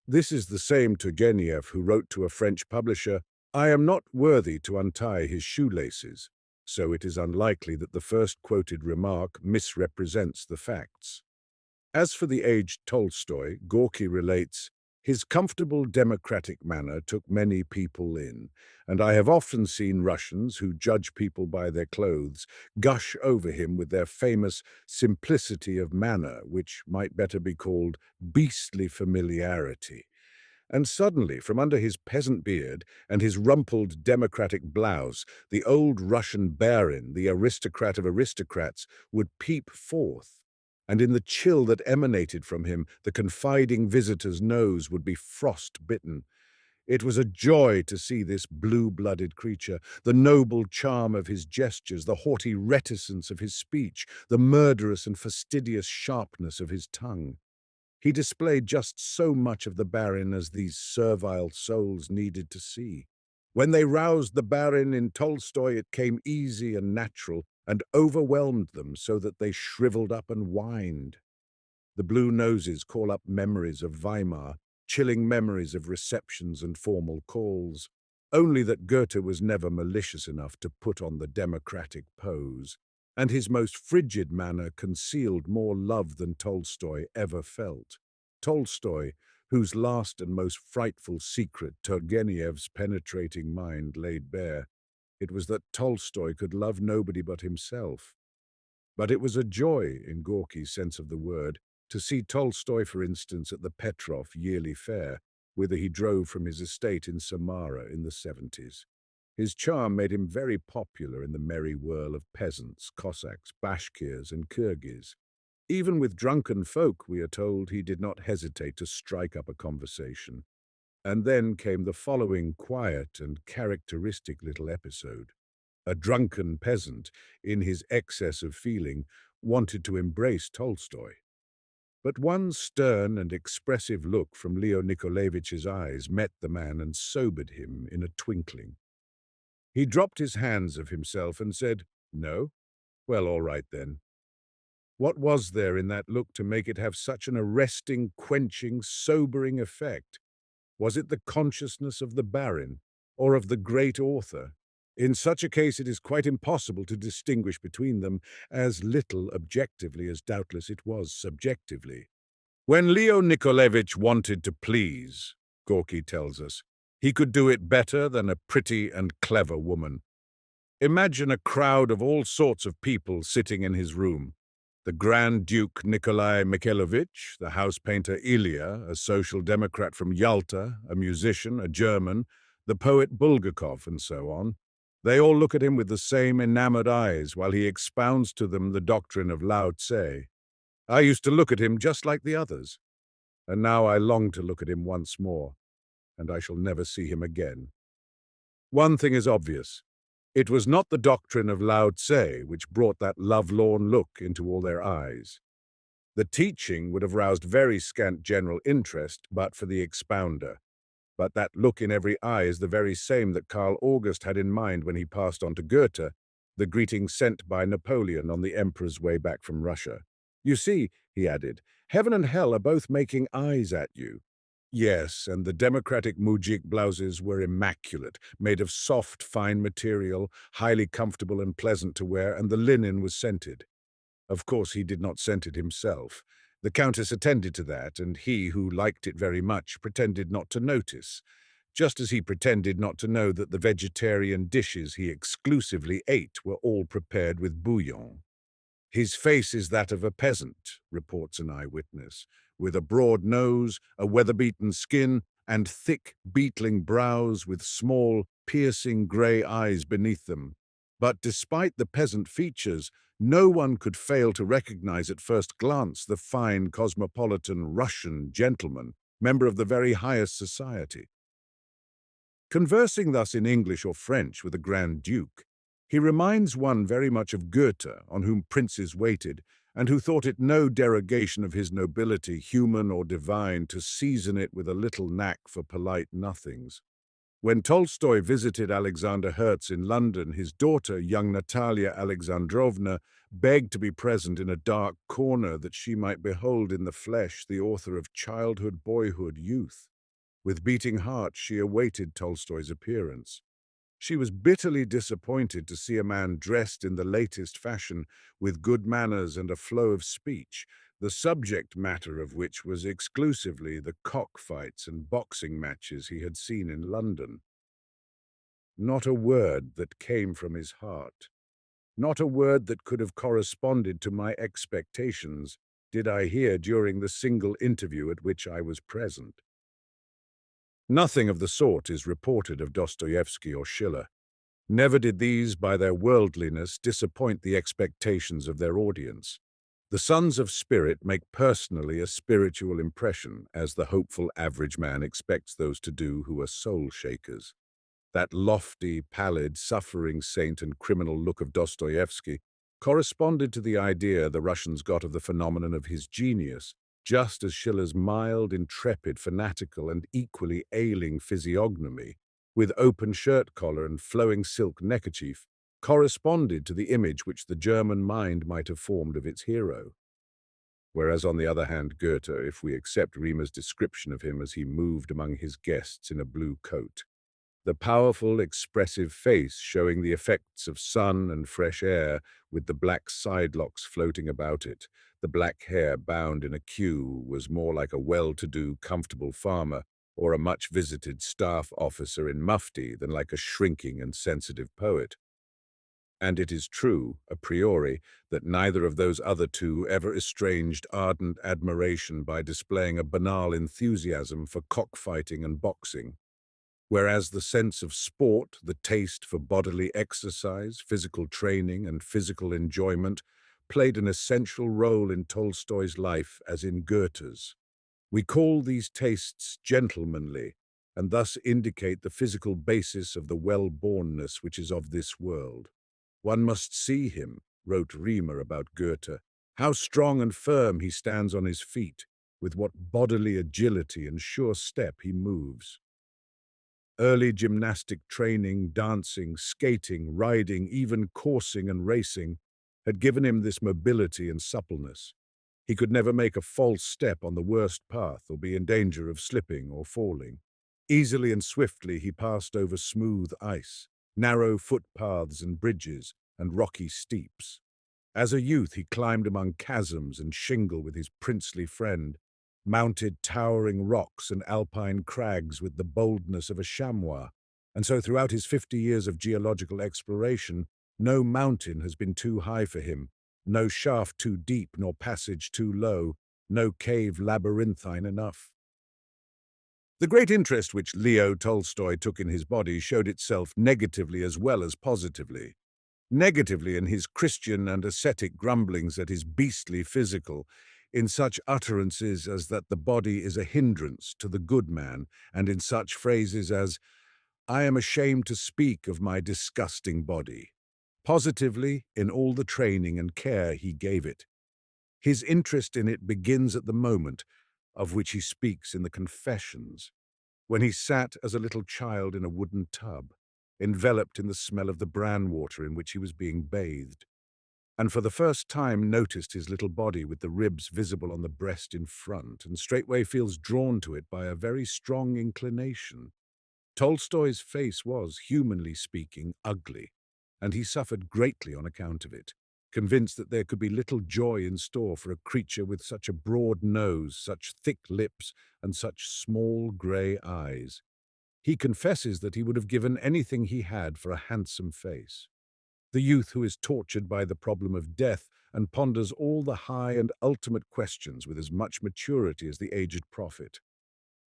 This is the same Turgenev who wrote to a French publisher, "I am not worthy to untie his shoelaces," so it is unlikely that the first quoted remark misrepresents the facts. As for the aged Tolstoy, Gorky relates, "His comfortable democratic manner took many people in, and I have often seen Russians who judge people by their clothes gush over him with their famous simplicity of manner, which might better be called beastly familiarity. And suddenly, from under his peasant beard and his rumpled democratic blouse, the old Russian baron, the aristocrat of aristocrats, would peep forth. And in the chill that emanated from him, the confiding visitor's nose would be frost-bitten. It was a joy to see this blue-blooded creature, the noble charm of his gestures, the haughty reticence of his speech, the murderous and fastidious sharpness of his tongue. He displayed just so much of the baron as these servile souls needed to see. When they roused the baron in Tolstoy, it came easy and natural, and overwhelmed them so that they shriveled up and whined. The blue noses call up memories of Weimar, chilling memories of receptions and formal calls, only that Goethe was never malicious enough to put on the democratic pose, and his most frigid manner concealed more love than Tolstoy ever felt. Tolstoy, whose last and most frightful secret Turgenev's penetrating mind laid bare, it was that Tolstoy could love nobody but himself. But it was a joy, in Gorky's sense of the word, to see Tolstoy, for instance, at the Petrov yearly fair, whither he drove from his estate in Samara in the 70s. His charm made him very popular in the merry whirl of peasants, Cossacks, Bashkirs, and Kyrgyz. Even with drunken folk, we are told, he did not hesitate to strike up a conversation. And then came the following quiet and characteristic little episode. A drunken peasant, in his excess of feeling, wanted to embrace Tolstoy. But one stern and expressive look from Leo Nikolaevich's eyes met the man and sobered him in a twinkling. He dropped his hands of himself and said, "No? Well, all right then." What was there in that look to make it have such an arresting, quenching, sobering effect? Was it the consciousness of the baron, or of the great author? In such a case it is quite impossible to distinguish between them, as little objectively as doubtless it was subjectively. When Leo Nikolaevich wanted to please, Gorky tells us, he could do it better than a pretty and clever woman. Imagine a crowd of all sorts of people sitting in his room. The Grand Duke Nikolai Mikhailovich, the house painter Ilya, a social democrat from Yalta, a musician, a German, the poet Bulgakov, and so on. They all look at him with the same enamored eyes while he expounds to them the doctrine of Lao Tse. I used to look at him just like the others, and now I long to look at him once more, and I shall never see him again. One thing is obvious. It was not the doctrine of Lao Tse which brought that lovelorn look into all their eyes. The teaching would have roused very scant general interest but for the expounder. But that look in every eye is the very same that Karl August had in mind when he passed on to Goethe, the greeting sent by Napoleon on the emperor's way back from Russia. "You see," he added, "heaven and hell are both making eyes at you." Yes, and the democratic mujik blouses were immaculate, made of soft, fine material, highly comfortable and pleasant to wear, and the linen was scented. Of course, he did not scent it himself. The countess attended to that, and he, who liked it very much, pretended not to notice, just as he pretended not to know that the vegetarian dishes he exclusively ate were all prepared with bouillon. "His face is that of a peasant," reports an eyewitness, "with a broad nose, a weather-beaten skin, and thick, beetling brows with small, piercing grey eyes beneath them. But despite the peasant features, no one could fail to recognize at first glance the fine, cosmopolitan Russian gentleman, member of the very highest society." Conversing thus in English or French with a Grand Duke, he reminds one very much of Goethe, on whom princes waited, and who thought it no derogation of his nobility, human or divine, to season it with a little knack for polite nothings. When Tolstoy visited Alexander Hertz in London, his daughter, young Natalia Alexandrovna, begged to be present in a dark corner that she might behold in the flesh the author of childhood, boyhood, youth. With beating heart, she awaited Tolstoy's appearance. She was bitterly disappointed to see a man dressed in the latest fashion, with good manners and a flow of speech, the subject matter of which was exclusively the cockfights and boxing matches he had seen in London. Not a word that came from his heart, not a word that could have corresponded to my expectations, did I hear during the single interview at which I was present. Nothing of the sort is reported of Dostoevsky or Schiller. Never did these, by their worldliness, disappoint the expectations of their audience. The sons of spirit make personally a spiritual impression, as the hopeful average man expects those to do who are soul-shakers. That lofty, pallid, suffering saint and criminal look of Dostoevsky corresponded to the idea the Russians got of the phenomenon of his genius, just as Schiller's mild, intrepid, fanatical, and equally ailing physiognomy, with open shirt collar and flowing silk neckerchief, corresponded to the image which the German mind might have formed of its hero. Whereas, on the other hand, Goethe, if we accept Riemer's description of him as he moved among his guests in a blue coat, the powerful, expressive face showing the effects of sun and fresh air, with the black sidelocks floating about it, the black hair bound in a queue, was more like a well-to-do, comfortable farmer or a much-visited staff officer in mufti than like a shrinking and sensitive poet. And it is true, a priori, that neither of those other two ever estranged ardent admiration by displaying a banal enthusiasm for cockfighting and boxing. Whereas the sense of sport, the taste for bodily exercise, physical training, and physical enjoyment played an essential role in Tolstoy's life as in Goethe's. We call these tastes gentlemanly, and thus indicate the physical basis of the well-bornness which is of this world. One must see him, wrote Weimar about Goethe. How strong and firm he stands on his feet, with what bodily agility and sure step he moves. Early gymnastic training, dancing, skating, riding, even coursing and racing had given him this mobility and suppleness. He could never make a false step on the worst path or be in danger of slipping or falling. Easily and swiftly he passed over smooth ice, narrow footpaths and bridges, and rocky steeps. As a youth he climbed among chasms and shingle with his princely friend, mounted towering rocks and alpine crags with the boldness of a chamois, and so throughout his 50 years of geological exploration, no mountain has been too high for him, no shaft too deep nor passage too low, no cave labyrinthine enough. The great interest which Leo Tolstoy took in his body showed itself negatively as well as positively. Negatively in his Christian and ascetic grumblings at his beastly physical, in such utterances as that the body is a hindrance to the good man, and in such phrases as, "I am ashamed to speak of my disgusting body." Positively, in all the training and care he gave it. His interest in it begins at the moment of which he speaks in the Confessions, when he sat as a little child in a wooden tub, enveloped in the smell of the bran water in which he was being bathed, and for the first time noticed his little body with the ribs visible on the breast in front, and straightway feels drawn to it by a very strong inclination. Tolstoy's face was, humanly speaking, ugly, and he suffered greatly on account of it, convinced that there could be little joy in store for a creature with such a broad nose, such thick lips, and such small grey eyes. He confesses that he would have given anything he had for a handsome face. The youth who is tortured by the problem of death and ponders all the high and ultimate questions with as much maturity as the aged prophet.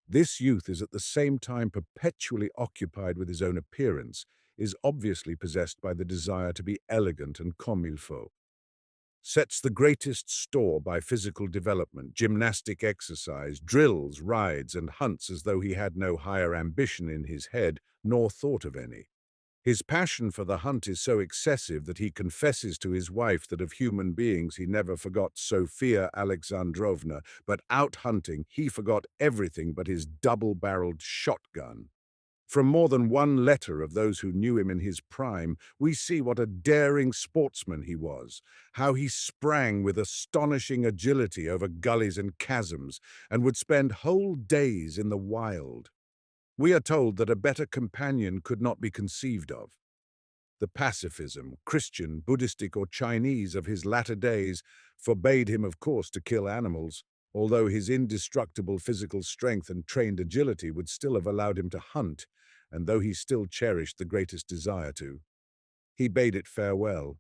This youth is at the same time perpetually occupied with his own appearance, is obviously possessed by the desire to be elegant and comme il faut, sets the greatest store by physical development, gymnastic exercise, drills, rides, and hunts as though he had no higher ambition in his head, nor thought of any. His passion for the hunt is so excessive that he confesses to his wife that of human beings he never forgot Sophia Alexandrovna, but out hunting he forgot everything but his double-barreled shotgun. From more than one letter of those who knew him in his prime, we see what a daring sportsman he was, how he sprang with astonishing agility over gullies and chasms, and would spend whole days in the wild. We are told that a better companion could not be conceived of. The pacifism, Christian, Buddhistic, or Chinese of his latter days forbade him, of course, to kill animals, although his indestructible physical strength and trained agility would still have allowed him to hunt, and though he still cherished the greatest desire to. He bade it farewell.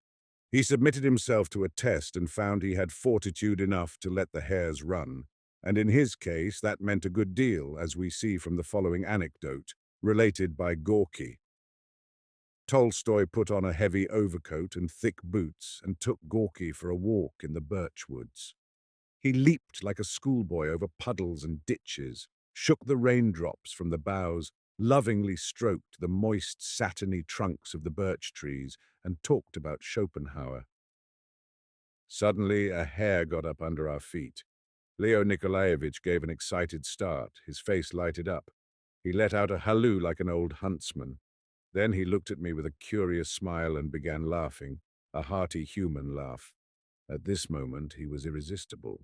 He submitted himself to a test and found he had fortitude enough to let the hares run, and in his case that meant a good deal, as we see from the following anecdote, related by Gorky. Tolstoy put on a heavy overcoat and thick boots and took Gorky for a walk in the birch woods. He leaped like a schoolboy over puddles and ditches, shook the raindrops from the boughs, lovingly stroked the moist, satiny trunks of the birch trees, and talked about Schopenhauer. Suddenly, a hare got up under our feet. Leo Nikolaevich gave an excited start. His face lighted up. He let out a halloo like an old huntsman. Then he looked at me with a curious smile and began laughing, a hearty human laugh. At this moment he was irresistible.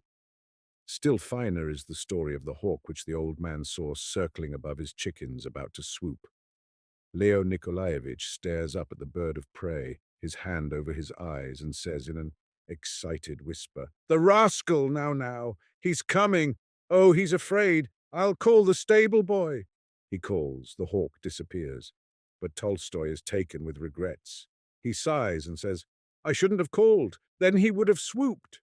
Still finer is the story of the hawk which the old man saw circling above his chickens about to swoop. Leo Nikolaevich stares up at the bird of prey, his hand over his eyes, and says in an excited whisper, "The rascal, now, he's coming. Oh, he's afraid. I'll call the stable boy." He calls, the hawk disappears. But Tolstoy is taken with regrets. He sighs and says, "I shouldn't have called. Then he would have swooped."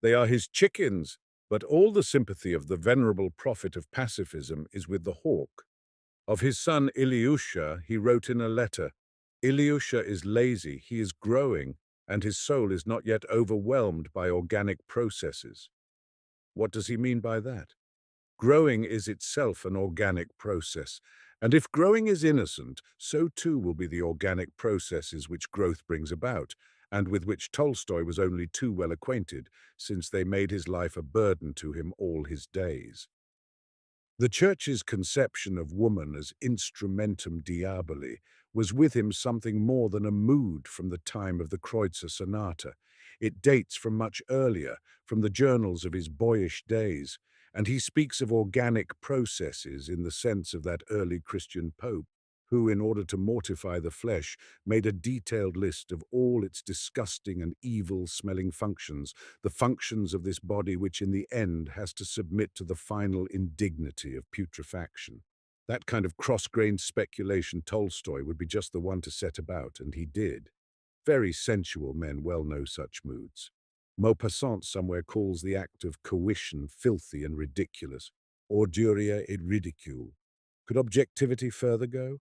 They are his chickens, but all the sympathy of the venerable prophet of pacifism is with the hawk. Of his son Ilyusha, he wrote in a letter, "Ilyusha is lazy, he is growing, and his soul is not yet overwhelmed by organic processes." What does he mean by that? Growing is itself an organic process, And if growing is innocent, so too will be the organic processes which growth brings about, and with which Tolstoy was only too well acquainted, since they made his life a burden to him all his days. The Church's conception of woman as instrumentum diaboli was with him something more than a mood from the time of the Kreutzer Sonata. It dates from much earlier, from the journals of his boyish days, and he speaks of organic processes in the sense of that early Christian pope, who, in order to mortify the flesh, made a detailed list of all its disgusting and evil-smelling functions, the functions of this body which in the end has to submit to the final indignity of putrefaction. That kind of cross-grained speculation Tolstoy would be just the one to set about, and he did. Very sensual men well know such moods. Maupassant somewhere calls the act of coition filthy and ridiculous, ordure et ridicule. Could objectivity further go?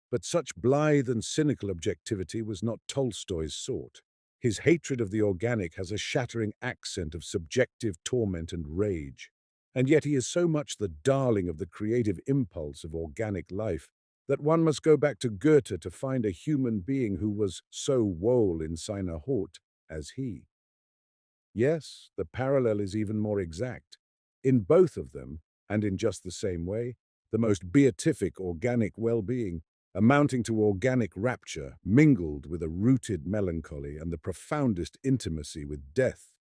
But such blithe and cynical objectivity was not Tolstoy's sort. His hatred of the organic has a shattering accent of subjective torment and rage. And yet he is so much the darling of the creative impulse of organic life that one must go back to Goethe to find a human being who was so wohl in seiner Haut as he. Yes, the parallel is even more exact. In both of them, and in just the same way, the most beatific organic well-being, amounting to organic rapture, mingled with a rooted melancholy and the profoundest intimacy with death.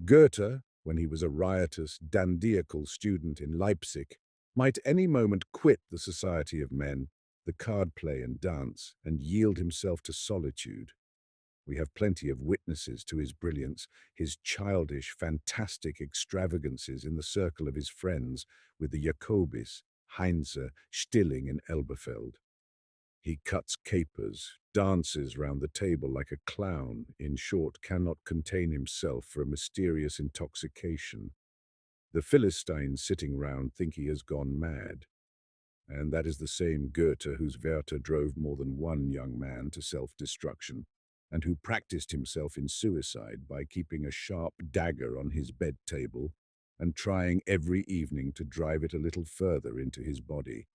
Goethe, when he was a riotous, dandiacal student in Leipzig, might any moment quit the society of men, the card play and dance, and yield himself to solitude. We have plenty of witnesses to his brilliance, his childish, fantastic extravagances in the circle of his friends with the Jacobis, Heinze, Stilling and Elberfeld. He cuts capers, dances round the table like a clown, in short, cannot contain himself for a mysterious intoxication. The Philistines sitting round think he has gone mad. And that is the same Goethe whose Werther drove more than one young man to self-destruction, and who practiced himself in suicide by keeping a sharp dagger on his bed table and trying every evening to drive it a little further into his body.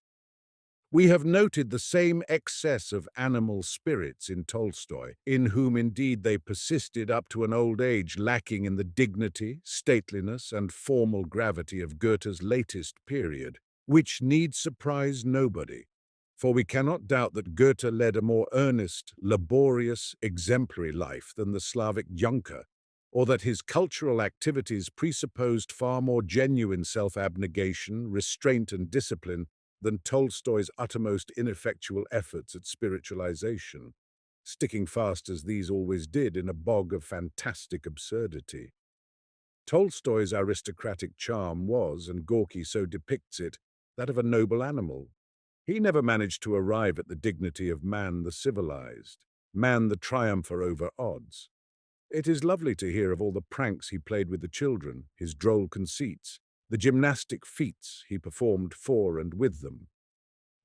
We have noted the same excess of animal spirits in Tolstoy, in whom indeed they persisted up to an old age, lacking in the dignity, stateliness, and formal gravity of Goethe's latest period, which need surprise nobody. For we cannot doubt that Goethe led a more earnest, laborious, exemplary life than the Slavic Junker, or that his cultural activities presupposed far more genuine self-abnegation, restraint, and discipline than Tolstoy's uttermost ineffectual efforts at spiritualization, sticking fast as these always did in a bog of fantastic absurdity. Tolstoy's aristocratic charm was, and Gorky so depicts it, that of a noble animal. He never managed to arrive at the dignity of man the civilized, man the triumpher over odds. It is lovely to hear of all the pranks he played with the children, his droll conceits, the gymnastic feats he performed for and with them,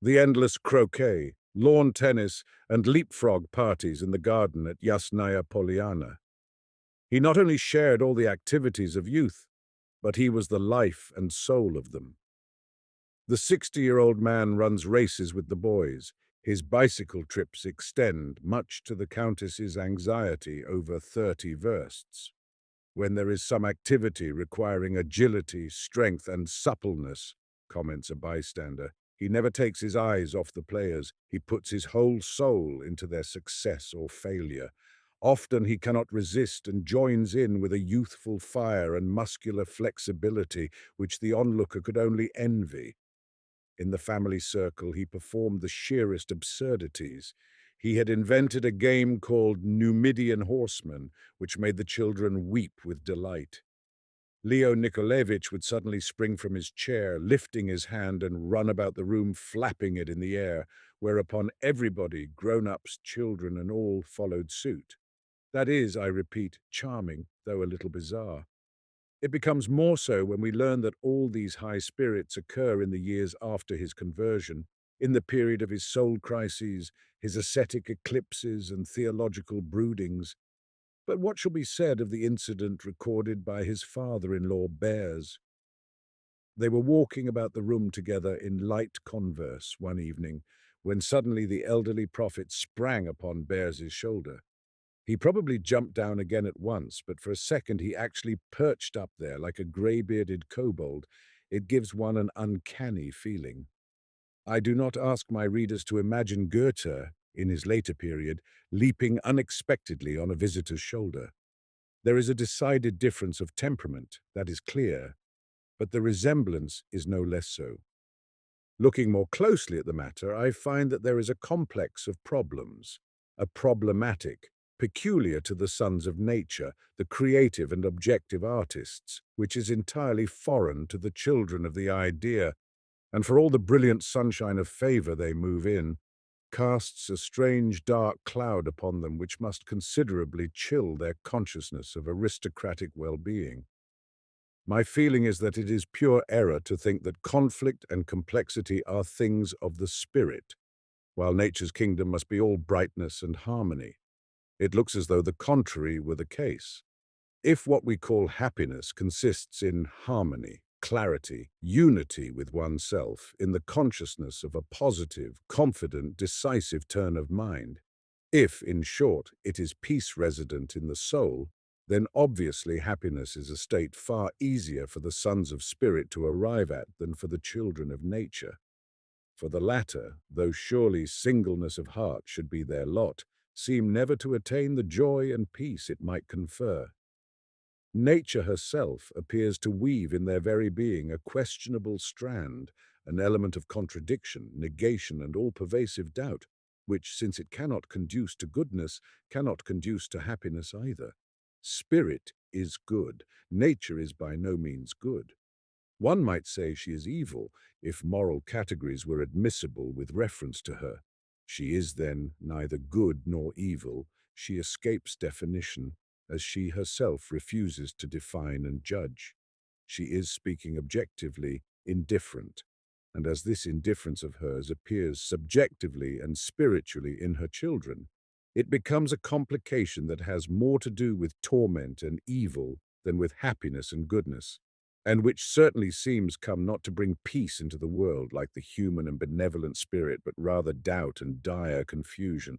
the endless croquet, lawn tennis, and leapfrog parties in the garden at Yasnaya Polyana. He not only shared all the activities of youth, but he was the life and soul of them. The 60-year-old man runs races with the boys. His bicycle trips extend, much to the Countess's anxiety, over 30 versts. When there is some activity requiring agility, strength, and suppleness, comments a bystander, he never takes his eyes off the players. He puts his whole soul into their success or failure. Often he cannot resist and joins in with a youthful fire and muscular flexibility which the onlooker could only envy. In the family circle, he performed the sheerest absurdities. He had invented a game called Numidian Horseman, which made the children weep with delight. Leo Nikolaevich would suddenly spring from his chair, lifting his hand and run about the room flapping it in the air, whereupon everybody, grown-ups, children, and all, followed suit. That is, I repeat, charming, though a little bizarre. It becomes more so when we learn that all these high spirits occur in the years after his conversion, in the period of his soul crises, his ascetic eclipses and theological broodings. But what shall be said of the incident recorded by his father-in-law Bears? They were walking about the room together in light converse one evening, when suddenly the elderly prophet sprang upon Bears's shoulder. He probably jumped down again at once, but for a second he actually perched up there like a grey-bearded kobold. It gives one an uncanny feeling. I do not ask my readers to imagine Goethe, in his later period, leaping unexpectedly on a visitor's shoulder. There is a decided difference of temperament, that is clear, but the resemblance is no less so. Looking more closely at the matter, I find that there is a complex of problems, a problematic, peculiar to the sons of nature, the creative and objective artists, which is entirely foreign to the children of the idea, and for all the brilliant sunshine of favour they move in, casts a strange dark cloud upon them which must considerably chill their consciousness of aristocratic well-being. My feeling is that it is pure error to think that conflict and complexity are things of the spirit, while nature's kingdom must be all brightness and harmony. It looks as though the contrary were the case. If what we call happiness consists in harmony, clarity, unity with oneself, in the consciousness of a positive, confident, decisive turn of mind, if, in short, it is peace resident in the soul, then obviously happiness is a state far easier for the sons of spirit to arrive at than for the children of nature. For the latter, though surely singleness of heart should be their lot, seem never to attain the joy and peace it might confer. Nature herself appears to weave in their very being a questionable strand, an element of contradiction, negation, and all-pervasive doubt, which, since it cannot conduce to goodness, cannot conduce to happiness either. Spirit is good. Nature is by no means good. One might say she is evil, if moral categories were admissible with reference to her. She is then neither good nor evil. She escapes definition, as she herself refuses to define and judge. She is, speaking objectively, indifferent, and as this indifference of hers appears subjectively and spiritually in her children, it becomes a complication that has more to do with torment and evil than with happiness and goodness, and which certainly seems come not to bring peace into the world like the human and benevolent spirit, but rather doubt and dire confusion.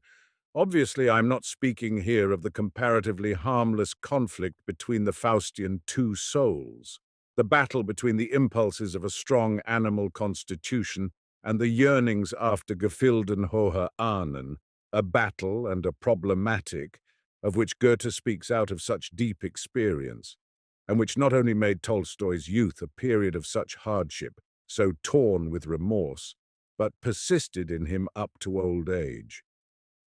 Obviously, I'm not speaking here of the comparatively harmless conflict between the Faustian two souls, the battle between the impulses of a strong animal constitution and the yearnings after gefilden hoher Ahnen, a battle and a problematic of which Goethe speaks out of such deep experience, and which not only made Tolstoy's youth a period of such hardship, so torn with remorse, but persisted in him up to old age.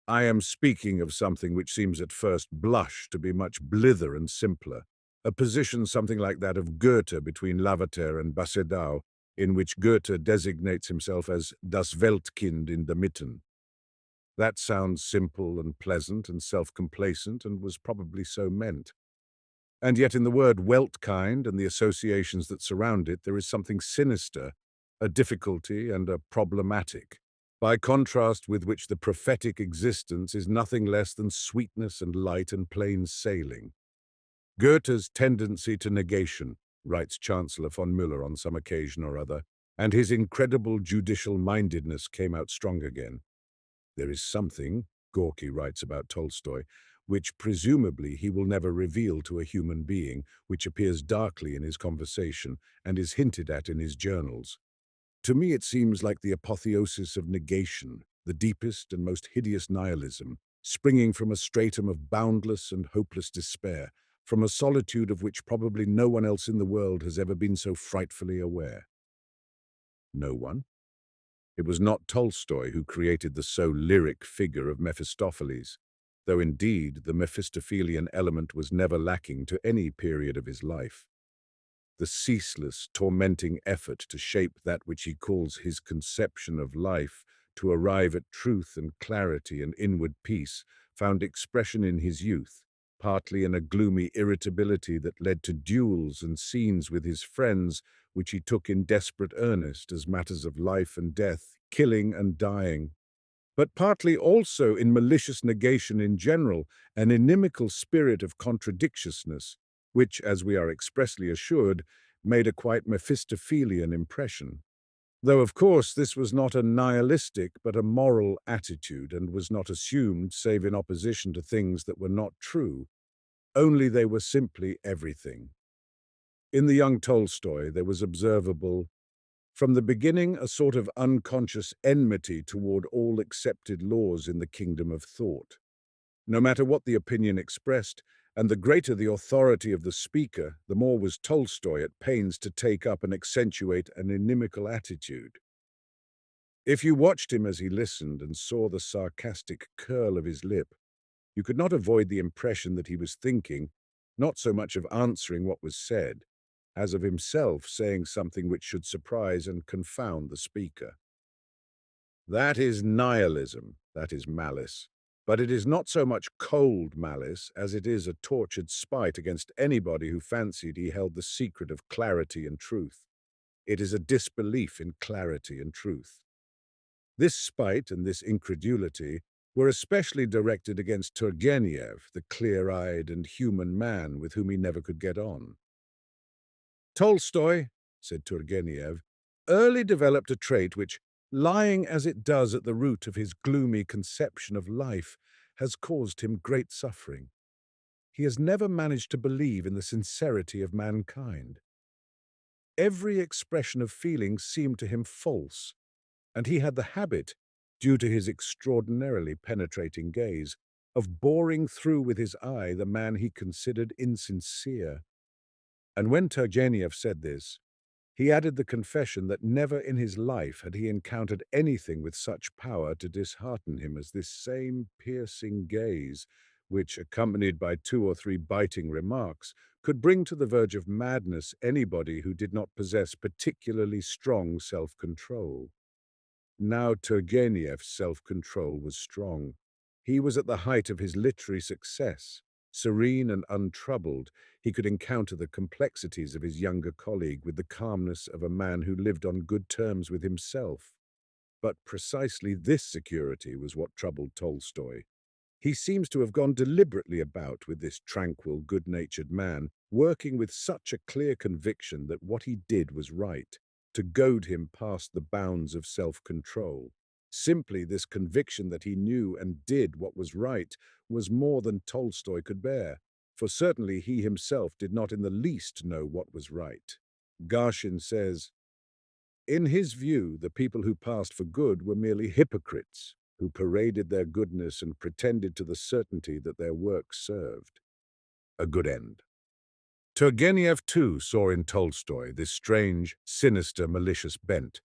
I am speaking of something which seems at first blush to be much blither and simpler, a position something like that of Goethe between Lavater and Basedau, in which Goethe designates himself as das Weltkind in der Mitten. That sounds simple and pleasant and self-complacent, and was probably so meant. And yet in the word Weltkind and the associations that surround it, there is something sinister, a difficulty and a problematic, by contrast with which the prophetic existence is nothing less than sweetness and light and plain sailing. Goethe's tendency to negation, writes Chancellor von Müller on some occasion or other, and his incredible judicial mindedness came out strong again. There is something, Gorky writes about Tolstoy, which presumably he will never reveal to a human being, which appears darkly in his conversation and is hinted at in his journals. To me it seems like the apotheosis of negation, the deepest and most hideous nihilism, springing from a stratum of boundless and hopeless despair, from a solitude of which probably no one else in the world has ever been so frightfully aware. No one? It was not Tolstoy who created the so lyric figure of Mephistopheles, though indeed the Mephistophelian element was never lacking to any period of his life. The ceaseless, tormenting effort to shape that which he calls his conception of life, to arrive at truth and clarity and inward peace, found expression in his youth, partly in a gloomy irritability that led to duels and scenes with his friends, which he took in desperate earnest as matters of life and death, killing and dying, but partly also in malicious negation in general, an inimical spirit of contradictiousness, which, as we are expressly assured, made a quite Mephistophelian impression. Though, of course, this was not a nihilistic but a moral attitude and was not assumed save in opposition to things that were not true, only they were simply everything. In the young Tolstoy, there was observable, from the beginning, a sort of unconscious enmity toward all accepted laws in the kingdom of thought. No matter what the opinion expressed, and the greater the authority of the speaker, the more was Tolstoy at pains to take up and accentuate an inimical attitude. If you watched him as he listened and saw the sarcastic curl of his lip, you could not avoid the impression that he was thinking, not so much of answering what was said, as of himself saying something which should surprise and confound the speaker. That is nihilism, that is malice. But it is not so much cold malice as it is a tortured spite against anybody who fancied he held the secret of clarity and truth. It is a disbelief in clarity and truth. This spite and this incredulity were especially directed against Turgenev, the clear-eyed and human man with whom he never could get on. Tolstoy, said Turgenev, early developed a trait which, lying as it does at the root of his gloomy conception of life, has caused him great suffering. He has never managed to believe in the sincerity of mankind. Every expression of feeling seemed to him false, and he had the habit, due to his extraordinarily penetrating gaze, of boring through with his eye the man he considered insincere. And when Turgenev said this, he added the confession that never in his life had he encountered anything with such power to dishearten him as this same piercing gaze, which, accompanied by 2 or 3 biting remarks, could bring to the verge of madness anybody who did not possess particularly strong self-control. Now Turgenev's self-control was strong. He was at the height of his literary success. Serene and untroubled, he could encounter the complexities of his younger colleague with the calmness of a man who lived on good terms with himself. But precisely this security was what troubled Tolstoy. He seems to have gone deliberately about with this tranquil, good-natured man, working with such a clear conviction that what he did was right, to goad him past the bounds of self-control. Simply this conviction that he knew and did what was right was more than Tolstoy could bear, for certainly he himself did not in the least know what was right. Garshin says, in his view, the people who passed for good were merely hypocrites, who paraded their goodness and pretended to the certainty that their work served a good end. Turgenev, too, saw in Tolstoy this strange, sinister, malicious bent.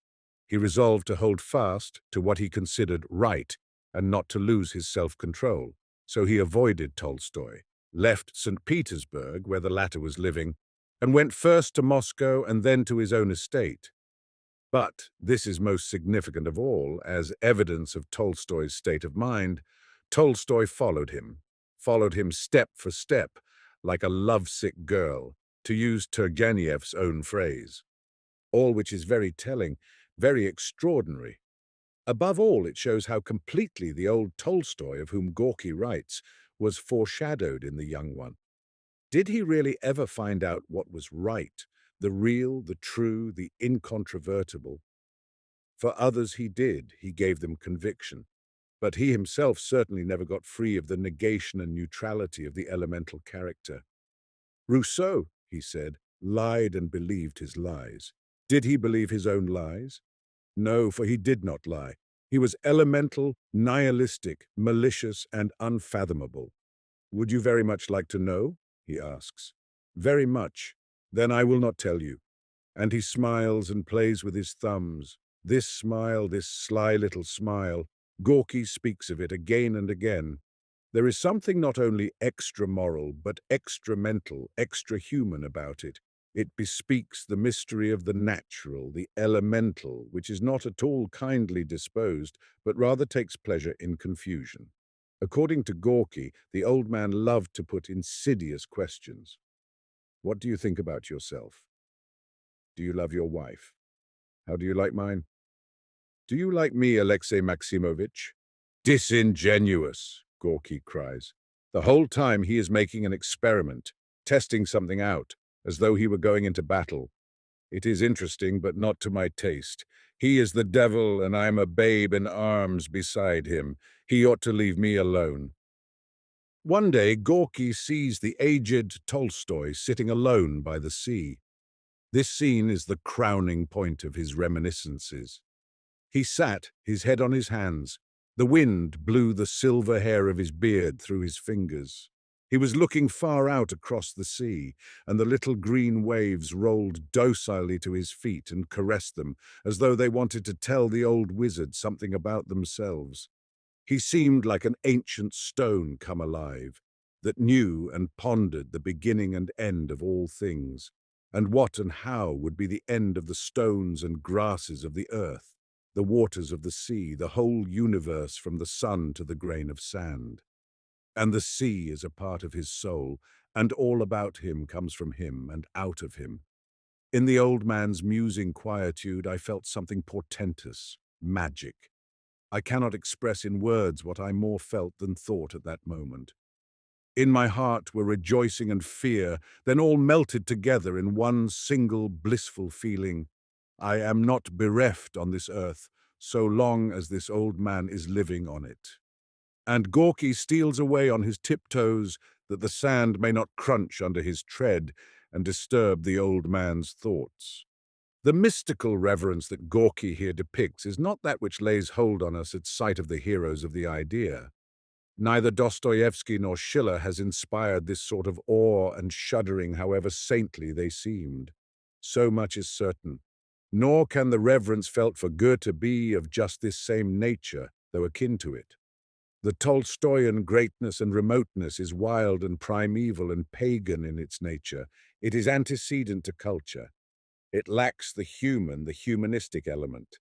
He resolved to hold fast to what he considered right and not to lose his self-control. So he avoided Tolstoy, left St. Petersburg, where the latter was living, and went first to Moscow and then to his own estate. But this is most significant of all, as evidence of Tolstoy's state of mind. Tolstoy followed him step for step, like a lovesick girl, to use Turgenev's own phrase. All which is very telling, very extraordinary. Above all, it shows how completely the old Tolstoy, of whom Gorky writes, was foreshadowed in the young one. Did he really ever find out what was right, the real, the true, the incontrovertible? For others he did, he gave them conviction. But he himself certainly never got free of the negation and neutrality of the elemental character. Rousseau, he said, lied and believed his lies. Did he believe his own lies? No, for he did not lie. He was elemental, nihilistic, malicious, and unfathomable. Would you very much like to know? He asks. Very much. Then I will not tell you. And he smiles and plays with his thumbs. This smile, this sly little smile, Gorky speaks of it again and again. There is something not only extra-moral, but extra-mental, extra-human about it. It bespeaks the mystery of the natural, the elemental, which is not at all kindly disposed, but rather takes pleasure in confusion. According to Gorky, the old man loved to put insidious questions. What do you think about yourself? Do you love your wife? How do you like mine? Do you like me, Alexei Maximovich? Disingenuous, Gorky cries. The whole time he is making an experiment, testing something out, as though he were going into battle. It is interesting, but not to my taste. He is the devil, and I am a babe in arms beside him. He ought to leave me alone. One day, Gorky sees the aged Tolstoy sitting alone by the sea. This scene is the crowning point of his reminiscences. He sat, his head on his hands. The wind blew the silver hair of his beard through his fingers. He was looking far out across the sea, and the little green waves rolled docilely to his feet and caressed them, as though they wanted to tell the old wizard something about themselves. He seemed like an ancient stone come alive, that knew and pondered the beginning and end of all things, and what and how would be the end of the stones and grasses of the earth, the waters of the sea, the whole universe from the sun to the grain of sand. And the sea is a part of his soul, and all about him comes from him and out of him. In the old man's musing quietude, I felt something portentous, magic. I cannot express in words what I more felt than thought at that moment. In my heart were rejoicing and fear, then all melted together in one single blissful feeling. I am not bereft on this earth, so long as this old man is living on it. And Gorky steals away on his tiptoes, that the sand may not crunch under his tread and disturb the old man's thoughts. The mystical reverence that Gorky here depicts is not that which lays hold on us at sight of the heroes of the idea. Neither Dostoevsky nor Schiller has inspired this sort of awe and shuddering, however saintly they seemed. So much is certain. Nor can the reverence felt for Goethe be of just this same nature, though akin to it. The Tolstoyan greatness and remoteness is wild and primeval and pagan in its nature. It is antecedent to culture. It lacks the human, the humanistic element.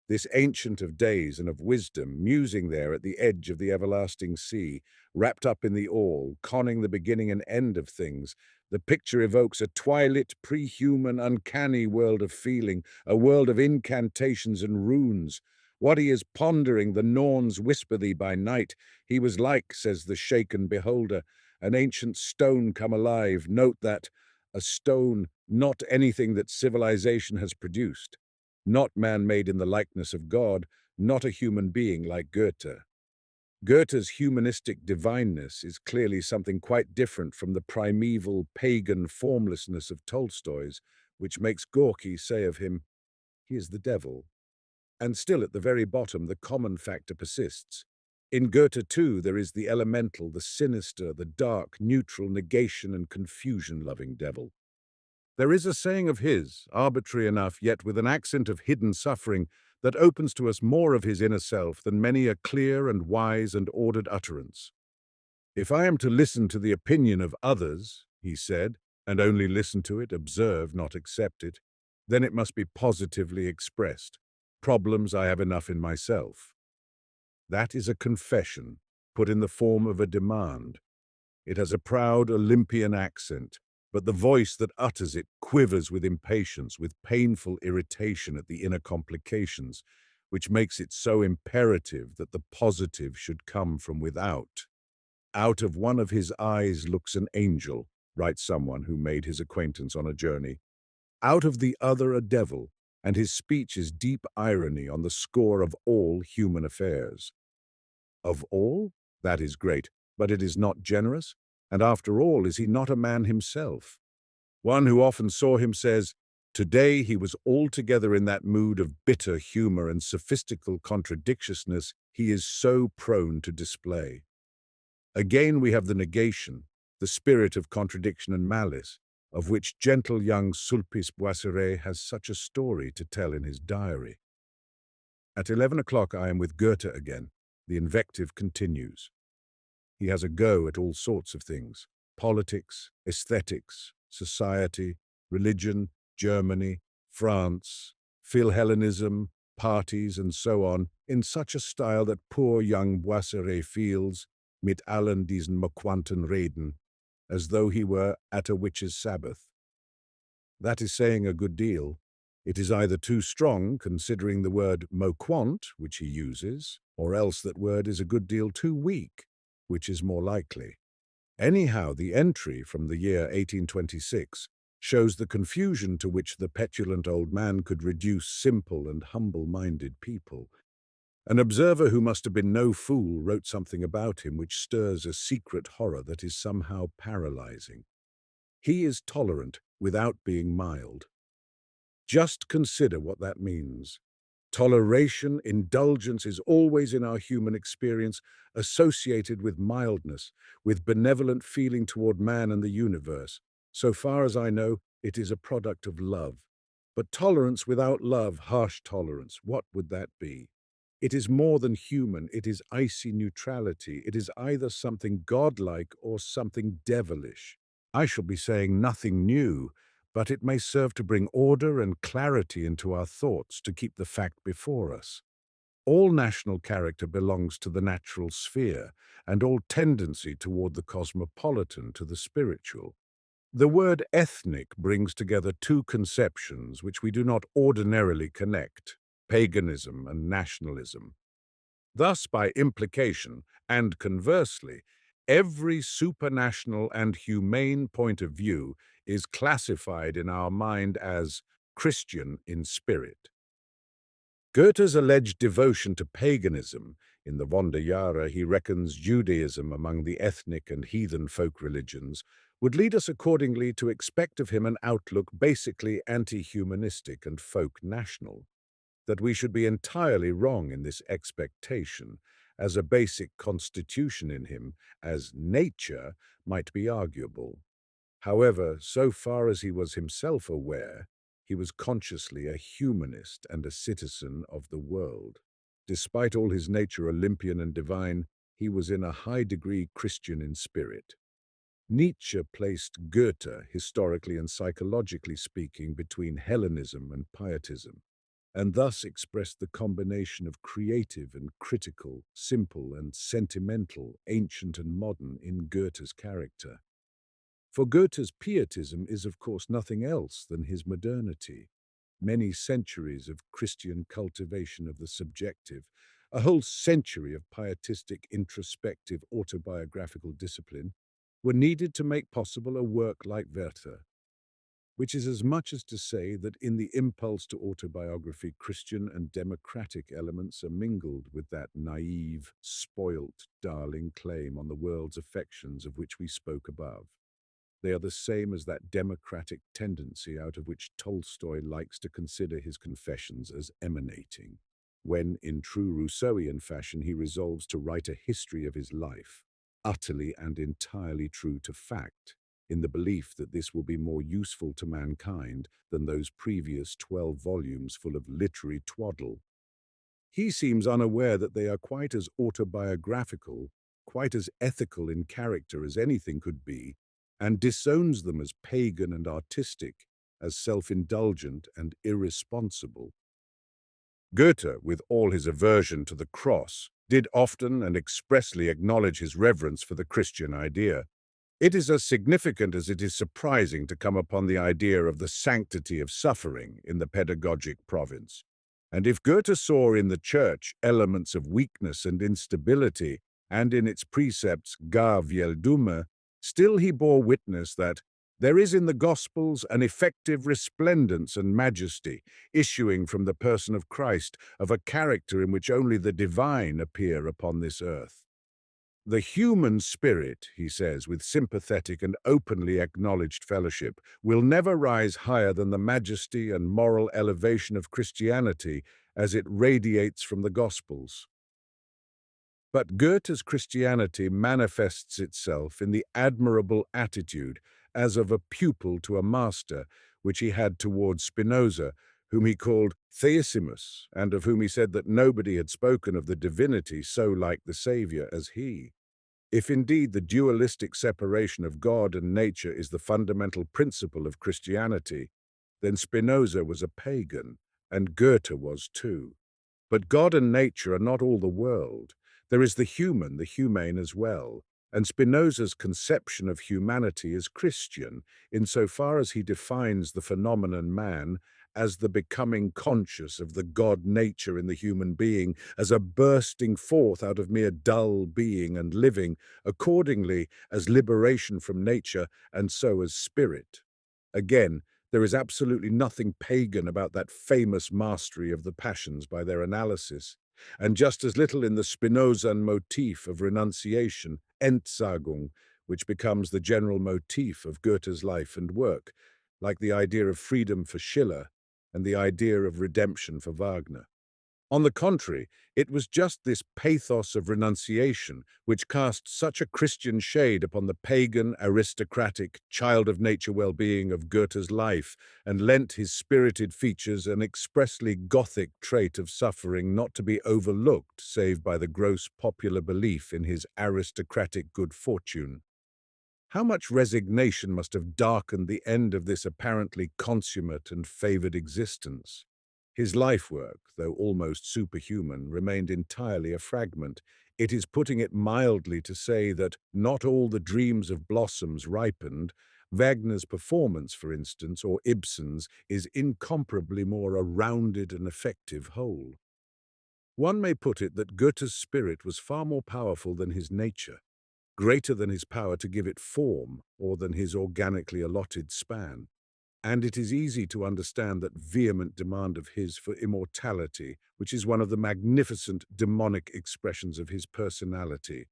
This ancient of days and of wisdom, musing there at the edge of the everlasting sea, wrapped up in the all, conning the beginning and end of things, the picture evokes a twilit, pre-human, uncanny world of feeling, a world of incantations and runes. What he is pondering, the Norns whisper thee by night. He was like, says the shaken beholder, an ancient stone come alive. Note that, a stone, not anything that civilization has produced. Not man made in the likeness of God, not a human being like Goethe. Goethe's humanistic divineness is clearly something quite different from the primeval pagan formlessness of Tolstoy's, which makes Gorky say of him, he is the devil. And still at the very bottom, the common factor persists. In Goethe too, there is the elemental, the sinister, the dark, neutral, negation and confusion-loving devil. There is a saying of his, arbitrary enough, yet with an accent of hidden suffering, that opens to us more of his inner self than many a clear and wise and ordered utterance. If I am to listen to the opinion of others, he said, and only listen to it, observe, not accept it, then it must be positively expressed. Problems I have enough in myself. That is a confession, put in the form of a demand. It has a proud Olympian accent, but the voice that utters it quivers with impatience, with painful irritation at the inner complications, which makes it so imperative that the positive should come from without. Out of one of his eyes looks an angel, writes someone who made his acquaintance on a journey. Out of the other a devil, and his speech is deep irony on the score of all human affairs. Of all? That is great, but it is not generous? And after all, is he not a man himself? One who often saw him says, today he was altogether in that mood of bitter humor and sophistical contradictiousness he is so prone to display. Again we have the negation, the spirit of contradiction and malice, of which gentle young Sulpice Boisseret has such a story to tell in his diary. At 11 o'clock I am with Goethe again. The invective continues. He has a go at all sorts of things: politics, aesthetics, society, religion, Germany, France, Philhellenism, parties, and so on, in such a style that poor young Boisseret feels, mit allen diesen marquanten Reden, as though he were at a witch's Sabbath. That is saying a good deal. It is either too strong, considering the word moquant, which he uses, or else that word is a good deal too weak, which is more likely. Anyhow, the entry from the year 1826 shows the confusion to which the petulant old man could reduce simple and humble-minded people. An observer who must have been no fool wrote something about him which stirs a secret horror that is somehow paralyzing. He is tolerant without being mild. Just consider what that means. Toleration, indulgence is always in our human experience associated with mildness, with benevolent feeling toward man and the universe. So far as I know, it is a product of love. But tolerance without love, harsh tolerance, what would that be? It is more than human, it is icy neutrality. It is either something godlike or something devilish. I shall be saying nothing new, but it may serve to bring order and clarity into our thoughts to keep the fact before us. All national character belongs to the natural sphere, and all tendency toward the cosmopolitan to the spiritual. The word ethnic brings together two conceptions which we do not ordinarily connect: paganism and nationalism. Thus, by implication, and conversely, every supranational and humane point of view is classified in our mind as Christian in spirit. Goethe's alleged devotion to paganism, in the Wanderjahre he reckons Judaism among the ethnic and heathen folk religions, would lead us accordingly to expect of him an outlook basically anti-humanistic and folk-national. That we should be entirely wrong in this expectation, as a basic constitution in him, as nature, might be arguable. However, so far as he was himself aware, he was consciously a humanist and a citizen of the world. Despite all his nature Olympian and divine, he was in a high degree Christian in spirit. Nietzsche placed Goethe, historically and psychologically speaking, between Hellenism and Pietism, and thus expressed the combination of creative and critical, simple and sentimental, ancient and modern in Goethe's character. For Goethe's pietism is of course nothing else than his modernity. Many centuries of Christian cultivation of the subjective, a whole century of pietistic, introspective, autobiographical discipline, were needed to make possible a work like Werther, which is as much as to say that in the impulse to autobiography, Christian and democratic elements are mingled with that naive, spoilt, darling claim on the world's affections of which we spoke above. They are the same as that democratic tendency out of which Tolstoy likes to consider his confessions as emanating, when, in true Rousseauian fashion, he resolves to write a history of his life, utterly and entirely true to fact, in the belief that this will be more useful to mankind than those previous 12 volumes full of literary twaddle. He seems unaware that they are quite as autobiographical, quite as ethical in character as anything could be, and disowns them as pagan and artistic, as self-indulgent and irresponsible. Goethe, with all his aversion to the cross, did often and expressly acknowledge his reverence for the Christian idea. It is as significant as it is surprising to come upon the idea of the sanctity of suffering in the pedagogic province. And if Goethe saw in the Church elements of weakness and instability, and in its precepts gar viel dumme, still he bore witness that there is in the Gospels an effective resplendence and majesty issuing from the person of Christ, of a character in which only the divine appear upon this earth. The human spirit, he says with sympathetic and openly acknowledged fellowship, will never rise higher than the majesty and moral elevation of Christianity as it radiates from the Gospels. But Goethe's Christianity manifests itself in the admirable attitude, as of a pupil to a master, which he had towards Spinoza, whom he called Theisimus, and of whom he said that nobody had spoken of the divinity so like the Saviour as he. If indeed the dualistic separation of God and nature is the fundamental principle of Christianity, then Spinoza was a pagan, and Goethe was too. But God and nature are not all the world. There is the human, the humane as well, and Spinoza's conception of humanity is Christian, insofar as he defines the phenomenon man as the becoming conscious of the God nature in the human being, as a bursting forth out of mere dull being and living, accordingly as liberation from nature, and so as spirit. Again, there is absolutely nothing pagan about that famous mastery of the passions by their analysis, and just as little in the Spinozan motif of renunciation, Entsagung, which becomes the general motif of Goethe's life and work, like the idea of freedom for Schiller and the idea of redemption for Wagner. On the contrary, it was just this pathos of renunciation which cast such a Christian shade upon the pagan, aristocratic, child-of-nature well-being of Goethe's life and lent his spirited features an expressly Gothic trait of suffering not to be overlooked save by the gross popular belief in his aristocratic good fortune. How much resignation must have darkened the end of this apparently consummate and favored existence? His life work, though almost superhuman, remained entirely a fragment. It is putting it mildly to say that not all the dreams of blossoms ripened. Wagner's performance, for instance, or Ibsen's, is incomparably more a rounded and effective whole. One may put it that Goethe's spirit was far more powerful than his nature, greater than his power to give it form or than his organically allotted span. And it is easy to understand that vehement demand of his for immortality, which is one of the magnificent demonic expressions of his personality.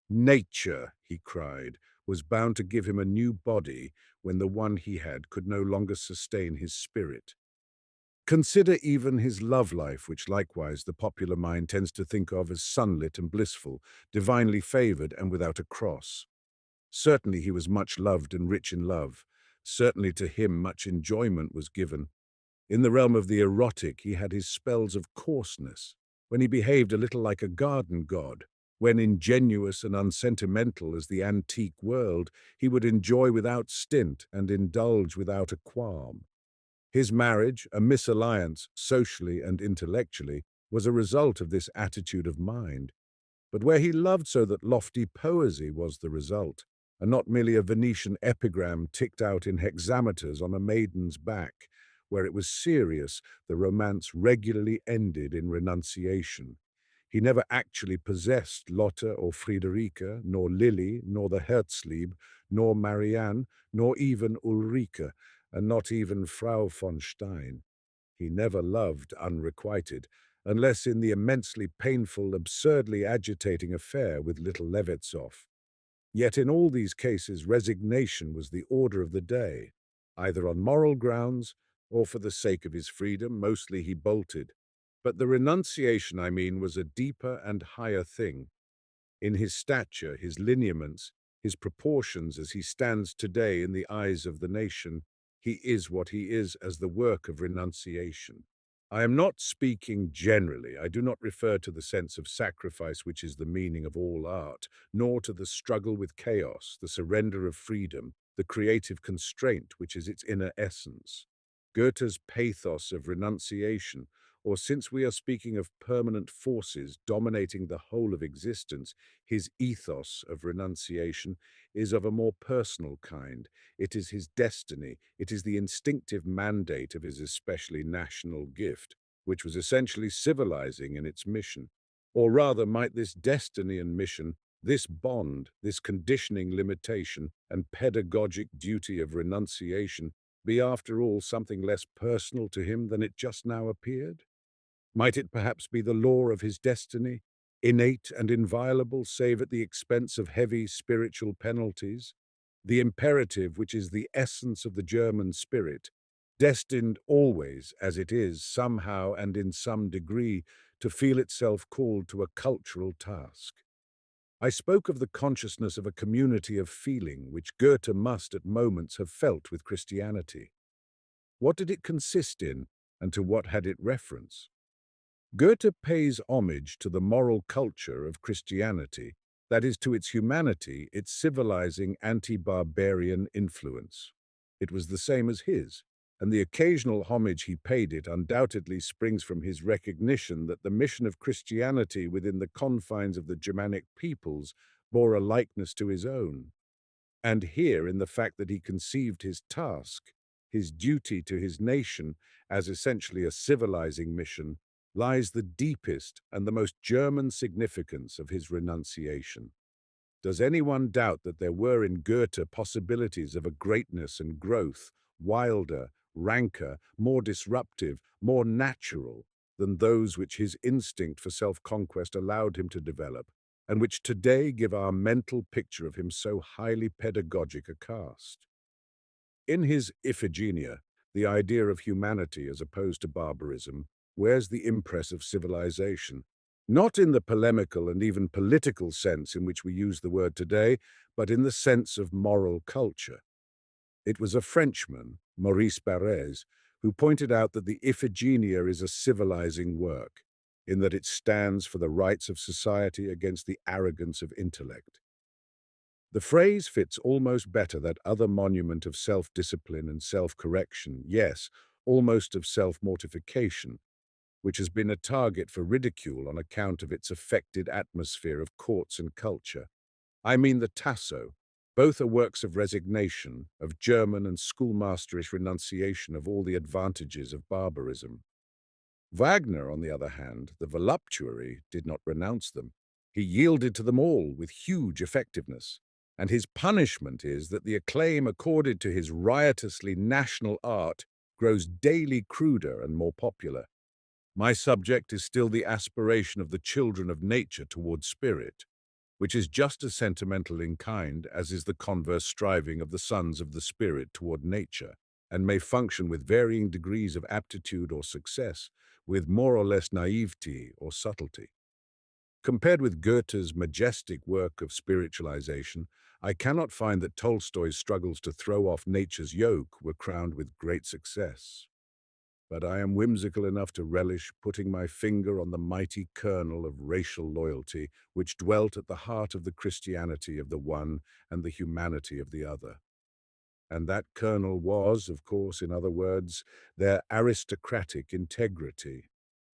Nature, he cried, was bound to give him a new body when the one he had could no longer sustain his spirit. Consider even his love life, which likewise the popular mind tends to think of as sunlit and blissful, divinely favored and without a cross. Certainly he was much loved and rich in love. Certainly to him much enjoyment was given. In the realm of the erotic he had his spells of coarseness, when he behaved a little like a garden god, when ingenuous and unsentimental as the antique world, he would enjoy without stint and indulge without a qualm. His marriage, a misalliance socially and intellectually, was a result of this attitude of mind. But where he loved so that lofty poesy was the result, and not merely a Venetian epigram ticked out in hexameters on a maiden's back. Where it was serious, the romance regularly ended in renunciation. He never actually possessed Lotte or Friederike, nor Lily, nor the Herzlieb, nor Marianne, nor even Ulrike, and not even Frau von Stein. He never loved unrequited, unless in the immensely painful, absurdly agitating affair with little Levetzoff. Yet in all these cases resignation was the order of the day. Either on moral grounds, or for the sake of his freedom, mostly he bolted. But the renunciation, I mean, was a deeper and higher thing. In his stature, his lineaments, his proportions as he stands today in the eyes of the nation, he is what he is as the work of renunciation. I am not speaking generally. I do not refer to the sense of sacrifice which is the meaning of all art, nor to the struggle with chaos, the surrender of freedom, the creative constraint which is its inner essence. Goethe's pathos of renunciation, or since we are speaking of permanent forces dominating the whole of existence, his ethos of renunciation is of a more personal kind. It is his destiny, it is the instinctive mandate of his especially national gift, which was essentially civilizing in its mission. Or rather, might this destiny and mission, this bond, this conditioning limitation and pedagogic duty of renunciation be after all something less personal to him than it just now appeared? Might it perhaps be the law of his destiny, innate and inviolable save at the expense of heavy spiritual penalties? The imperative which is the essence of the German spirit, destined always, as it is, somehow and in some degree, to feel itself called to a cultural task. I spoke of the consciousness of a community of feeling which Goethe must at moments have felt with Christianity. What did it consist in, and to what had it reference? Goethe pays homage to the moral culture of Christianity, that is, to its humanity, its civilizing anti-barbarian influence. It was the same as his, and the occasional homage he paid it undoubtedly springs from his recognition that the mission of Christianity within the confines of the Germanic peoples bore a likeness to his own. And here, in the fact that he conceived his task, his duty to his nation, as essentially a civilizing mission, lies the deepest and the most German significance of his renunciation. Does anyone doubt that there were in Goethe possibilities of a greatness and growth, wilder, ranker, more disruptive, more natural than those which his instinct for self-conquest allowed him to develop, and which today give our mental picture of him so highly pedagogic a cast. In his Iphigenia, the idea of humanity as opposed to barbarism wears the impress of civilization, not in the polemical and even political sense in which we use the word today, but in the sense of moral culture. It was a Frenchman, Maurice Barrès, who pointed out that the Iphigenia is a civilizing work, in that it stands for the rights of society against the arrogance of intellect. The phrase fits almost better that other monument of self-discipline and self-correction, yes, almost of self-mortification, which has been a target for ridicule on account of its affected atmosphere of courts and culture. I mean the Tasso. Both are works of resignation, of German and schoolmasterish renunciation of all the advantages of barbarism. Wagner, on the other hand, the voluptuary, did not renounce them. He yielded to them all with huge effectiveness, and his punishment is that the acclaim accorded to his riotously national art grows daily cruder and more popular. My subject is still the aspiration of the children of nature toward spirit, which is just as sentimental in kind as is the converse striving of the sons of the spirit toward nature, and may function with varying degrees of aptitude or success, with more or less naivety or subtlety. Compared with Goethe's majestic work of spiritualization, I cannot find that Tolstoy's struggles to throw off nature's yoke were crowned with great success. But I am whimsical enough to relish putting my finger on the mighty kernel of racial loyalty which dwelt at the heart of the Christianity of the one and the humanity of the other. And that kernel was, of course, in other words, their aristocratic integrity.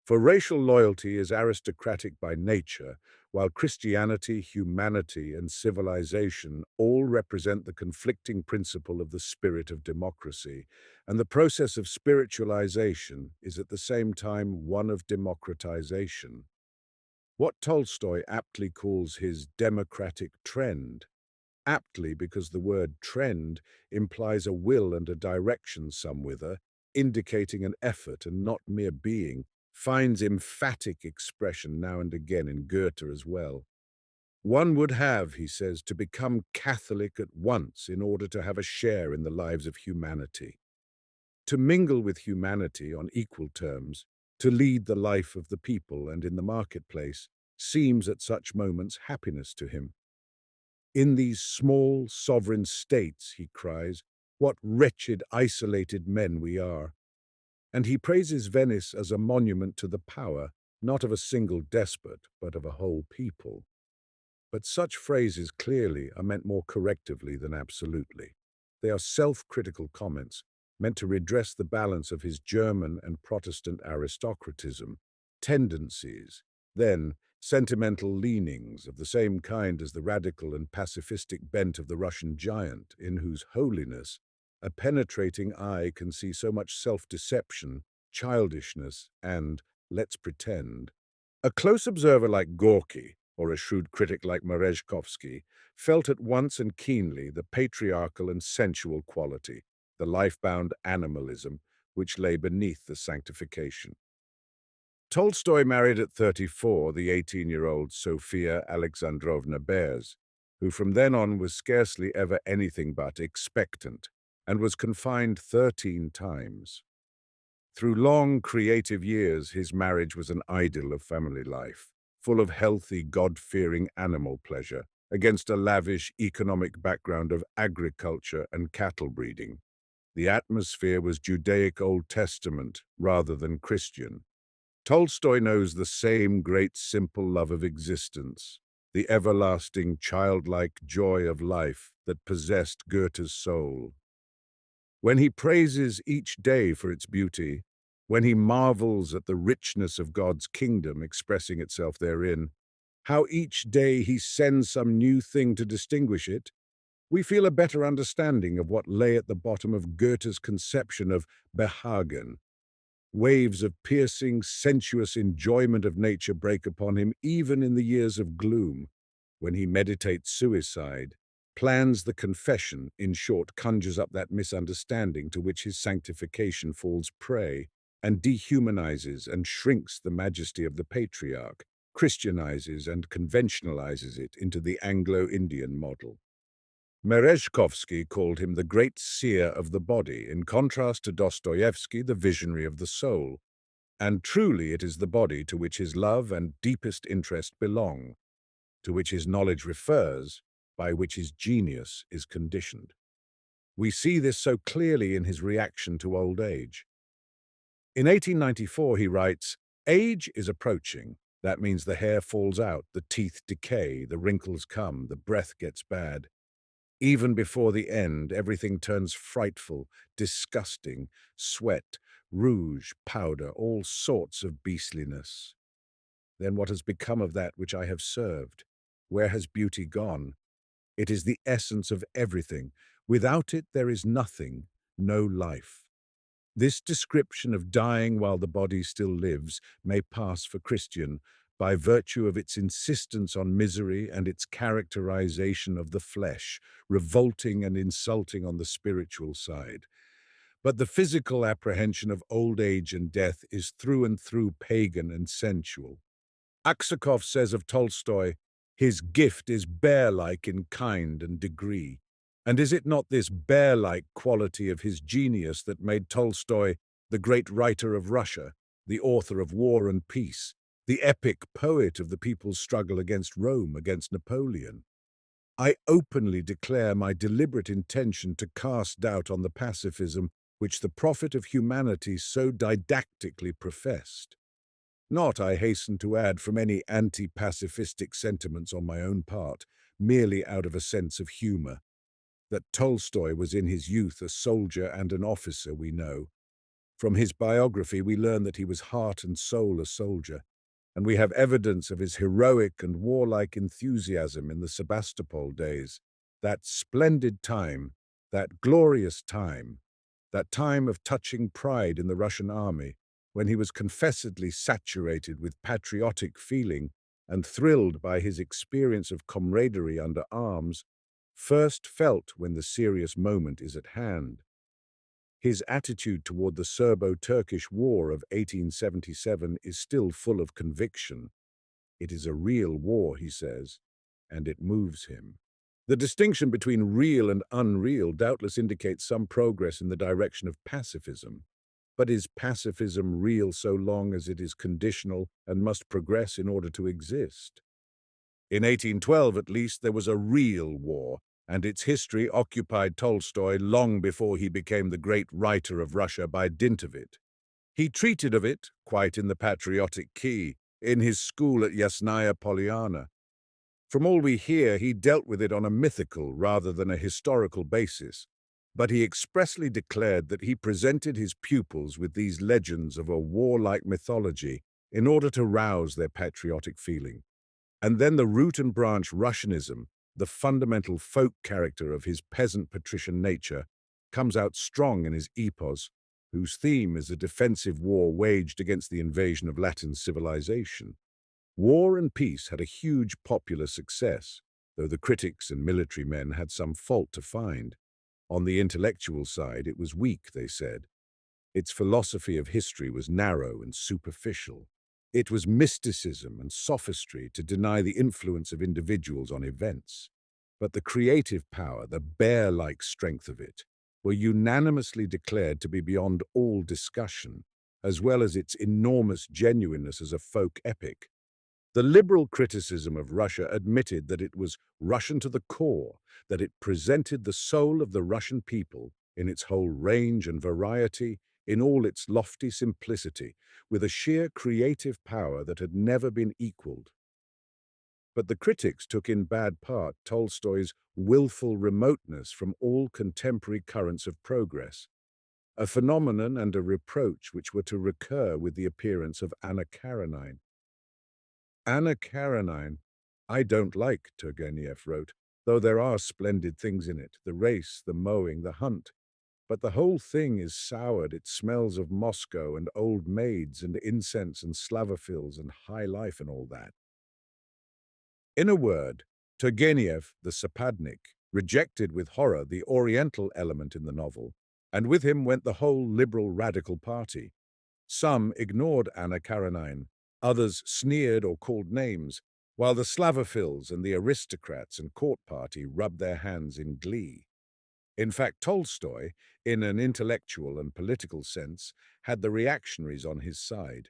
For racial loyalty is aristocratic by nature, while Christianity, humanity, and civilization all represent the conflicting principle of the spirit of democracy, and the process of spiritualization is at the same time one of democratization. What Tolstoy aptly calls his democratic trend, aptly because the word trend implies a will and a direction somewhither, indicating an effort and not mere being, finds emphatic expression now and again in Goethe as well. One would have, he says, to become Catholic at once in order to have a share in the lives of humanity. To mingle with humanity on equal terms, to lead the life of the people and in the marketplace, seems at such moments happiness to him. In these small, sovereign states, he cries, what wretched, isolated men we are. And he praises Venice as a monument to the power, not of a single despot, but of a whole people. But such phrases clearly are meant more correctively than absolutely. They are self-critical comments, meant to redress the balance of his German and Protestant aristocratism, tendencies, then sentimental leanings of the same kind as the radical and pacifistic bent of the Russian giant, in whose holiness a penetrating eye can see so much self-deception, childishness, and, let's pretend. A close observer like Gorky, or a shrewd critic like Merezhkovsky, felt at once and keenly the patriarchal and sensual quality, the life-bound animalism, which lay beneath the sanctification. Tolstoy married at 34 the 18-year-old Sofia Alexandrovna Bears, who from then on was scarcely ever anything but expectant, and was confined 13 times. Through long, creative years, his marriage was an idyll of family life, full of healthy, God-fearing animal pleasure, against a lavish economic background of agriculture and cattle breeding. The atmosphere was Judaic Old Testament rather than Christian. Tolstoy knows the same great simple love of existence, the everlasting childlike joy of life that possessed Goethe's soul. When he praises each day for its beauty, when he marvels at the richness of God's kingdom expressing itself therein, how each day he sends some new thing to distinguish it, we feel a better understanding of what lay at the bottom of Goethe's conception of Behagen. Waves of piercing, sensuous enjoyment of nature break upon him even in the years of gloom, when he meditates suicide, plans the confession, in short, conjures up that misunderstanding to which his sanctification falls prey, and dehumanizes and shrinks the majesty of the patriarch, Christianizes and conventionalizes it into the Anglo-Indian model. Merezhkovsky called him the great seer of the body, in contrast to Dostoevsky, the visionary of the soul. And truly it is the body to which his love and deepest interest belong, to which his knowledge refers, by which his genius is conditioned. We see this so clearly in his reaction to old age. In 1894 he writes, "Age is approaching. That means the hair falls out, the teeth decay, the wrinkles come, the breath gets bad. Even before the end, everything turns frightful, disgusting, sweat, rouge, powder, all sorts of beastliness. Then what has become of that which I have served? Where has beauty gone? It is the essence of everything. Without it there is nothing, no life." This description of dying while the body still lives may pass for Christian by virtue of its insistence on misery and its characterization of the flesh, revolting and insulting on the spiritual side. But the physical apprehension of old age and death is through and through pagan and sensual. Aksakov says of Tolstoy, "His gift is bear-like in kind and degree." And is it not this bear-like quality of his genius that made Tolstoy the great writer of Russia, the author of War and Peace, the epic poet of the people's struggle against Rome, against Napoleon? I openly declare my deliberate intention to cast doubt on the pacifism which the prophet of humanity so didactically professed. Not, I hasten to add, from any anti-pacifistic sentiments on my own part, merely out of a sense of humor. That Tolstoy was in his youth a soldier and an officer, we know. From his biography we learn that he was heart and soul a soldier, and we have evidence of his heroic and warlike enthusiasm in the Sebastopol days, that splendid time, that glorious time, that time of touching pride in the Russian army, when he was confessedly saturated with patriotic feeling and thrilled by his experience of camaraderie under arms, first felt when the serious moment is at hand. His attitude toward the Serbo-Turkish War of 1877 is still full of conviction. It is a real war, he says, and it moves him. The distinction between real and unreal doubtless indicates some progress in the direction of pacifism. But is pacifism real so long as it is conditional and must progress in order to exist? In 1812, at least, there was a real war, and its history occupied Tolstoy long before he became the great writer of Russia by dint of it. He treated of it, quite in the patriotic key, in his school at Yasnaya Polyana. From all we hear, he dealt with it on a mythical rather than a historical basis, but he expressly declared that he presented his pupils with these legends of a warlike mythology in order to rouse their patriotic feeling. And then the root and branch Russianism, the fundamental folk character of his peasant patrician nature, comes out strong in his epos, whose theme is a defensive war waged against the invasion of Latin civilization. War and Peace had a huge popular success, though the critics and military men had some fault to find. On the intellectual side, it was weak, they said. Its philosophy of history was narrow and superficial. It was mysticism and sophistry to deny the influence of individuals on events. But the creative power, the bear-like strength of it, were unanimously declared to be beyond all discussion, as well as its enormous genuineness as a folk epic. The liberal criticism of Russia admitted that it was Russian to the core, that it presented the soul of the Russian people in its whole range and variety, in all its lofty simplicity, with a sheer creative power that had never been equaled. But the critics took in bad part Tolstoy's willful remoteness from all contemporary currents of progress, a phenomenon and a reproach which were to recur with the appearance of Anna Karenine. Anna Karenine, I don't like, Turgenev wrote, though there are splendid things in it, the race, the mowing, the hunt. But the whole thing is soured, it smells of Moscow and old maids and incense and Slavophils and high life and all that. In a word, Turgenev, the Sapadnik, rejected with horror the Oriental element in the novel, and with him went the whole liberal radical party. Some ignored Anna Karenine, others sneered or called names, while the Slavophiles and the aristocrats and court party rubbed their hands in glee. In fact, Tolstoy, in an intellectual and political sense, had the reactionaries on his side,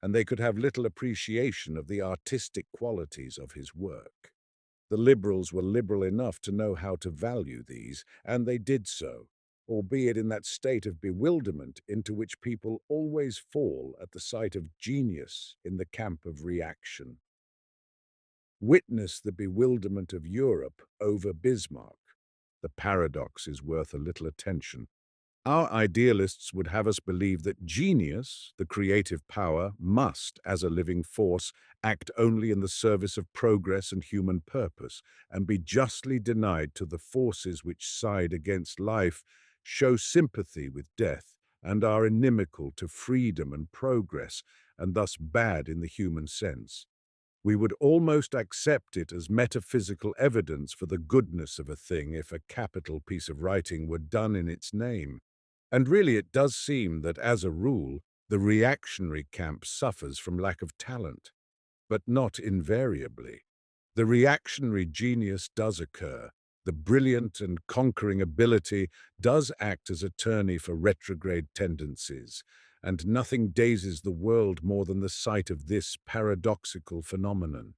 and they could have little appreciation of the artistic qualities of his work. The liberals were liberal enough to know how to value these, and they did so, albeit in that state of bewilderment into which people always fall at the sight of genius in the camp of reaction. Witness the bewilderment of Europe over Bismarck. The paradox is worth a little attention. Our idealists would have us believe that genius, the creative power, must, as a living force, act only in the service of progress and human purpose, and be justly denied to the forces which side against life, show sympathy with death, and are inimical to freedom and progress, and thus bad in the human sense. We would almost accept it as metaphysical evidence for the goodness of a thing if a capital piece of writing were done in its name. And really it does seem that, as a rule, the reactionary camp suffers from lack of talent, but not invariably. The reactionary genius does occur. The brilliant and conquering ability does act as attorney for retrograde tendencies, and nothing dazes the world more than the sight of this paradoxical phenomenon.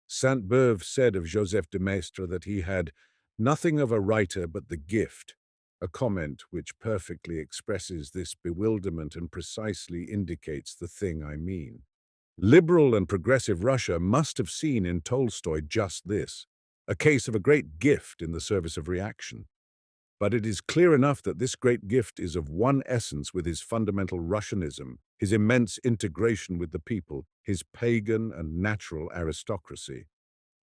Sainte-Beuve said of Joseph de Maistre that he had nothing of a writer but the gift, a comment which perfectly expresses this bewilderment and precisely indicates the thing I mean. Liberal and progressive Russia must have seen in Tolstoy just this, a case of a great gift in the service of reaction. But it is clear enough that this great gift is of one essence with his fundamental Russianism, his immense integration with the people, his pagan and natural aristocracy,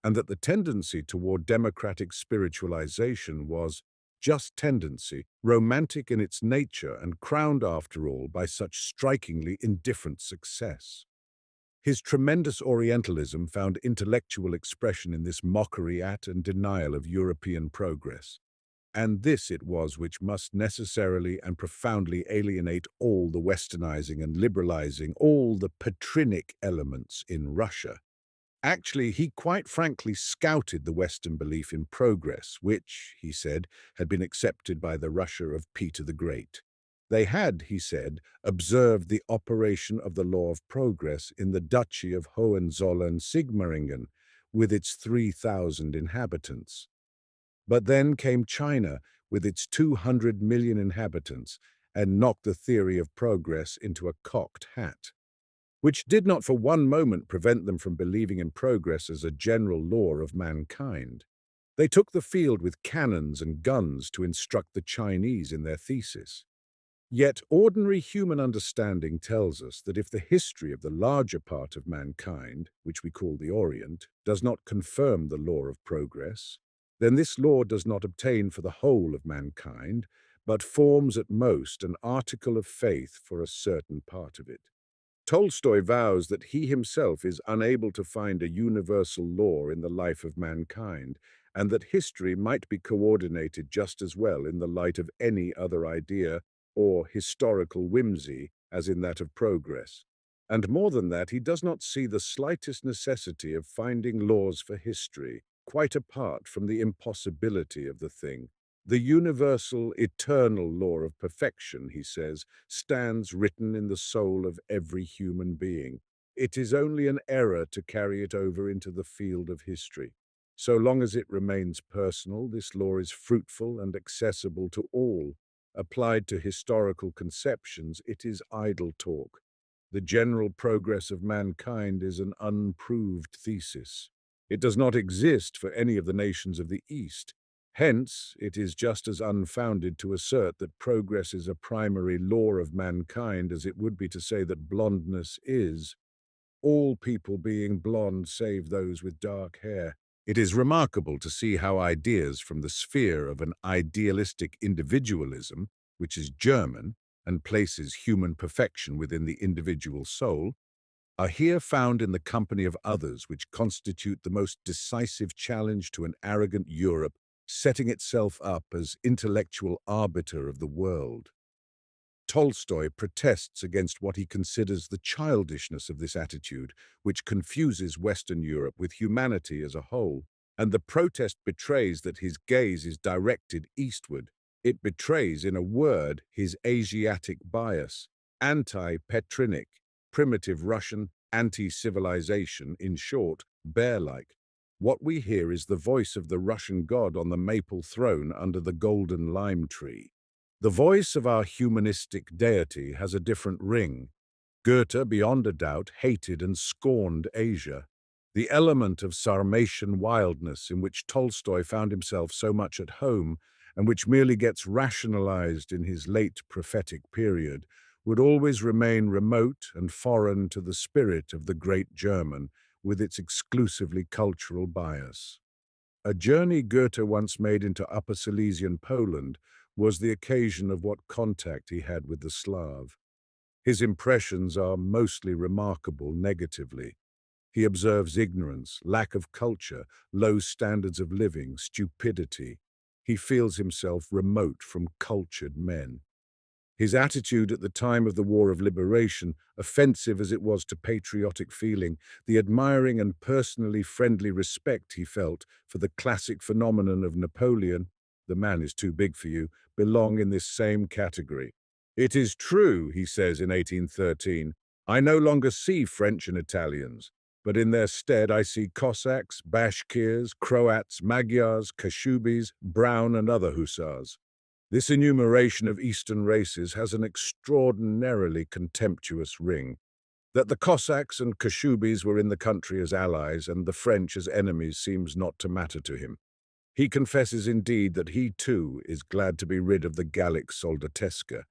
and that the tendency toward democratic spiritualization was just tendency, romantic in its nature and crowned, after all, by such strikingly indifferent success. His tremendous Orientalism found intellectual expression in this mockery at and denial of European progress. And this it was which must necessarily and profoundly alienate all the westernizing and liberalizing, all the patrinic elements in Russia. Actually, he quite frankly scouted the Western belief in progress, which, he said, had been accepted by the Russia of Peter the Great. They had, he said, observed the operation of the law of progress in the Duchy of Hohenzollern-Sigmaringen, with its 3,000 inhabitants. But then came China, with its 200 million inhabitants, and knocked the theory of progress into a cocked hat, which did not for one moment prevent them from believing in progress as a general law of mankind. They took the field with cannons and guns to instruct the Chinese in their thesis. Yet ordinary human understanding tells us that if the history of the larger part of mankind, which we call the Orient, does not confirm the law of progress, then this law does not obtain for the whole of mankind, but forms at most an article of faith for a certain part of it. Tolstoy vows that he himself is unable to find a universal law in the life of mankind, and that history might be coordinated just as well in the light of any other idea or historical whimsy as in that of progress. And more than that, he does not see the slightest necessity of finding laws for history, quite apart from the impossibility of the thing. The universal, eternal law of perfection, he says, stands written in the soul of every human being. It is only an error to carry it over into the field of history. So long as it remains personal, this law is fruitful and accessible to all. Applied to historical conceptions, it is idle talk. The general progress of mankind is an unproved thesis. It does not exist for any of the nations of the East. Hence, it is just as unfounded to assert that progress is a primary law of mankind as it would be to say that blondness is, all people being blonde save those with dark hair. It is remarkable to see how ideas from the sphere of an idealistic individualism, which is German and places human perfection within the individual soul, are here found in the company of others which constitute the most decisive challenge to an arrogant Europe setting itself up as intellectual arbiter of the world. Tolstoy protests against what he considers the childishness of this attitude, which confuses Western Europe with humanity as a whole, and the protest betrays that his gaze is directed eastward. It betrays, in a word, his Asiatic bias, anti-Petrinic, primitive Russian, anti-civilization, in short, bear-like. What we hear is the voice of the Russian god on the maple throne under the golden lime tree. The voice of our humanistic deity has a different ring. Goethe, beyond a doubt, hated and scorned Asia. The element of Sarmatian wildness in which Tolstoy found himself so much at home and which merely gets rationalized in his late prophetic period would always remain remote and foreign to the spirit of the great German with its exclusively cultural bias. A journey Goethe once made into Upper Silesian Poland was the occasion of what contact he had with the Slav. His impressions are mostly remarkable negatively. He observes ignorance, lack of culture, low standards of living, stupidity. He feels himself remote from cultured men. His attitude at the time of the War of Liberation, offensive as it was to patriotic feeling, the admiring and personally friendly respect he felt for the classic phenomenon of Napoleon, "The man is too big for you," belong in this same category. "It is true," he says in 1813, "I no longer see French and Italians, but in their stead I see Cossacks, Bashkirs, Croats, Magyars, Kashubis, Brown and other hussars." This enumeration of Eastern races has an extraordinarily contemptuous ring. That the Cossacks and Kashubis were in the country as allies and the French as enemies seems not to matter to him. He confesses indeed that he too is glad to be rid of the Gallic soldatesca,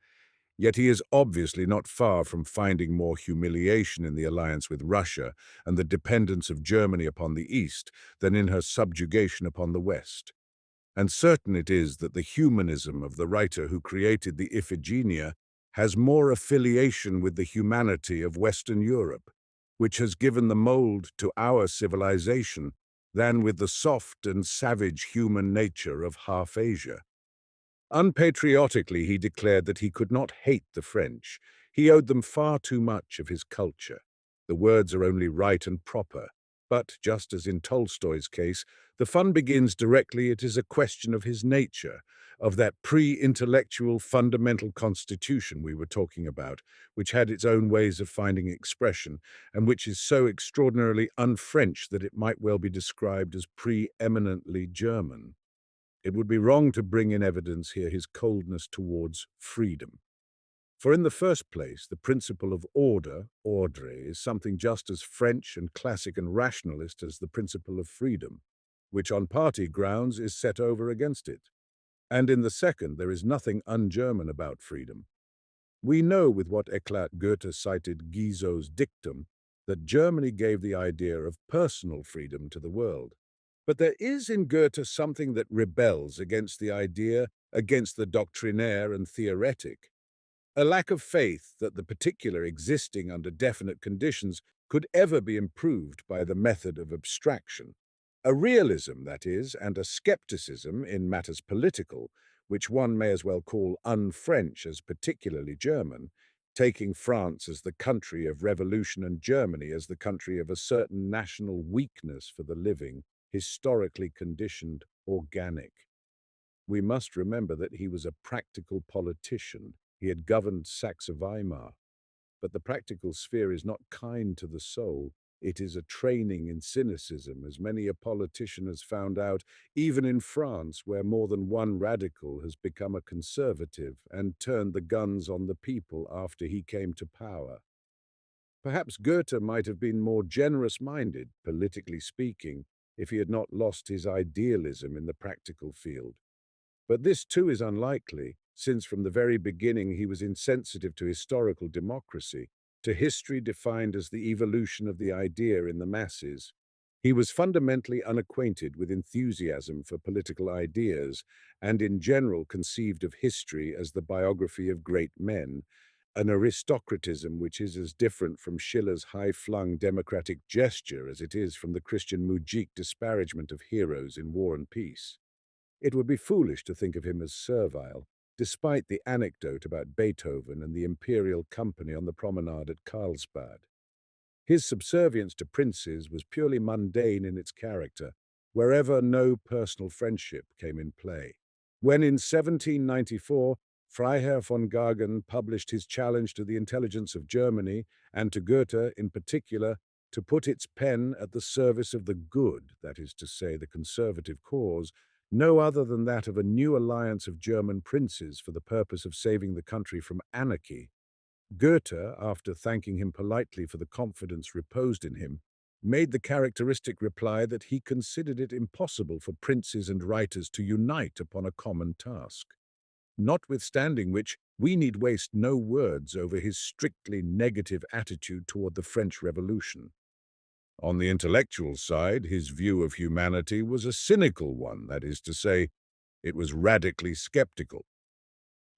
yet he is obviously not far from finding more humiliation in the alliance with Russia and the dependence of Germany upon the East than in her subjugation upon the West. And certain it is that the humanism of the writer who created the Iphigenia has more affiliation with the humanity of Western Europe, which has given the mold to our civilization, than with the soft and savage human nature of half Asia. Unpatriotically, he declared that he could not hate the French. He owed them far too much of his culture. The words are only right and proper. But, just as in Tolstoy's case, the fun begins directly it is a question of his nature, of that pre-intellectual fundamental constitution we were talking about, which had its own ways of finding expression, and which is so extraordinarily un-French that it might well be described as pre-eminently German. It would be wrong to bring in evidence here his coldness towards freedom. For in the first place, the principle of order, ordre, is something just as French and classic and rationalist as the principle of freedom, which on party grounds is set over against it. And in the second, there is nothing un-German about freedom. We know with what eclat Goethe cited Guizot's dictum that Germany gave the idea of personal freedom to the world. But there is in Goethe something that rebels against the idea, against the doctrinaire and theoretic. A lack of faith that the particular existing under definite conditions could ever be improved by the method of abstraction. A realism, that is, and a skepticism in matters political, which one may as well call un-French as particularly German, taking France as the country of revolution and Germany as the country of a certain national weakness for the living, historically conditioned, organic. We must remember that he was a practical politician. He had governed Saxe-Weimar. But the practical sphere is not kind to the soul. It is a training in cynicism, as many a politician has found out, even in France, where more than one radical has become a conservative and turned the guns on the people after he came to power. Perhaps Goethe might have been more generous-minded, politically speaking, if he had not lost his idealism in the practical field. But this too is unlikely, since from the very beginning he was insensitive to historical democracy, to history defined as the evolution of the idea in the masses. He was fundamentally unacquainted with enthusiasm for political ideas, and in general conceived of history as the biography of great men, an aristocratism which is as different from Schiller's high-flung democratic gesture as it is from the Christian Mujik disparagement of heroes in War and Peace. It would be foolish to think of him as servile, despite the anecdote about Beethoven and the imperial company on the promenade at Karlsbad. His subservience to princes was purely mundane in its character, wherever no personal friendship came in play. When in 1794 Freiherr von Gaggen published his challenge to the intelligence of Germany, and to Goethe in particular, to put its pen at the service of the good, that is to say, the conservative cause, no other than that of a new alliance of German princes for the purpose of saving the country from anarchy, Goethe, after thanking him politely for the confidence reposed in him, made the characteristic reply that he considered it impossible for princes and writers to unite upon a common task. Notwithstanding which, we need waste no words over his strictly negative attitude toward the French Revolution. On the intellectual side, his view of humanity was a cynical one, that is to say, it was radically skeptical.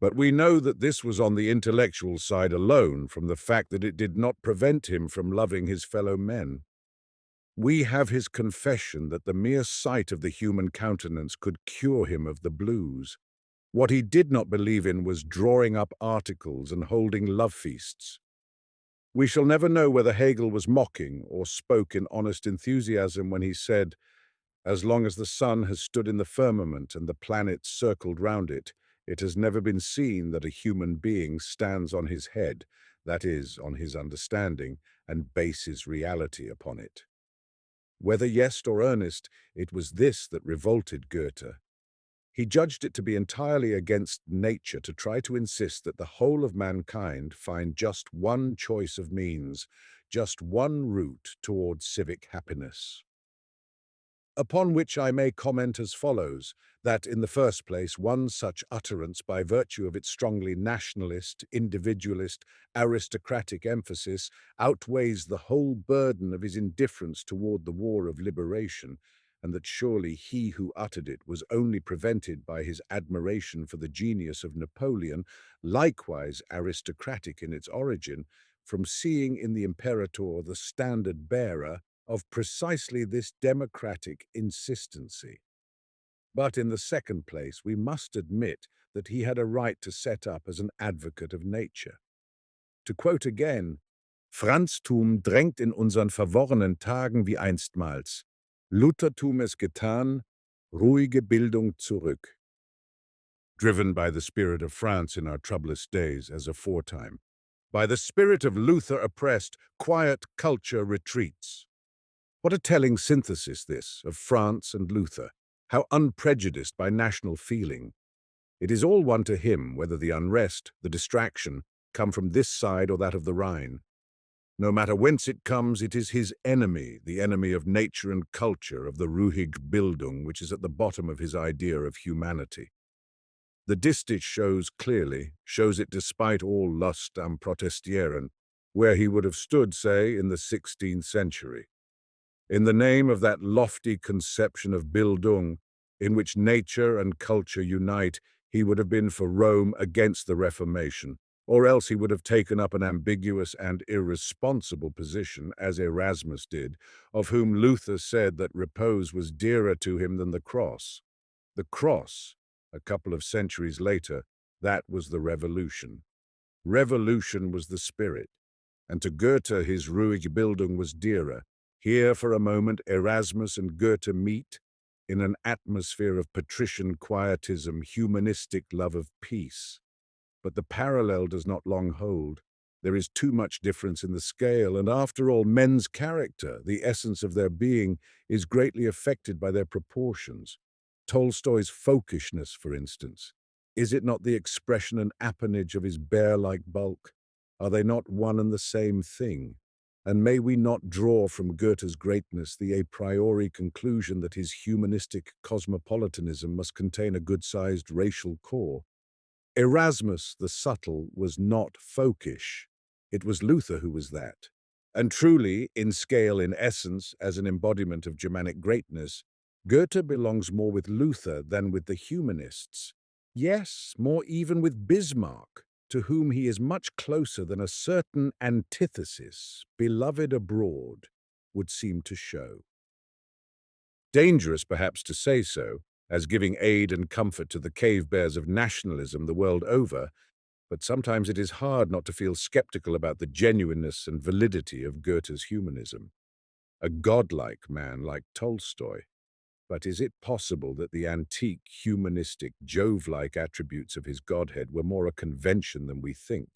But we know that this was on the intellectual side alone, from the fact that it did not prevent him from loving his fellow men. We have his confession that the mere sight of the human countenance could cure him of the blues. What he did not believe in was drawing up articles and holding love feasts. We shall never know whether Hegel was mocking or spoke in honest enthusiasm when he said, "As long as the sun has stood in the firmament and the planets circled round it, it has never been seen that a human being stands on his head, that is, on his understanding, and bases reality upon it." Whether jest or earnest, it was this that revolted Goethe. He judged it to be entirely against nature to try to insist that the whole of mankind find just one choice of means, just one route towards civic happiness. Upon which I may comment as follows, that in the first place one such utterance, by virtue of its strongly nationalist, individualist, aristocratic emphasis, outweighs the whole burden of his indifference toward the war of liberation, and that surely he who uttered it was only prevented by his admiration for the genius of Napoleon, likewise aristocratic in its origin, from seeing in the imperator the standard-bearer of precisely this democratic insistency. But in the second place, we must admit that he had a right to set up as an advocate of nature. To quote again, Franztum drängt in unseren verworrenen Tagen wie einstmals. Luthertum es getan, ruhige Bildung zurück. Driven by the spirit of France in our troublous days as aforetime. By the spirit of Luther oppressed, quiet culture retreats. What a telling synthesis this, of France and Luther, how unprejudiced by national feeling. It is all one to him whether the unrest, the distraction, come from this side or that of the Rhine. No matter whence it comes, it is his enemy, the enemy of nature and culture, of the ruhige Bildung, which is at the bottom of his idea of humanity. The distich shows it despite all Lust am Protestieren, where he would have stood, say, in the 16th century. In the name of that lofty conception of Bildung, in which nature and culture unite, he would have been for Rome against the Reformation, or else he would have taken up an ambiguous and irresponsible position, as Erasmus did, of whom Luther said that repose was dearer to him than the cross. The cross, a couple of centuries later, that was the revolution. Revolution was the spirit, and to Goethe his ruhige Bildung was dearer. Here, for a moment, Erasmus and Goethe meet in an atmosphere of patrician quietism, humanistic love of peace. But the parallel does not long hold. There is too much difference in the scale, and after all, men's character, the essence of their being, is greatly affected by their proportions. Tolstoy's folkishness, for instance, is it not the expression and appanage of his bear-like bulk? Are they not one and the same thing? And may we not draw from Goethe's greatness the a priori conclusion that his humanistic cosmopolitanism must contain a good-sized racial core? Erasmus the subtle was not folkish. It was Luther who was that. And truly, in scale, in essence, as an embodiment of Germanic greatness, Goethe belongs more with Luther than with the humanists. Yes, more even with Bismarck, to whom he is much closer than a certain antithesis, beloved abroad, would seem to show. Dangerous, perhaps, to say so, as giving aid and comfort to the cave bears of nationalism the world over, but sometimes it is hard not to feel skeptical about the genuineness and validity of Goethe's humanism. A godlike man like Tolstoy. But is it possible that the antique, humanistic, Jove-like attributes of his godhead were more a convention than we think?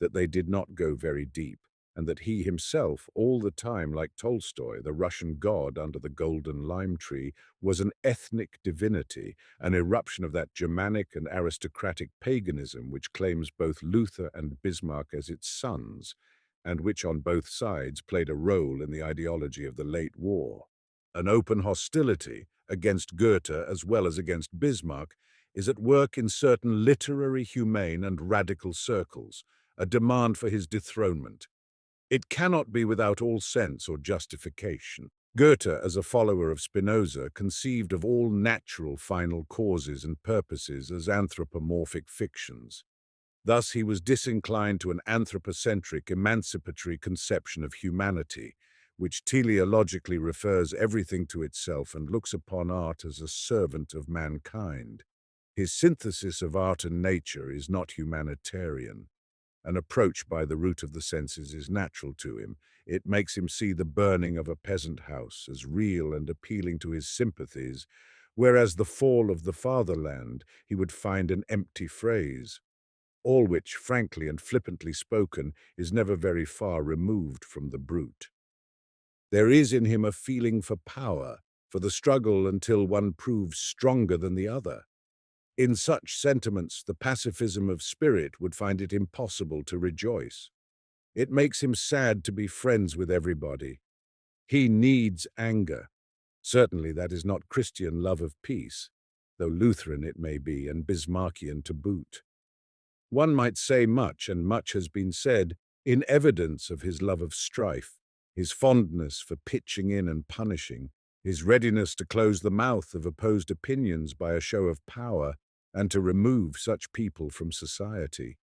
That they did not go very deep, and that he himself, all the time like Tolstoy, the Russian god under the golden lime tree, was an ethnic divinity, an eruption of that Germanic and aristocratic paganism which claims both Luther and Bismarck as its sons, and which on both sides played a role in the ideology of the late war. An open hostility against Goethe as well as against Bismarck is at work in certain literary, humane and radical circles, a demand for his dethronement. It cannot be without all sense or justification. Goethe, as a follower of Spinoza, conceived of all natural final causes and purposes as anthropomorphic fictions. Thus he was disinclined to an anthropocentric, emancipatory conception of humanity, which teleologically refers everything to itself and looks upon art as a servant of mankind. His synthesis of art and nature is not humanitarian. An approach by the root of the senses is natural to him. It makes him see the burning of a peasant house as real and appealing to his sympathies, whereas the fall of the fatherland he would find an empty phrase, all which, frankly and flippantly spoken, is never very far removed from the brute. There is in him a feeling for power, for the struggle until one proves stronger than the other. In such sentiments, the pacifism of spirit would find it impossible to rejoice. It makes him sad to be friends with everybody. He needs anger. Certainly that is not Christian love of peace, though Lutheran it may be, and Bismarckian to boot. One might say much, and much has been said, in evidence of his love of strife, his fondness for pitching in and punishing, his readiness to close the mouth of opposed opinions by a show of power, and to remove such people from society.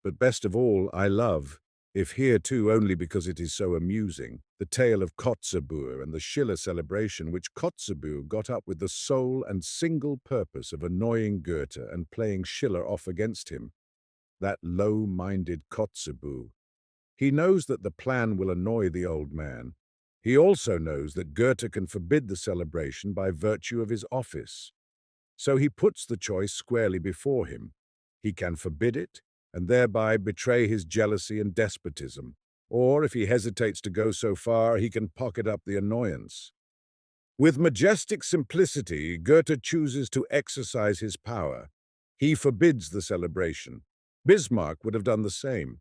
But best of all, I love, if here too only because it is so amusing, the tale of Kotzebue and the Schiller celebration which Kotzebue got up with the sole and single purpose of annoying Goethe and playing Schiller off against him. That low-minded Kotzebue. He knows that the plan will annoy the old man. He also knows that Goethe can forbid the celebration by virtue of his office. So he puts the choice squarely before him. He can forbid it, and thereby betray his jealousy and despotism. Or, if he hesitates to go so far, he can pocket up the annoyance. With majestic simplicity, Goethe chooses to exercise his power. He forbids the celebration. Bismarck would have done the same.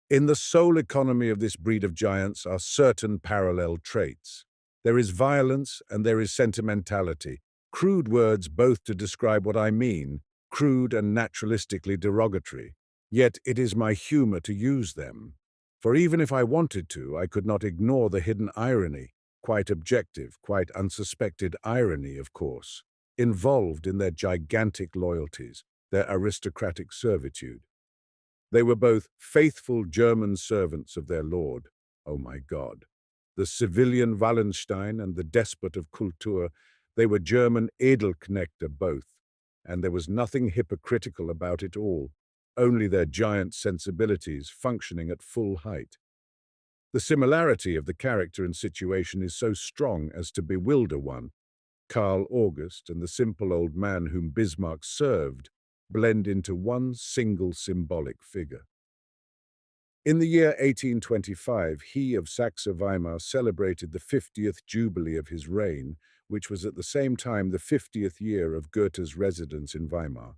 In the sole economy of this breed of giants are certain parallel traits. There is violence and there is sentimentality. Crude words both to describe what I mean, crude and naturalistically derogatory. Yet it is my humor to use them. For even if I wanted to, I could not ignore the hidden irony, quite objective, quite unsuspected irony, of course, involved in their gigantic loyalties, their aristocratic servitude. They were both faithful German servants of their lord, oh my God. The civilian Wallenstein and the despot of Kultur, they were German Edelknechte both, and there was nothing hypocritical about it all, only their giant sensibilities functioning at full height. The similarity of the character and situation is so strong as to bewilder one. Karl August and the simple old man whom Bismarck served blend into one single symbolic figure. In the year 1825, he of Saxe-Weimar celebrated the 50th jubilee of his reign, which was at the same time the 50th year of Goethe's residence in Weimar.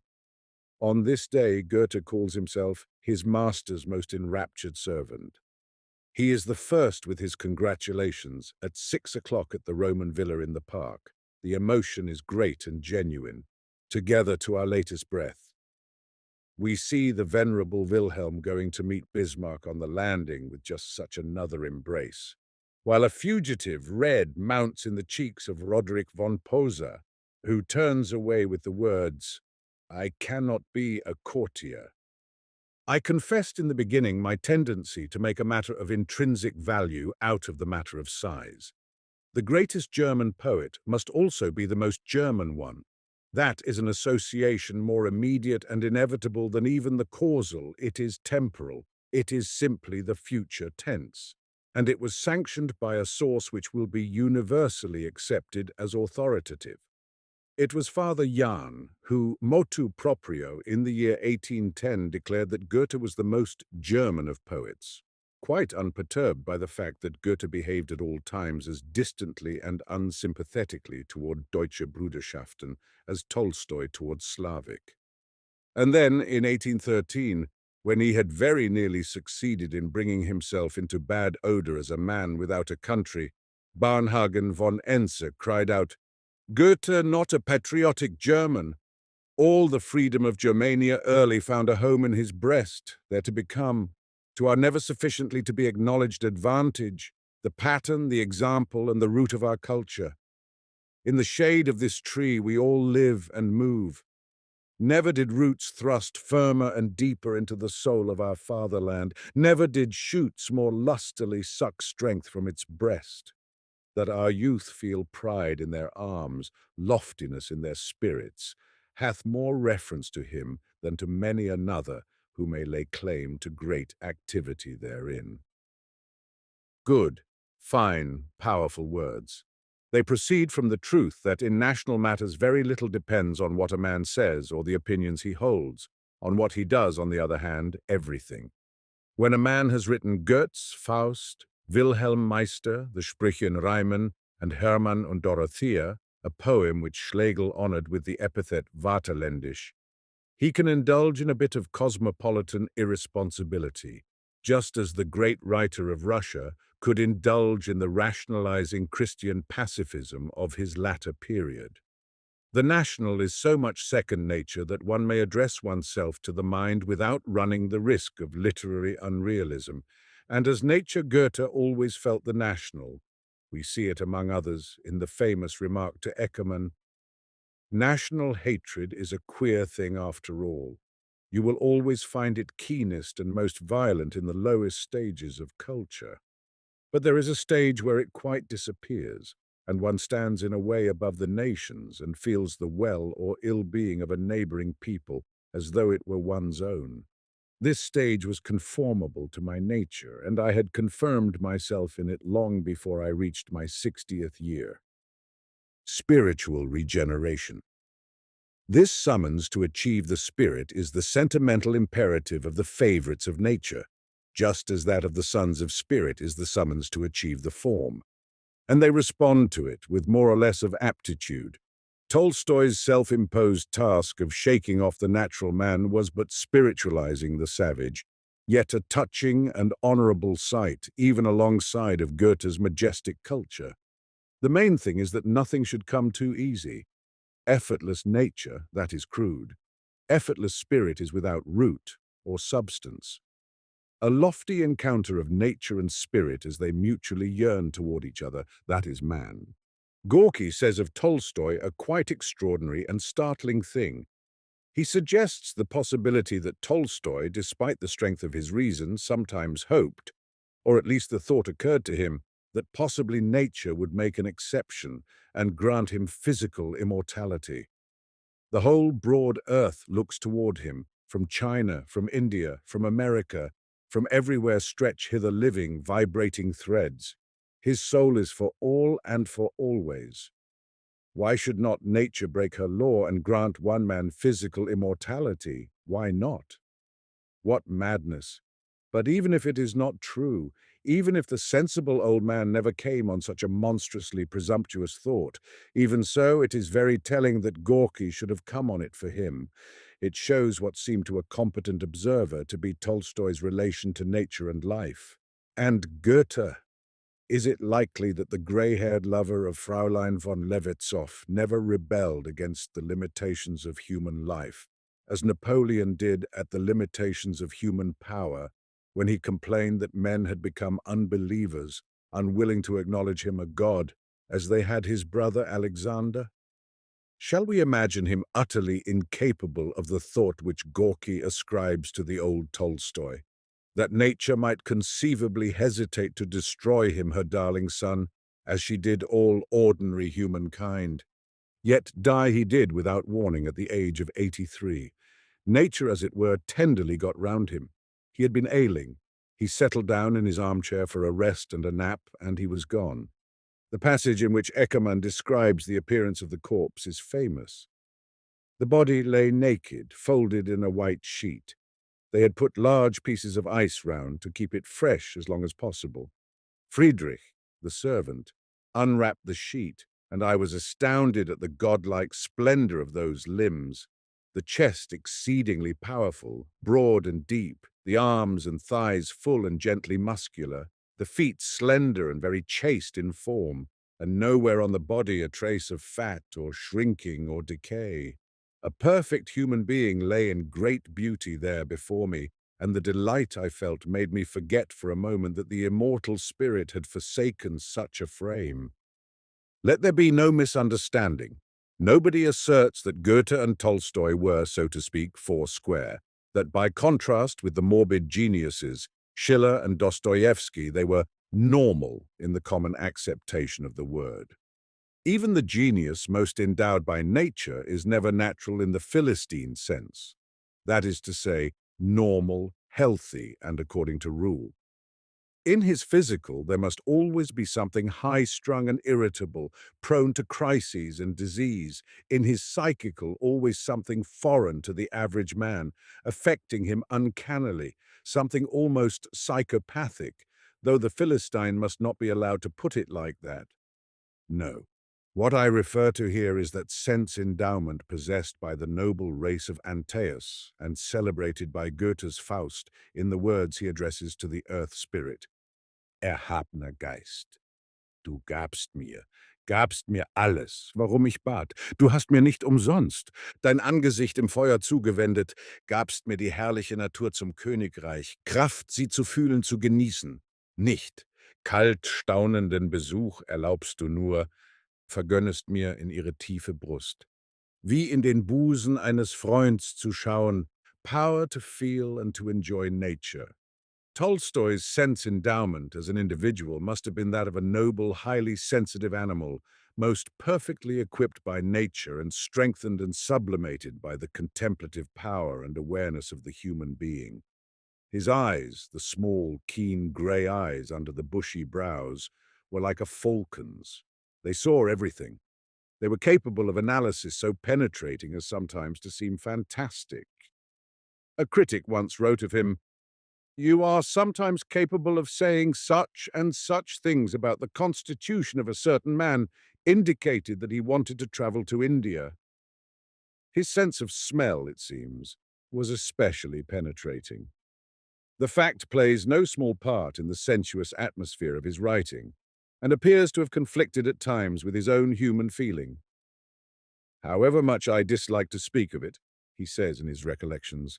On this day, Goethe calls himself his master's most enraptured servant. He is the first with his congratulations at 6 o'clock at the Roman villa in the park. The emotion is great and genuine. Together to our latest breath. We see the venerable Wilhelm going to meet Bismarck on the landing with just such another embrace, while a fugitive red mounts in the cheeks of Roderick von Posa, who turns away with the words, "I cannot be a courtier." I confessed in the beginning my tendency to make a matter of intrinsic value out of the matter of size. The greatest German poet must also be the most German one. That is an association more immediate and inevitable than even the causal. It is temporal. It is simply the future tense. And it was sanctioned by a source which will be universally accepted as authoritative. It was Father Johann who, motu proprio, in the year 1810 declared that Goethe was the most German of poets, quite unperturbed by the fact that Goethe behaved at all times as distantly and unsympathetically toward Deutsche Bruderschaften as Tolstoy toward Slavic. And then, in 1813, when he had very nearly succeeded in bringing himself into bad odor as a man without a country, Barnhagen von Ense cried out, "Goethe not a patriotic German. All the freedom of Germania early found a home in his breast, there to become, to our never sufficiently to be acknowledged advantage, the pattern, the example, and the root of our culture. In the shade of this tree we all live and move. Never did roots thrust firmer and deeper into the soul of our fatherland. Never did shoots more lustily suck strength from its breast. That our youth feel pride in their arms, loftiness in their spirits, hath more reference to him than to many another who may lay claim to great activity therein." Good, fine, powerful words. They proceed from the truth that in national matters very little depends on what a man says or the opinions he holds. On what he does, on the other hand, everything. When a man has written Goetz, Faust, Wilhelm Meister, the Sprüche in Reimen, and Hermann und Dorothea, a poem which Schlegel honored with the epithet Vaterländisch, he can indulge in a bit of cosmopolitan irresponsibility, just as the great writer of Russia could indulge in the rationalizing Christian pacifism of his latter period. The national is so much second nature that one may address oneself to the mind without running the risk of literary unrealism, and as nature Goethe always felt the national, we see it among others in the famous remark to Eckermann, "National hatred is a queer thing after all. You will always find it keenest and most violent in the lowest stages of culture. But there is a stage where it quite disappears, and one stands in a way above the nations and feels the well or ill-being of a neighboring people as though it were one's own. This stage was conformable to my nature, and I had confirmed myself in it long before I reached my 60th year. Spiritual regeneration. This summons to achieve the spirit is the sentimental imperative of the favorites of nature, just as that of the sons of spirit is the summons to achieve the form. And they respond to it with more or less of aptitude. Tolstoy's self-imposed task of shaking off the natural man was but spiritualizing the savage, yet a touching and honorable sight, even alongside of Goethe's majestic culture. The main thing is that nothing should come too easy. Effortless nature, that is crude. Effortless spirit is without root or substance. A lofty encounter of nature and spirit as they mutually yearn toward each other, that is man. Gorky says of Tolstoy a quite extraordinary and startling thing. He suggests the possibility that Tolstoy, despite the strength of his reason, sometimes hoped, or at least the thought occurred to him, that possibly nature would make an exception and grant him physical immortality. The whole broad earth looks toward him, from China, from India, from America, from everywhere stretch hither living, vibrating threads. His soul is for all and for always. Why should not nature break her law and grant one man physical immortality? Why not? What madness! But even if it is not true, even if the sensible old man never came on such a monstrously presumptuous thought, even so it is very telling that Gorky should have come on it for him. It shows what seemed to a competent observer to be Tolstoy's relation to nature and life. And Goethe! Is it likely that the grey-haired lover of Fräulein von Levetzow never rebelled against the limitations of human life, as Napoleon did at the limitations of human power, when he complained that men had become unbelievers, unwilling to acknowledge him a god, as they had his brother Alexander? Shall we imagine him utterly incapable of the thought which Gorky ascribes to the old Tolstoy, that nature might conceivably hesitate to destroy him, her darling son, as she did all ordinary humankind. Yet die he did without warning at the age of 83. Nature, as it were, tenderly got round him. He had been ailing. He settled down in his armchair for a rest and a nap, and he was gone. The passage in which Eckermann describes the appearance of the corpse is famous. The body lay naked, folded in a white sheet. They had put large pieces of ice round to keep it fresh as long as possible. Friedrich, the servant, unwrapped the sheet, and I was astounded at the godlike splendor of those limbs. The chest exceedingly powerful, broad and deep, the arms and thighs full and gently muscular, the feet slender and very chaste in form, and nowhere on the body a trace of fat or shrinking or decay. A perfect human being lay in great beauty there before me, and the delight I felt made me forget for a moment that the immortal spirit had forsaken such a frame. Let there be no misunderstanding. Nobody asserts that Goethe and Tolstoy were, so to speak, foursquare, that by contrast with the morbid geniuses, Schiller and Dostoevsky, they were normal in the common acceptation of the word. Even the genius most endowed by nature is never natural in the Philistine sense. That is to say, normal, healthy, and according to rule. In his physical, there must always be something high-strung and irritable, prone to crises and disease. In his psychical, always something foreign to the average man, affecting him uncannily, something almost psychopathic, though the Philistine must not be allowed to put it like that. No. What I refer to here is that sense endowment possessed by the noble race of Antaeus and celebrated by Goethe's Faust in the words he addresses to the earth spirit. Erhabener Geist, du gabst mir alles, warum ich bat. Du hast mir nicht umsonst dein Angesicht im Feuer zugewendet, gabst mir die herrliche Natur zum Königreich, Kraft, sie zu fühlen, zu genießen. Nicht kalt staunenden Besuch erlaubst du nur, vergönnest mir in ihre tiefe Brust. Wie in den Busen eines Freunds zu schauen, power to feel and to enjoy nature. Tolstoy's sense endowment as an individual must have been that of a noble, highly sensitive animal, most perfectly equipped by nature and strengthened and sublimated by the contemplative power and awareness of the human being. His eyes, the small, keen grey eyes under the bushy brows, were like a falcon's. They saw everything. They were capable of analysis so penetrating as sometimes to seem fantastic. A critic once wrote of him, "You are sometimes capable of saying such and such things about the constitution of a certain man, indicated that he wanted to travel to India." His sense of smell, it seems, was especially penetrating. The fact plays no small part in the sensuous atmosphere of his writing, and appears to have conflicted at times with his own human feeling. However much I dislike to speak of it, he says in his recollections,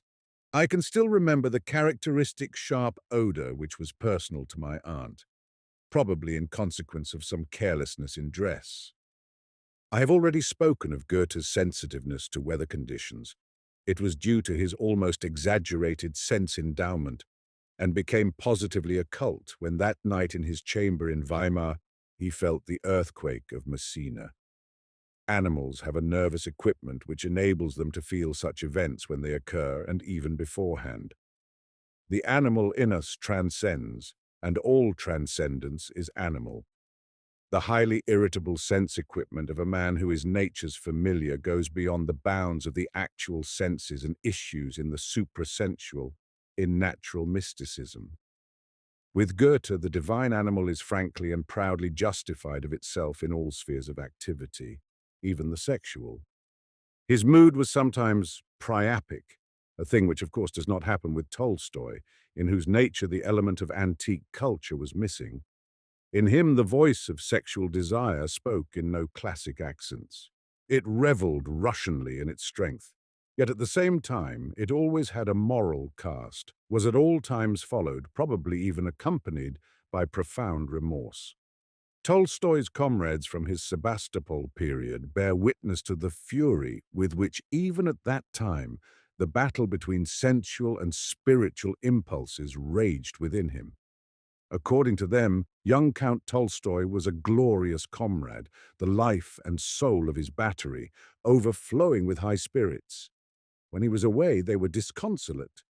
I can still remember the characteristic sharp odor which was personal to my aunt, probably in consequence of some carelessness in dress. I have already spoken of Goethe's sensitiveness to weather conditions. It was due to his almost exaggerated sense endowment, and became positively occult when that night in his chamber in Weimar he felt the earthquake of Messina. Animals have a nervous equipment which enables them to feel such events when they occur and even beforehand. The animal in us transcends, and all transcendence is animal. The highly irritable sense equipment of a man who is nature's familiar goes beyond the bounds of the actual senses and issues in the suprasensual, in natural mysticism. With Goethe, the divine animal is frankly and proudly justified of itself in all spheres of activity, even the sexual. His mood was sometimes priapic, a thing which of course does not happen with Tolstoy, in whose nature the element of antique culture was missing. In him the voice of sexual desire spoke in no classic accents. It revelled Russianly in its strength. Yet at the same time, it always had a moral cast, was at all times followed, probably even accompanied, by profound remorse. Tolstoy's comrades from his Sebastopol period bear witness to the fury with which, even at that time, the battle between sensual and spiritual impulses raged within him. According to them, young Count Tolstoy was a glorious comrade, the life and soul of his battery, overflowing with high spirits. When he was away, they were disconsolate.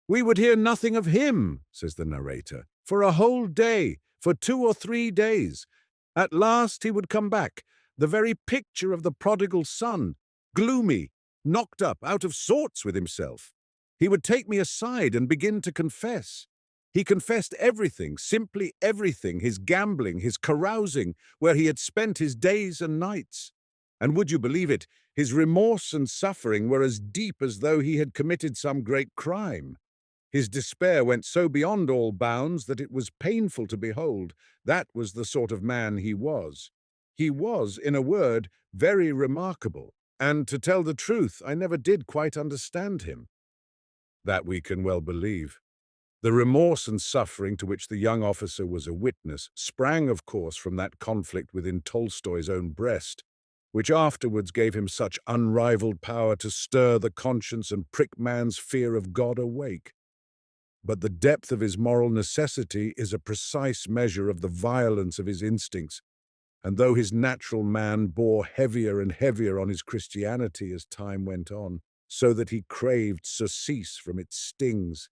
"We would hear nothing of him," says the narrator, "for a whole day, for 2 or 3 days. At last he would come back, the very picture of the prodigal son, gloomy, knocked up, out of sorts with himself. He would take me aside and begin to confess. He confessed everything, simply everything, his gambling, his carousing, where he had spent his days and nights. And would you believe it, his remorse and suffering were as deep as though he had committed some great crime. His despair went so beyond all bounds that it was painful to behold. That was the sort of man he was. He was, in a word, very remarkable, and to tell the truth, I never did quite understand him." That we can well believe. The remorse and suffering to which the young officer was a witness sprang, of course, from that conflict within Tolstoy's own breast, which afterwards gave him such unrivaled power to stir the conscience and prick man's fear of God awake. But the depth of his moral necessity is a precise measure of the violence of his instincts, and though his natural man bore heavier and heavier on his Christianity as time went on, so that he craved surcease from its stings,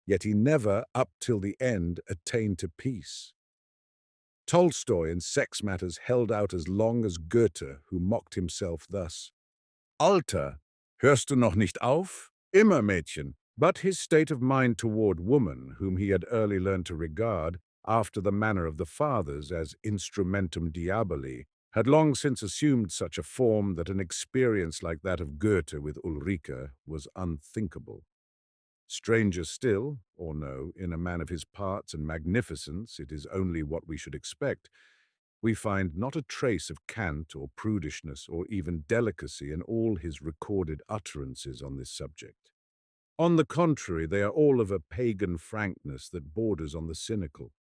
yet he never, up till the end, attained to peace. Tolstoy in sex matters held out as long as Goethe, who mocked himself thus: "Alter, hörst du noch nicht auf? Immer Mädchen." But his state of mind toward woman, whom he had early learned to regard, after the manner of the fathers, as instrumentum diaboli, had long since assumed such a form that an experience like that of Goethe with Ulrike was unthinkable. Stranger still, or no, in a man of his parts and magnificence, it is only what we should expect, we find not a trace of cant or prudishness or even delicacy in all his recorded utterances on this subject. On the contrary, they are all of a pagan frankness that borders on the cynical.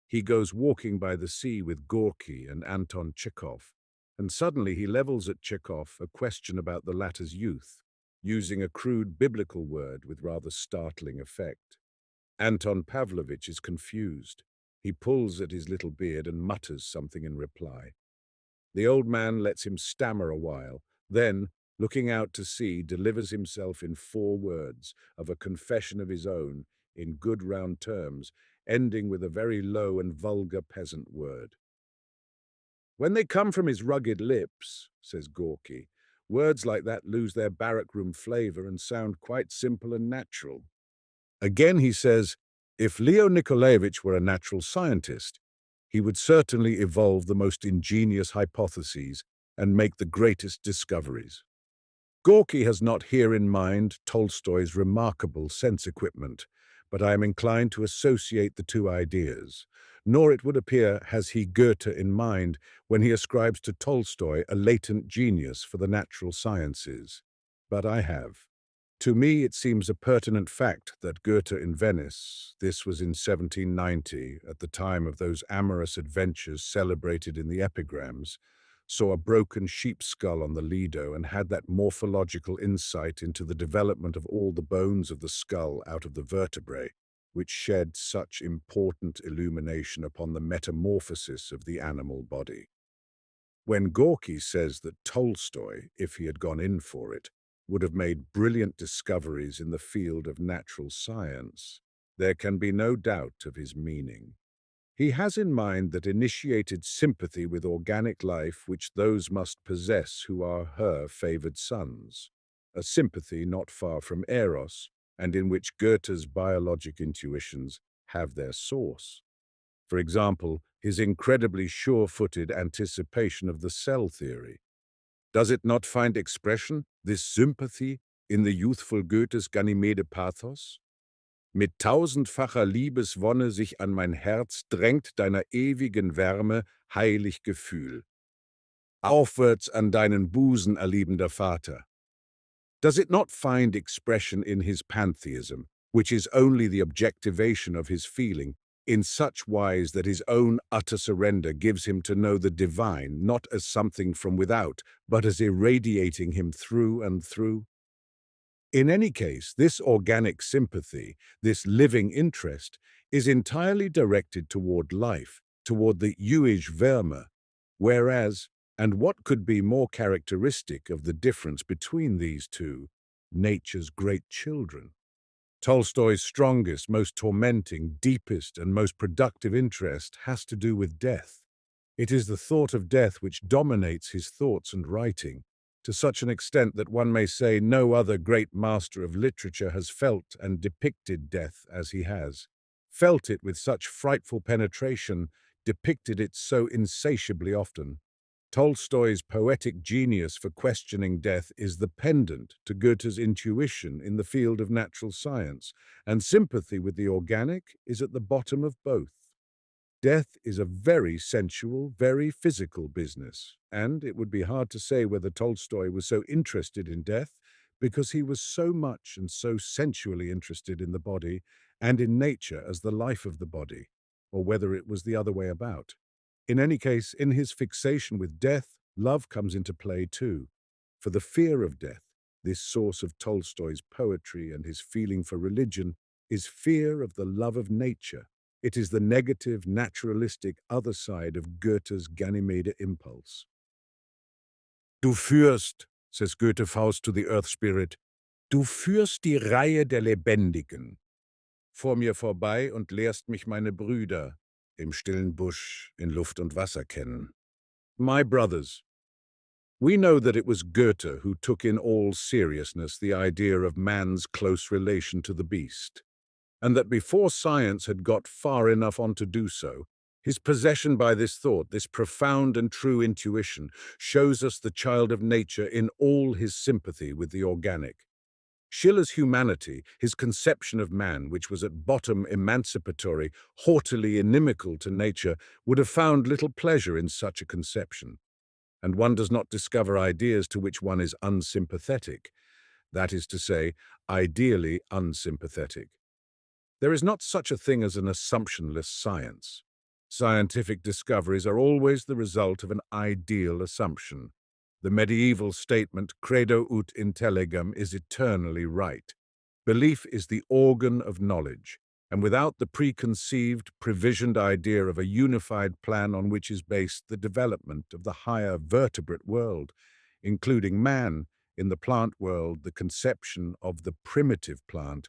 He goes walking by the sea with Gorky and Anton Chekhov, and suddenly he levels at Chekhov a question about the latter's youth, using a crude biblical word with rather startling effect. Anton Pavlovitch is confused. He pulls at his little beard and mutters something in reply. The old man lets him stammer a while, then, looking out to sea, delivers himself in 4 words of a confession of his own, in good round terms, ending with a very low and vulgar peasant word. "When they come from his rugged lips," says Gorky, "words like that lose their barrack-room flavor and sound quite simple and natural." Again he says, "If Leo Nikolaevich were a natural scientist, he would certainly evolve the most ingenious hypotheses and make the greatest discoveries." Gorky has not here in mind Tolstoy's remarkable sense equipment, but I am inclined to associate the two ideas, nor it would appear has he Goethe in mind when he ascribes to Tolstoy a latent genius for the natural sciences. But I have. To me it seems a pertinent fact that Goethe in Venice, this was in 1790, at the time of those amorous adventures celebrated in the epigrams, saw a broken sheep's skull on the Lido and had that morphological insight into the development of all the bones of the skull out of the vertebrae, which shed such important illumination upon the metamorphosis of the animal body. When Gorky says that Tolstoy, if he had gone in for it, would have made brilliant discoveries in the field of natural science, there can be no doubt of his meaning. He has in mind that initiated sympathy with organic life which those must possess who are her favored sons, a sympathy not far from Eros, and in which Goethe's biologic intuitions have their source. For example, his incredibly sure-footed anticipation of the cell theory. Does it not find expression, this sympathy, in the youthful Goethes Ganymede-Pathos? Mit tausendfacher Liebeswonne sich an mein Herz drängt deiner ewigen Wärme heilig Gefühl. Aufwärts an deinen Busen, erliebender Vater. Does it not find expression in his pantheism, which is only the objectivation of his feeling, in such wise that his own utter surrender gives him to know the divine not as something from without, but as irradiating him through and through? In any case, this organic sympathy, this living interest, is entirely directed toward life, toward the Jewish Wärme, whereas, and what could be more characteristic of the difference between these two, nature's great children. Tolstoy's strongest, most tormenting, deepest, and most productive interest has to do with death. It is the thought of death which dominates his thoughts and writing, to such an extent that one may say no other great master of literature has felt and depicted death as he has. Felt it with such frightful penetration, depicted it so insatiably often. Tolstoy's poetic genius for questioning death is the pendant to Goethe's intuition in the field of natural science, and sympathy with the organic is at the bottom of both. Death is a very sensual, very physical business, and it would be hard to say whether Tolstoy was so interested in death because he was so much and so sensually interested in the body and in nature as the life of the body, or whether it was the other way about. In any case, in his fixation with death, love comes into play too. For the fear of death, this source of Tolstoy's poetry and his feeling for religion, is fear of the love of nature. It is the negative, naturalistic other side of Goethe's Ganymede impulse. Du führst, says Goethe Faust to the earth spirit, du führst die Reihe der Lebendigen. Vor mir vorbei und lehrst mich meine Brüder, im stillen Busch, in Luft und Wasser kennen. My brothers. We know that it was Goethe who took in all seriousness the idea of man's close relation to the beast, and that before science had got far enough on to do so, his possession by this thought, this profound and true intuition, shows us the child of nature in all his sympathy with the organic. Schiller's humanity, his conception of man, which was at bottom emancipatory, haughtily inimical to nature, would have found little pleasure in such a conception. And one does not discover ideas to which one is unsympathetic, that is to say, ideally unsympathetic. There is not such a thing as an assumptionless science. Scientific discoveries are always the result of an ideal assumption. The medieval statement, credo ut intelligam, is eternally right. Belief is the organ of knowledge, and without the preconceived, previsioned idea of a unified plan on which is based the development of the higher vertebrate world, including man, in the plant world, the conception of the primitive plant,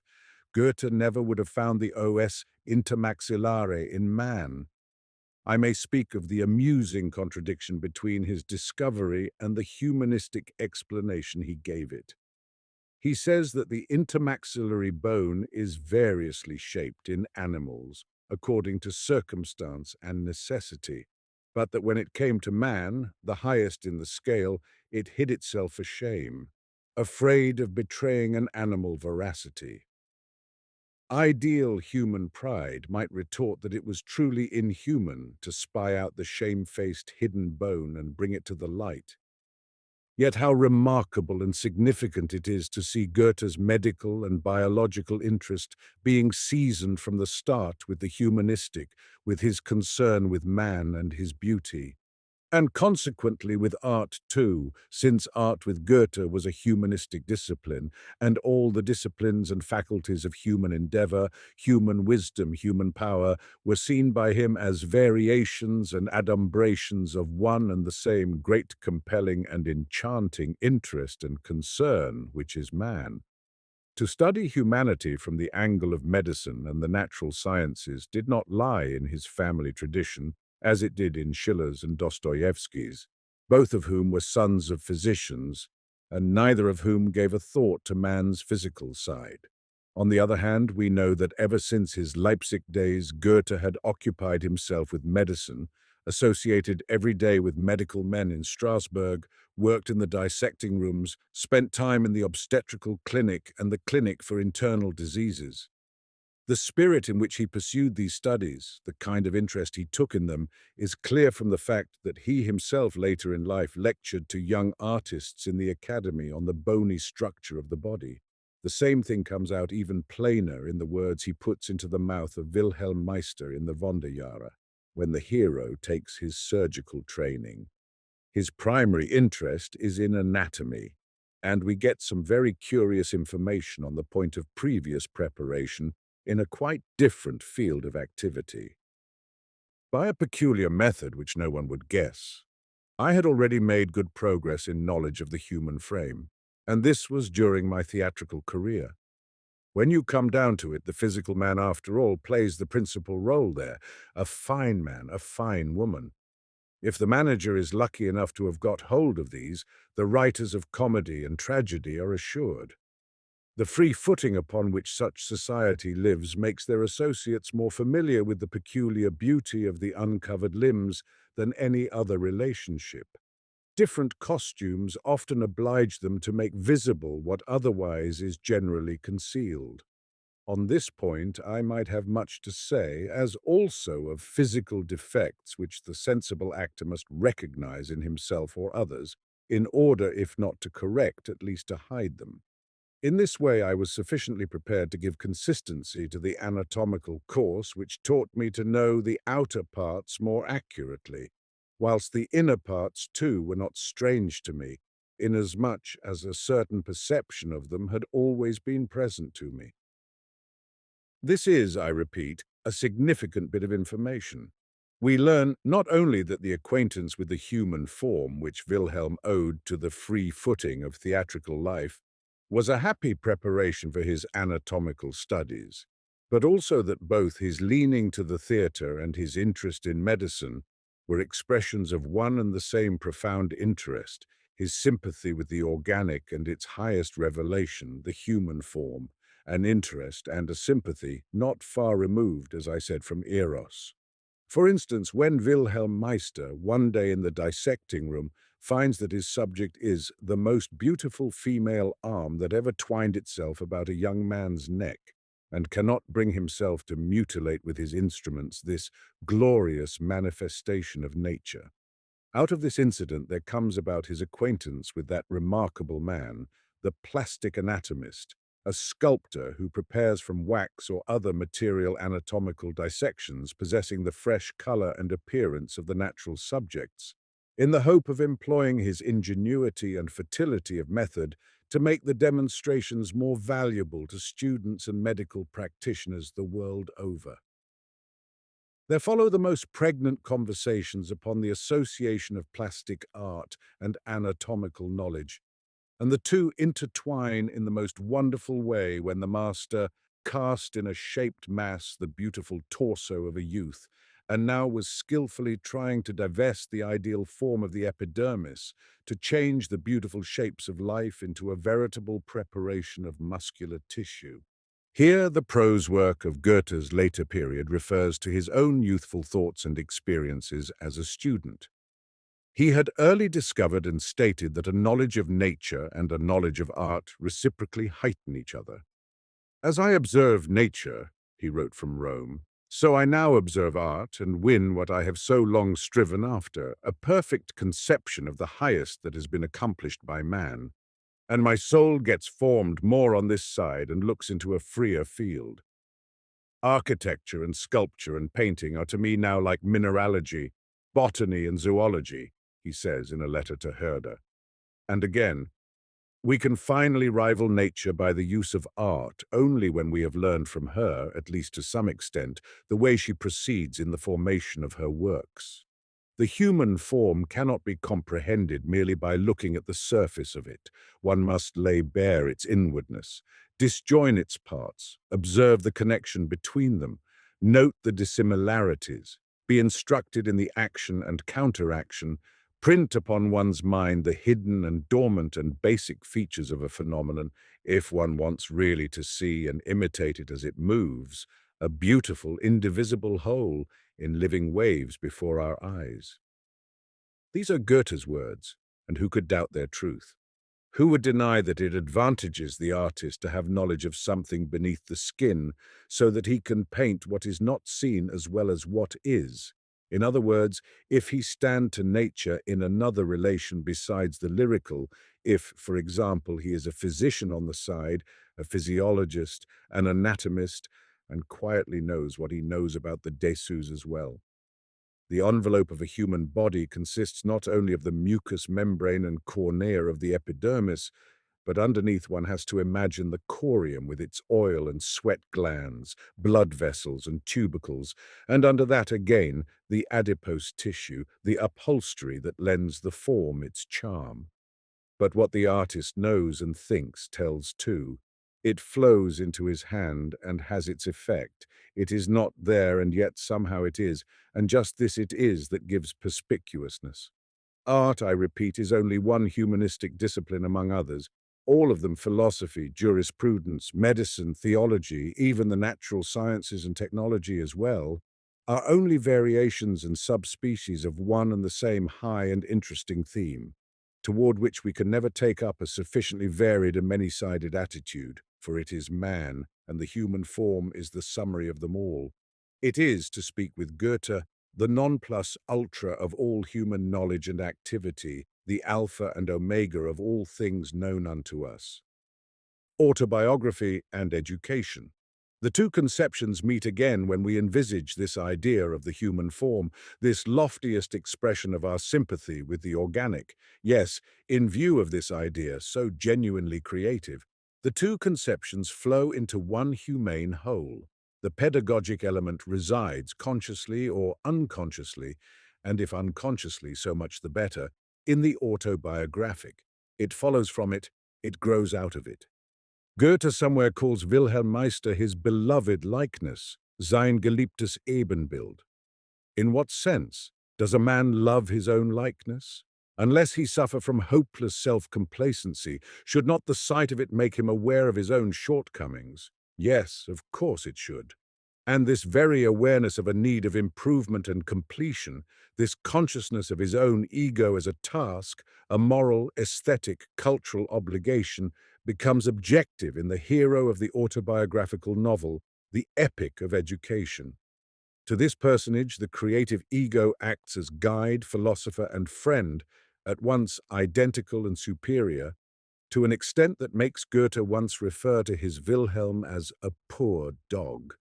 Goethe never would have found the os intermaxillare in man. I may speak of the amusing contradiction between his discovery and the humanistic explanation he gave it. He says that the intermaxillary bone is variously shaped in animals, according to circumstance and necessity, but that when it came to man, the highest in the scale, it hid itself for shame, afraid of betraying an animal veracity. Ideal human pride might retort that it was truly inhuman to spy out the shamefaced hidden bone and bring it to the light. Yet how remarkable and significant it is to see Goethe's medical and biological interest being seasoned from the start with the humanistic, with his concern with man and his beauty. And consequently with art too, since art with Goethe was a humanistic discipline, and all the disciplines and faculties of human endeavor, human wisdom, human power, were seen by him as variations and adumbrations of one and the same great compelling and enchanting interest and concern, which is man. To study humanity from the angle of medicine and the natural sciences did not lie in his family tradition, as it did in Schiller's and Dostoevsky's, both of whom were sons of physicians, and neither of whom gave a thought to man's physical side. On the other hand, we know that ever since his Leipzig days, Goethe had occupied himself with medicine, associated every day with medical men in Strasbourg, worked in the dissecting rooms, spent time in the obstetrical clinic and the clinic for internal diseases. The spirit in which he pursued these studies, the kind of interest he took in them, is clear from the fact that he himself later in life lectured to young artists in the academy on the bony structure of the body. The same thing comes out even plainer in the words he puts into the mouth of Wilhelm Meister in the Wanderjahre, when the hero takes his surgical training. His primary interest is in anatomy, and we get some very curious information on the point of previous preparation in a quite different field of activity. By a peculiar method which no one would guess, I had already made good progress in knowledge of the human frame, and this was during my theatrical career. When you come down to it, the physical man, after all, plays the principal role there. A fine man, a fine woman. If the manager is lucky enough to have got hold of these, the writers of comedy and tragedy are assured. The free footing upon which such society lives makes their associates more familiar with the peculiar beauty of the uncovered limbs than any other relationship. Different costumes often oblige them to make visible what otherwise is generally concealed. On this point I might have much to say, as also of physical defects which the sensible actor must recognize in himself or others, in order, if not to correct, at least to hide them. In this way I was sufficiently prepared to give consistency to the anatomical course which taught me to know the outer parts more accurately, whilst the inner parts too were not strange to me, inasmuch as a certain perception of them had always been present to me. This is, I repeat, a significant bit of information. We learn not only that the acquaintance with the human form which Wilhelm owed to the free footing of theatrical life was a happy preparation for his anatomical studies, but also that both his leaning to the theatre and his interest in medicine were expressions of one and the same profound interest, his sympathy with the organic and its highest revelation, the human form, an interest and a sympathy not far removed, as I said, from Eros. For instance, when Wilhelm Meister, one day in the dissecting room, finds that his subject is the most beautiful female arm that ever twined itself about a young man's neck, and cannot bring himself to mutilate with his instruments this glorious manifestation of nature. Out of this incident there comes about his acquaintance with that remarkable man, the plastic anatomist, a sculptor who prepares from wax or other material anatomical dissections possessing the fresh color and appearance of the natural subjects, in the hope of employing his ingenuity and fertility of method to make the demonstrations more valuable to students and medical practitioners the world over. There follow the most pregnant conversations upon the association of plastic art and anatomical knowledge, and the two intertwine in the most wonderful way when the master cast in a shaped mass the beautiful torso of a youth, and now was skillfully trying to divest the ideal form of the epidermis, to change the beautiful shapes of life into a veritable preparation of muscular tissue. Here the prose work of Goethe's later period refers to his own youthful thoughts and experiences as a student. He had early discovered and stated that a knowledge of nature and a knowledge of art reciprocally heighten each other. As I observe nature, he wrote from Rome, so I now observe art and win what I have so long striven after, a perfect conception of the highest that has been accomplished by man, and my soul gets formed more on this side and looks into a freer field. Architecture and sculpture and painting are to me now like mineralogy, botany and zoology, he says in a letter to Herder. And again, we can finally rival nature by the use of art only when we have learned from her, at least to some extent, the way she proceeds in the formation of her works. The human form cannot be comprehended merely by looking at the surface of it. One must lay bare its inwardness, disjoin its parts, observe the connection between them, note the dissimilarities, be instructed in the action and counteraction, print upon one's mind the hidden and dormant and basic features of a phenomenon, if one wants really to see and imitate it as it moves, a beautiful, indivisible whole in living waves before our eyes. These are Goethe's words, and who could doubt their truth? Who would deny that it advantages the artist to have knowledge of something beneath the skin so that he can paint what is not seen as well as what is? In other words, if he stand to nature in another relation besides the lyrical, if, for example, he is a physician on the side, a physiologist, an anatomist, and quietly knows what he knows about the dessous as well. The envelope of a human body consists not only of the mucous membrane and cornea of the epidermis, But underneath one has to imagine the corium with its oil and sweat glands, blood vessels and tubercles, and under that again the adipose tissue, the upholstery that lends the form its charm. But what the artist knows and thinks tells too. It flows into his hand and has its effect. It is not there and yet somehow it is, and just this it is that gives perspicuousness. Art, I repeat, is only one humanistic discipline among others. All of them philosophy, jurisprudence, medicine, theology, even the natural sciences and technology as well, are only variations and subspecies of one and the same high and interesting theme, toward which we can never take up a sufficiently varied and many-sided attitude, for it is man, and the human form is the summary of them all. It is, to speak with Goethe, the non plus ultra of all human knowledge and activity, the alpha and omega of all things known unto us. Autobiography and education. The two conceptions meet again when we envisage this idea of the human form, this loftiest expression of our sympathy with the organic. Yes, in view of this idea, so genuinely creative, the two conceptions flow into one humane whole. The pedagogic element resides consciously or unconsciously, and if unconsciously, so much the better, in the autobiographic. It follows from it, it grows out of it. Goethe somewhere calls Wilhelm Meister his beloved likeness, sein geliebtes Ebenbild. In what sense does a man love his own likeness? Unless he suffer from hopeless self-complacency, should not the sight of it make him aware of his own shortcomings? Yes, of course it should. And this very awareness of a need of improvement and completion, this consciousness of his own ego as a task, a moral, aesthetic, cultural obligation, becomes objective in the hero of the autobiographical novel, the epic of education. To this personage, the creative ego acts as guide, philosopher, and friend, at once identical and superior, to an extent that makes Goethe once refer to his Wilhelm as a poor dog.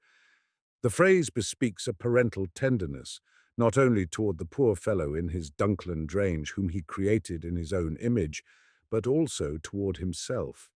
The phrase bespeaks a parental tenderness, not only toward the poor fellow in his Dunklen Grange whom he created in his own image, but also toward himself.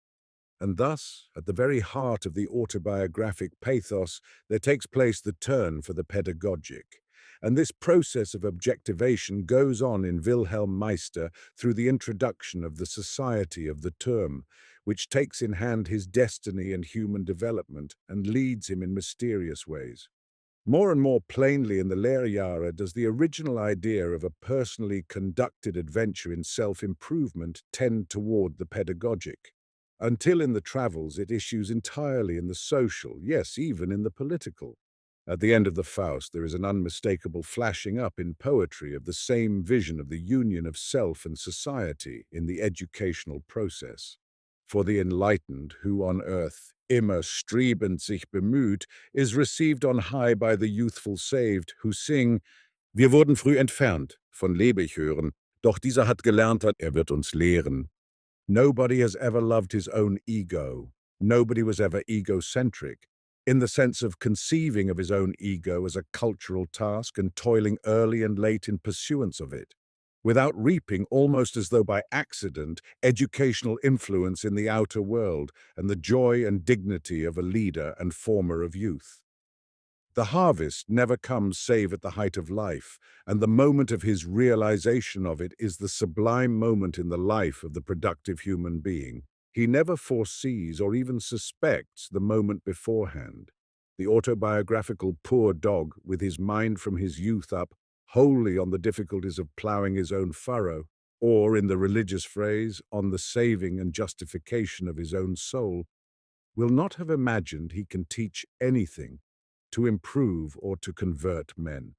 And thus, at the very heart of the autobiographic pathos, there takes place the turn for the pedagogic. And this process of objectivation goes on in Wilhelm Meister through the introduction of the Society of the Term, which takes in hand his destiny and human development and leads him in mysterious ways. More and more plainly in the Lehrjahre does the original idea of a personally conducted adventure in self-improvement tend toward the pedagogic, until in the travels it issues entirely in the social, yes, even in the political. At the end of the Faust there is an unmistakable flashing up in poetry of the same vision of the union of self and society in the educational process. For the enlightened, who on earth immer strebend sich bemüht, is received on high by the youthful saved, who sing, Wir wurden früh entfernt, von Lebig hören, doch dieser hat gelernt, wird uns lehren. Nobody has ever loved his own ego. Nobody was ever egocentric, in the sense of conceiving of his own ego as a cultural task and toiling early and late in pursuance of it, without reaping, almost as though by accident, educational influence in the outer world and the joy and dignity of a leader and former of youth. The harvest never comes save at the height of life, and the moment of his realization of it is the sublime moment in the life of the productive human being. He never foresees or even suspects the moment beforehand. The autobiographical poor dog, with his mind from his youth up, wholly on the difficulties of ploughing his own furrow, or, in the religious phrase, on the saving and justification of his own soul, will not have imagined he can teach anything to improve or to convert men.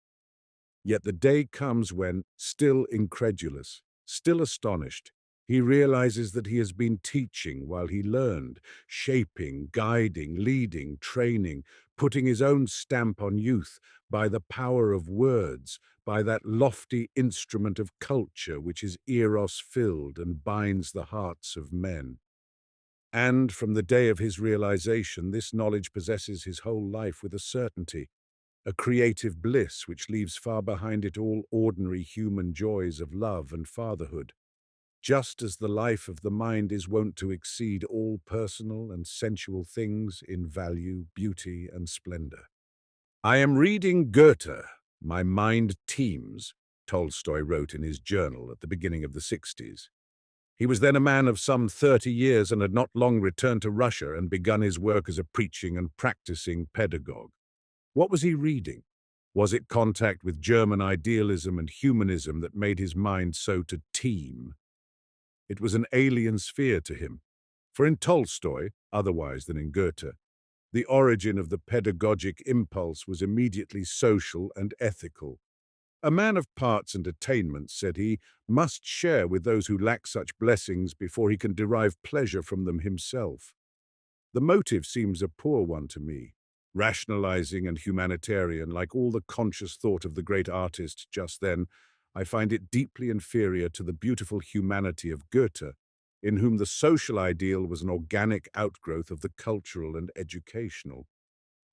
Yet the day comes when, still incredulous, still astonished, he realizes that he has been teaching while he learned, shaping, guiding, leading, training, putting his own stamp on youth by the power of words, by that lofty instrument of culture which is eros-filled and binds the hearts of men. And from the day of his realization, this knowledge possesses his whole life with a certainty, a creative bliss which leaves far behind it all ordinary human joys of love and fatherhood. just as the life of the mind is wont to exceed all personal and sensual things in value, beauty, and splendor. I am reading Goethe. My mind teems, Tolstoy wrote in his journal at the beginning of the 60s. He was then a man of some 30 years and had not long returned to Russia and begun his work as a preaching and practicing pedagogue. What was he reading? Was it contact with German idealism and humanism that made his mind so to teem? It was an alien sphere to him. For in Tolstoy, otherwise than in Goethe, the origin of the pedagogic impulse was immediately social and ethical. A man of parts and attainments, said he, must share with those who lack such blessings before he can derive pleasure from them himself. The motive seems a poor one to me, rationalizing and humanitarian, like all the conscious thought of the great artist just then. I find it deeply inferior to the beautiful humanity of Goethe, in whom the social ideal was an organic outgrowth of the cultural and educational.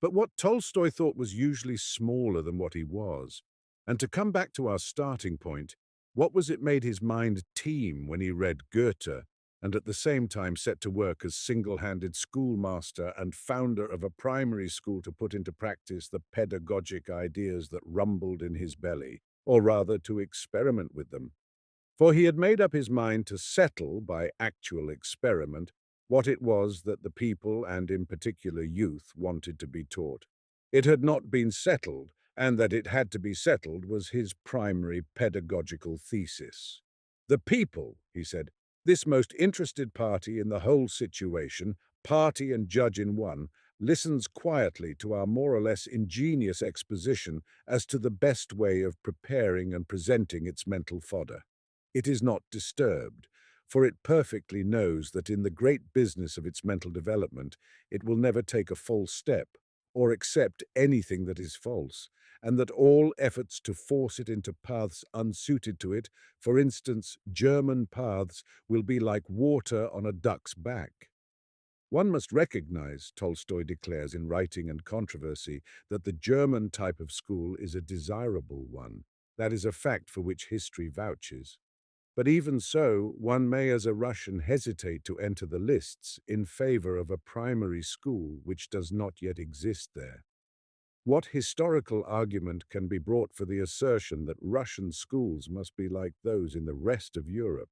But what Tolstoy thought was usually smaller than what he was. And to come back to our starting point, what was it made his mind teem when he read Goethe and at the same time set to work as single-handed schoolmaster and founder of a primary school to put into practice the pedagogic ideas that rumbled in his belly, or rather to experiment with them? For he had made up his mind to settle, by actual experiment, what it was that the people, and in particular youth, wanted to be taught. It had not been settled, and that it had to be settled was his primary pedagogical thesis. The people, he said, this most interested party in the whole situation, party and judge in one, listens quietly to our more or less ingenious exposition as to the best way of preparing and presenting its mental fodder. It is not disturbed, for it perfectly knows that in the great business of its mental development it will never take a false step, or accept anything that is false, and that all efforts to force it into paths unsuited to it, for instance, German paths, will be like water on a duck's back. One must recognize, Tolstoy declares in Writing and Controversy, that the German type of school is a desirable one. That is a fact for which history vouches. But even so, one may as a Russian hesitate to enter the lists in favor of a primary school which does not yet exist there. What historical argument can be brought for the assertion that Russian schools must be like those in the rest of Europe?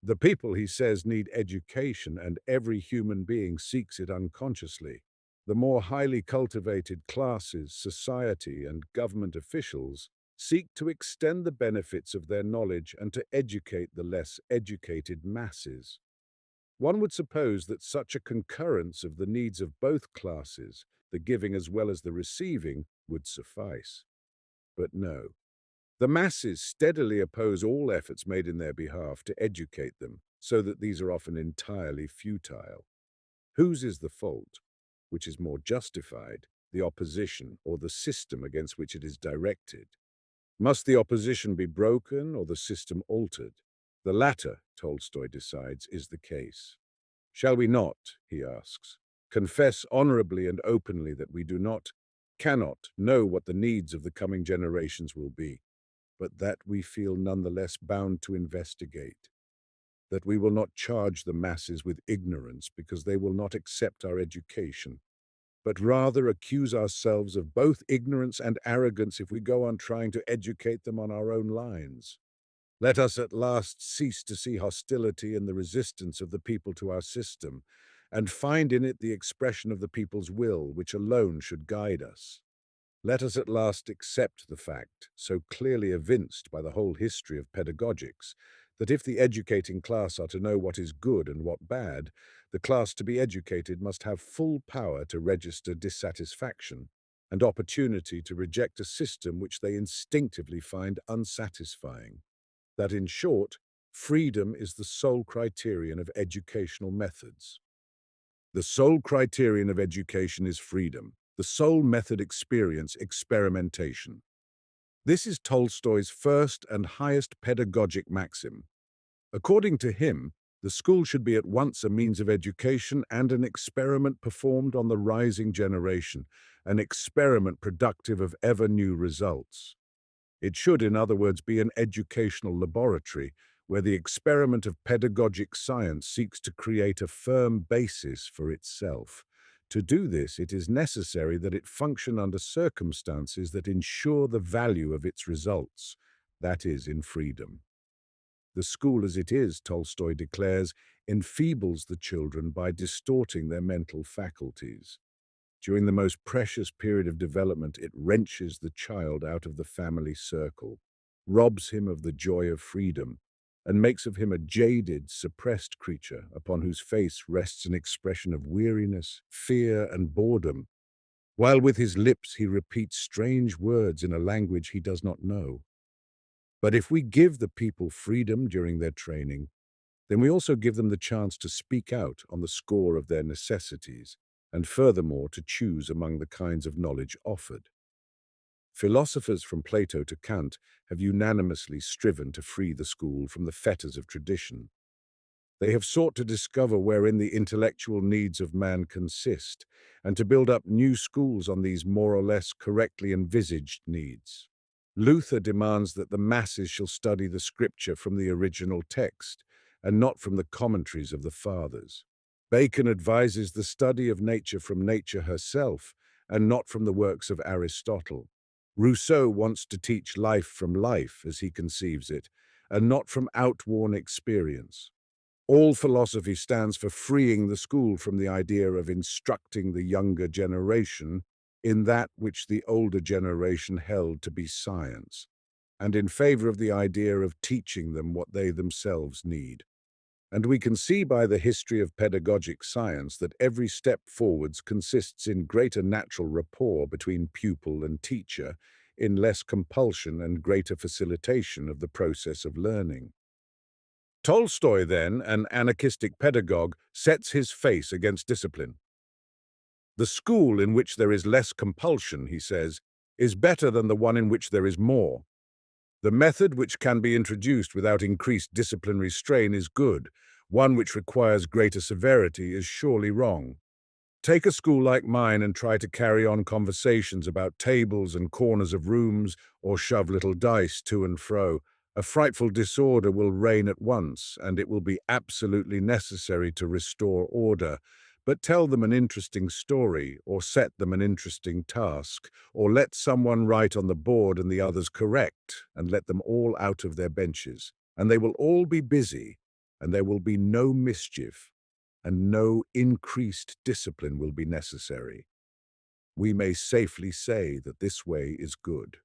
The people, he says, need education, and every human being seeks it unconsciously. The more highly cultivated classes, society, and government officials seek to extend the benefits of their knowledge and to educate the less educated masses. One would suppose that such a concurrence of the needs of both classes, the giving as well as the receiving, would suffice. But no. The masses steadily oppose all efforts made in their behalf to educate them, so that these are often entirely futile. Whose is the fault? Which is more justified, the opposition or the system against which it is directed? Must the opposition be broken or the system altered? The latter, Tolstoy decides, is the case. Shall we not, he asks, confess honorably and openly that we cannot know what the needs of the coming generations will be, but that we feel nonetheless bound to investigate, that we will not charge the masses with ignorance because they will not accept our education, but rather accuse ourselves of both ignorance and arrogance if we go on trying to educate them on our own lines? Let us at last cease to see hostility in the resistance of the people to our system, and find in it the expression of the people's will, which alone should guide us. Let us at last accept the fact, so clearly evinced by the whole history of pedagogics, that if the educating class are to know what is good and what bad, the class to be educated must have full power to register dissatisfaction and opportunity to reject a system which they instinctively find unsatisfying. That, in short, freedom is the sole criterion of educational methods. The sole criterion of education is freedom. The sole method experimentation. This is Tolstoy's first and highest pedagogic maxim. According to him, the school should be at once a means of education and an experiment performed on the rising generation, an experiment productive of ever new results. It should, in other words, be an educational laboratory where the experiment of pedagogic science seeks to create a firm basis for itself. To do this, it is necessary that it function under circumstances that ensure the value of its results, that is, in freedom. The school as it is, Tolstoy declares, enfeebles the children by distorting their mental faculties. During the most precious period of development, it wrenches the child out of the family circle, robs him of the joy of freedom, and makes of him a jaded, suppressed creature upon whose face rests an expression of weariness, fear, and boredom, while with his lips he repeats strange words in a language he does not know. But if we give the people freedom during their training, then we also give them the chance to speak out on the score of their necessities, and furthermore to choose among the kinds of knowledge offered. Philosophers from Plato to Kant have unanimously striven to free the school from the fetters of tradition. They have sought to discover wherein the intellectual needs of man consist, and to build up new schools on these more or less correctly envisaged needs. Luther demands that the masses shall study the scripture from the original text, and not from the commentaries of the fathers. Bacon advises the study of nature from nature herself, and not from the works of Aristotle. Rousseau wants to teach life from life, as he conceives it, and not from outworn experience. All philosophy stands for freeing the school from the idea of instructing the younger generation in that which the older generation held to be science, and in favor of the idea of teaching them what they themselves need. And we can see by the history of pedagogic science that every step forwards consists in greater natural rapport between pupil and teacher, in less compulsion and greater facilitation of the process of learning. Tolstoy, then, an anarchistic pedagogue, sets his face against discipline. The school in which there is less compulsion, he says, is better than the one in which there is more. The method which can be introduced without increased disciplinary strain is good. One which requires greater severity is surely wrong. Take a school like mine and try to carry on conversations about tables and corners of rooms, or shove little dice to and fro. A frightful disorder will reign at once, and it will be absolutely necessary to restore order. But tell them an interesting story, or set them an interesting task, or let someone write on the board and the others correct, and let them all out of their benches, and they will all be busy, and there will be no mischief, and no increased discipline will be necessary. We may safely say that this way is good.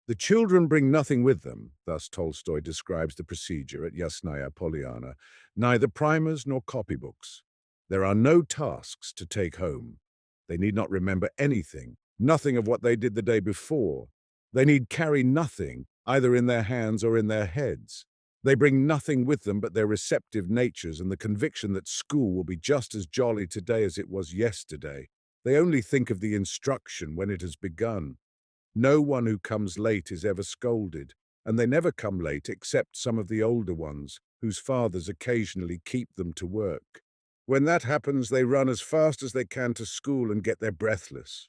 The children bring nothing with them, thus Tolstoy describes the procedure at Yasnaya Polyana, neither primers nor copybooks. There are no tasks to take home. They need not remember anything, nothing of what they did the day before. They need carry nothing, either in their hands or in their heads. They bring nothing with them but their receptive natures and the conviction that school will be just as jolly today as it was yesterday. They only think of the instruction when it has begun. No one who comes late is ever scolded, and they never come late except some of the older ones, whose fathers occasionally keep them to work. When that happens, they run as fast as they can to school and get there breathless.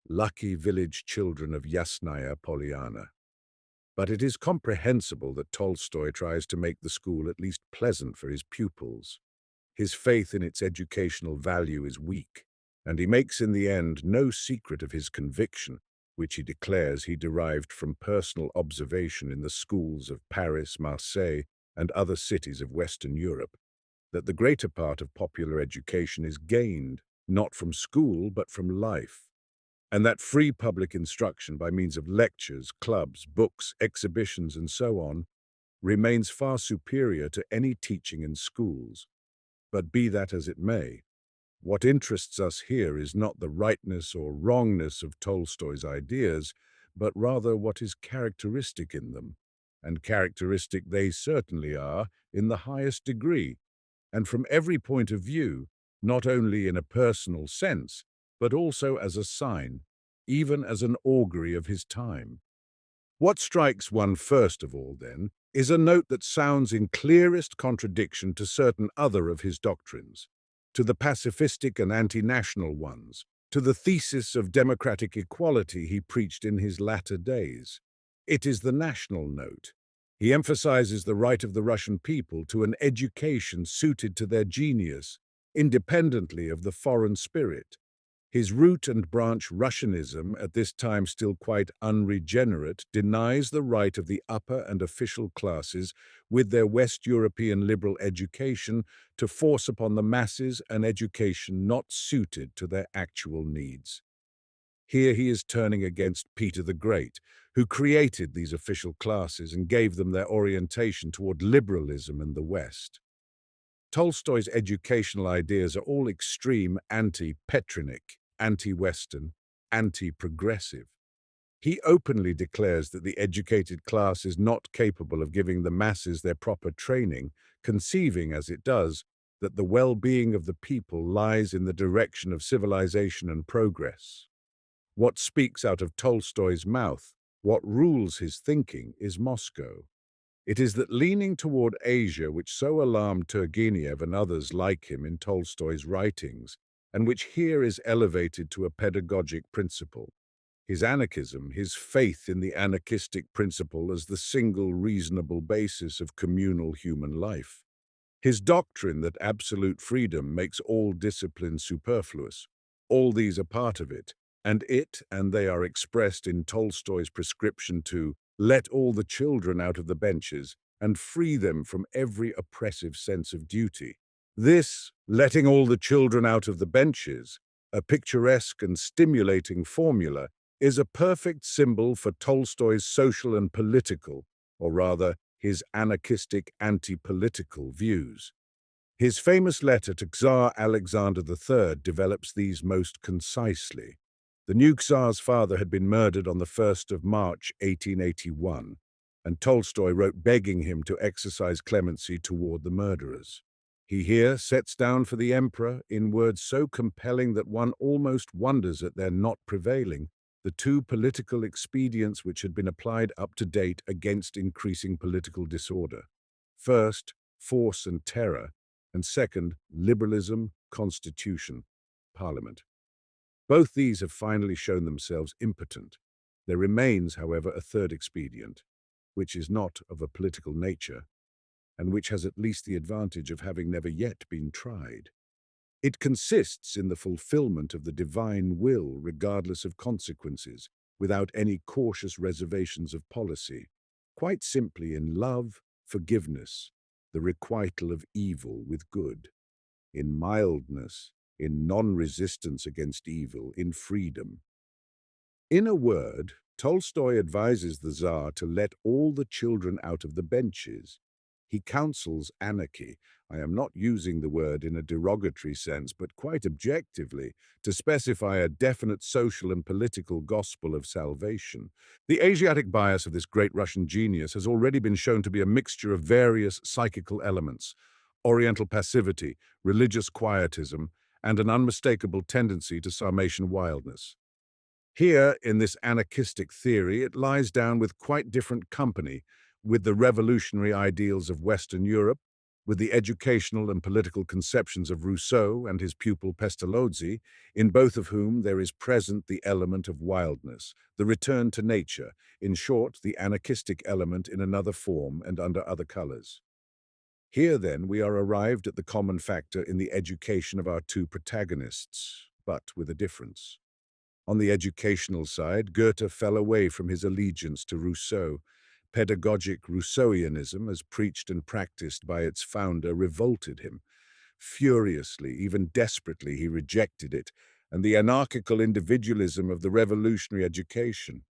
Lucky village children of Yasnaya Polyana. But it is comprehensible that Tolstoy tries to make the school at least pleasant for his pupils. His faith in its educational value is weak, and he makes in the end no secret of his conviction, which he declares he derived from personal observation in the schools of Paris, Marseille, and other cities of Western Europe, that the greater part of popular education is gained not from school but from life, and that free public instruction by means of lectures, clubs, books, exhibitions, and so on remains far superior to any teaching in schools. But be that as it may, what interests us here is not the rightness or wrongness of Tolstoy's ideas, but rather what is characteristic in them, and characteristic they certainly are in the highest degree, and from every point of view, not only in a personal sense, but also as a sign, even as an augury of his time. What strikes one first of all, then, is a note that sounds in clearest contradiction to certain other of his doctrines, to the pacifistic and anti-national ones, to the thesis of democratic equality he preached in his latter days. It is the national note. He emphasizes the right of the Russian people to an education suited to their genius, independently of the foreign spirit. His root and branch Russianism, at this time still quite unregenerate, denies the right of the upper and official classes, with their West European liberal education, to force upon the masses an education not suited to their actual needs. Here he is turning against Peter the Great, who created these official classes and gave them their orientation toward liberalism and the West. Tolstoy's educational ideas are all extreme anti-Petrinic, anti-Western, anti-progressive. He openly declares that the educated class is not capable of giving the masses their proper training, conceiving, as it does, that the well-being of the people lies in the direction of civilization and progress. What speaks out of Tolstoy's mouth, what rules his thinking, is Moscow. It is that leaning toward Asia which so alarmed Turgenev and others like him in Tolstoy's writings, and which here is elevated to a pedagogic principle. His anarchism, his faith in the anarchistic principle as the single reasonable basis of communal human life. His doctrine that absolute freedom makes all discipline superfluous. All these are part of it, and they are expressed in Tolstoy's prescription to let all the children out of the benches and free them from every oppressive sense of duty. This, letting all the children out of the benches, a picturesque and stimulating formula, is a perfect symbol for Tolstoy's social and political, or rather, his anarchistic anti-political views. His famous letter to Tsar Alexander III develops these most concisely. The new Tsar's father had been murdered on the 1st of March 1881, and Tolstoy wrote begging him to exercise clemency toward the murderers. He here sets down for the emperor, in words so compelling that one almost wonders at their not prevailing, the two political expedients which had been applied up to date against increasing political disorder. First, force and terror, and second, liberalism, constitution, parliament. Both these have finally shown themselves impotent. There remains, however, a third expedient, which is not of a political nature, and which has at least the advantage of having never yet been tried. It consists in the fulfillment of the divine will regardless of consequences, without any cautious reservations of policy, quite simply in love, forgiveness, the requital of evil with good, in mildness, in non-resistance against evil, in freedom. In a word, Tolstoy advises the Tsar to let all the children out of the benches. He counsels anarchy. I am not using the word in a derogatory sense, but quite objectively, to specify a definite social and political gospel of salvation. The Asiatic bias of this great Russian genius has already been shown to be a mixture of various psychical elements: Oriental passivity, religious quietism, and an unmistakable tendency to Sarmatian wildness. Here, in this anarchistic theory, it lies down with quite different company, with the revolutionary ideals of Western Europe, with the educational and political conceptions of Rousseau and his pupil Pestalozzi, in both of whom there is present the element of wildness, the return to nature, in short, the anarchistic element in another form and under other colors. Here, then, we are arrived at the common factor in the education of our two protagonists, but with a difference. On the educational side, Goethe fell away from his allegiance to Rousseau. Pedagogic Rousseauianism, as preached and practiced by its founder, revolted him. Furiously, even desperately, he rejected it, and the anarchical individualism of the revolutionary education.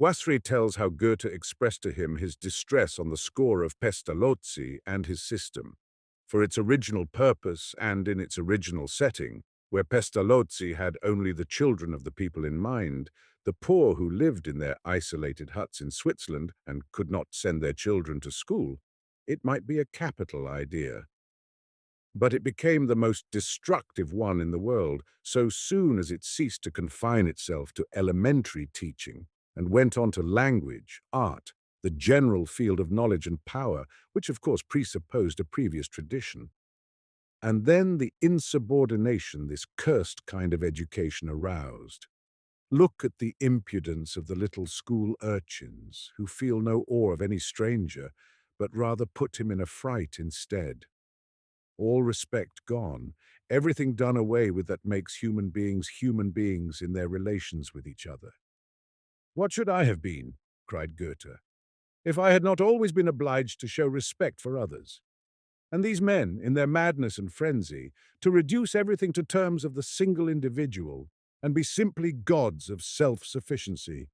Guattari tells how Goethe expressed to him his distress on the score of Pestalozzi and his system. For its original purpose and in its original setting, where Pestalozzi had only the children of the people in mind, the poor who lived in their isolated huts in Switzerland and could not send their children to school, it might be a capital idea. But it became the most destructive one in the world so soon as it ceased to confine itself to elementary teaching and went on to language, art, the general field of knowledge and power, which of course presupposed a previous tradition. And then the insubordination this cursed kind of education aroused. Look at the impudence of the little school urchins, who feel no awe of any stranger, but rather put him in a fright instead. All respect gone, everything done away with that makes human beings in their relations with each other. "What should I have been," cried Goethe, "if I had not always been obliged to show respect for others? And these men, in their madness and frenzy, to reduce everything to terms of the single individual and be simply gods of self-sufficiency.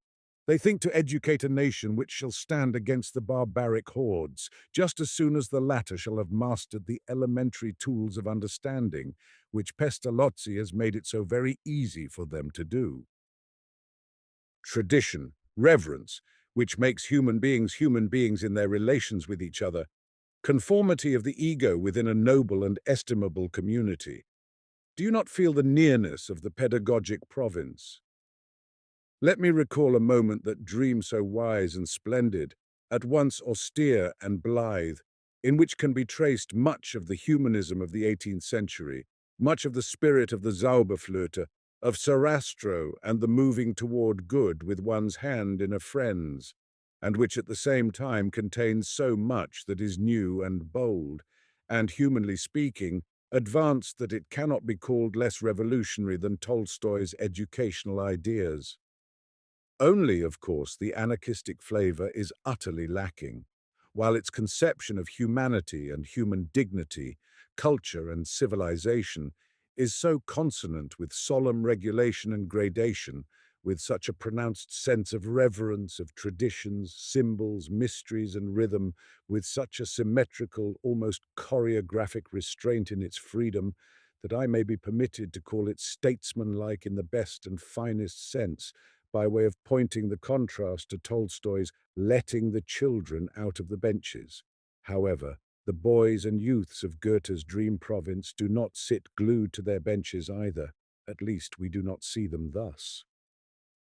They think to educate a nation which shall stand against the barbaric hordes, just as soon as the latter shall have mastered the elementary tools of understanding, which Pestalozzi has made it so very easy for them to do. Tradition, reverence, which makes human beings in their relations with each other, conformity of the ego within a noble and estimable community. Do you not feel the nearness of the pedagogic province? Let me recall a moment that dreams so wise and splendid, at once austere and blithe, in which can be traced much of the humanism of the 18th century, much of the spirit of the Zauberflöte, of Sarastro and the moving toward good with one's hand in a friend's, and which at the same time contains so much that is new and bold, and, humanly speaking, advanced that it cannot be called less revolutionary than Tolstoy's educational ideas. Only, of course, the anarchistic flavor is utterly lacking, while its conception of humanity and human dignity, culture and civilization is so consonant with solemn regulation and gradation, with such a pronounced sense of reverence of traditions, symbols, mysteries, and rhythm, with such a symmetrical, almost choreographic restraint in its freedom, that I may be permitted to call it statesmanlike in the best and finest sense, by way of pointing the contrast to Tolstoy's letting the children out of the benches. However, the boys and youths of Goethe's dream province do not sit glued to their benches either. At least we do not see them thus.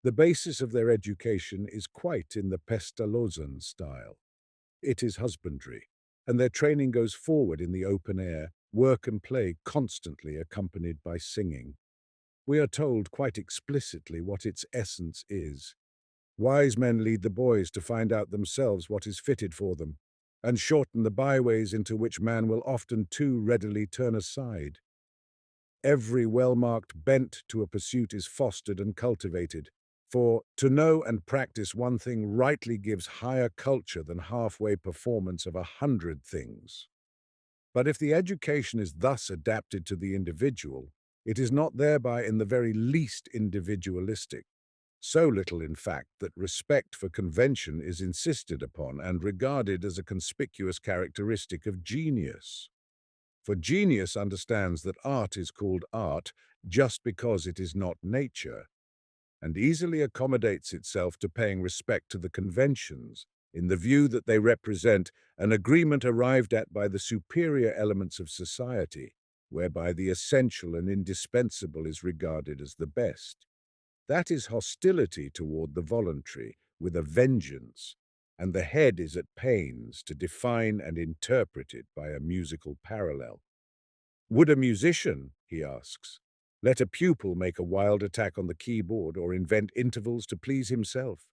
The basis of their education is quite in the Pestalozzian style. It is husbandry, and their training goes forward in the open air, work and play constantly accompanied by singing. We are told quite explicitly what its essence is. Wise men lead the boys to find out themselves what is fitted for them, and shorten the byways into which man will often too readily turn aside. Every well-marked bent to a pursuit is fostered and cultivated, for to know and practice one thing rightly gives higher culture than halfway performance of 100 things. But if the education is thus adapted to the individual, it is not thereby in the very least individualistic, so little in fact that respect for convention is insisted upon and regarded as a conspicuous characteristic of genius. For genius understands that art is called art just because it is not nature, and easily accommodates itself to paying respect to the conventions, in the view that they represent an agreement arrived at by the superior elements of society, whereby the essential and indispensable is regarded as the best. That is hostility toward the voluntary, with a vengeance, and the head is at pains to define and interpret it by a musical parallel. Would a musician, he asks, let a pupil make a wild attack on the keyboard or invent intervals to please himself?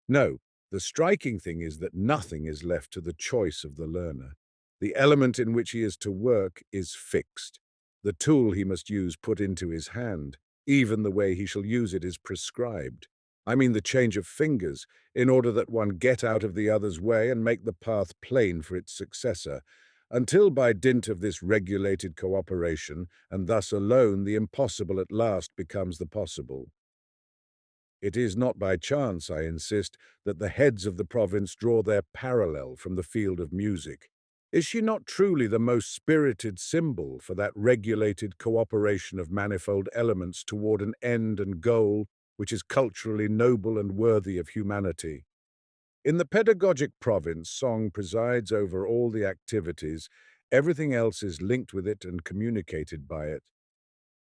No, the striking thing is that nothing is left to the choice of the learner. The element in which he is to work is fixed. The tool he must use put into his hand. Even the way he shall use it is prescribed. I mean the change of fingers, in order that one get out of the other's way and make the path plain for its successor, until by dint of this regulated cooperation, and thus alone, the impossible at last becomes the possible. It is not by chance, I insist, that the heads of the province draw their parallel from the field of music. Is she not truly the most spirited symbol for that regulated cooperation of manifold elements toward an end and goal which is culturally noble and worthy of humanity? In the pedagogic province, song presides over all the activities. Everything else is linked with it and communicated by it.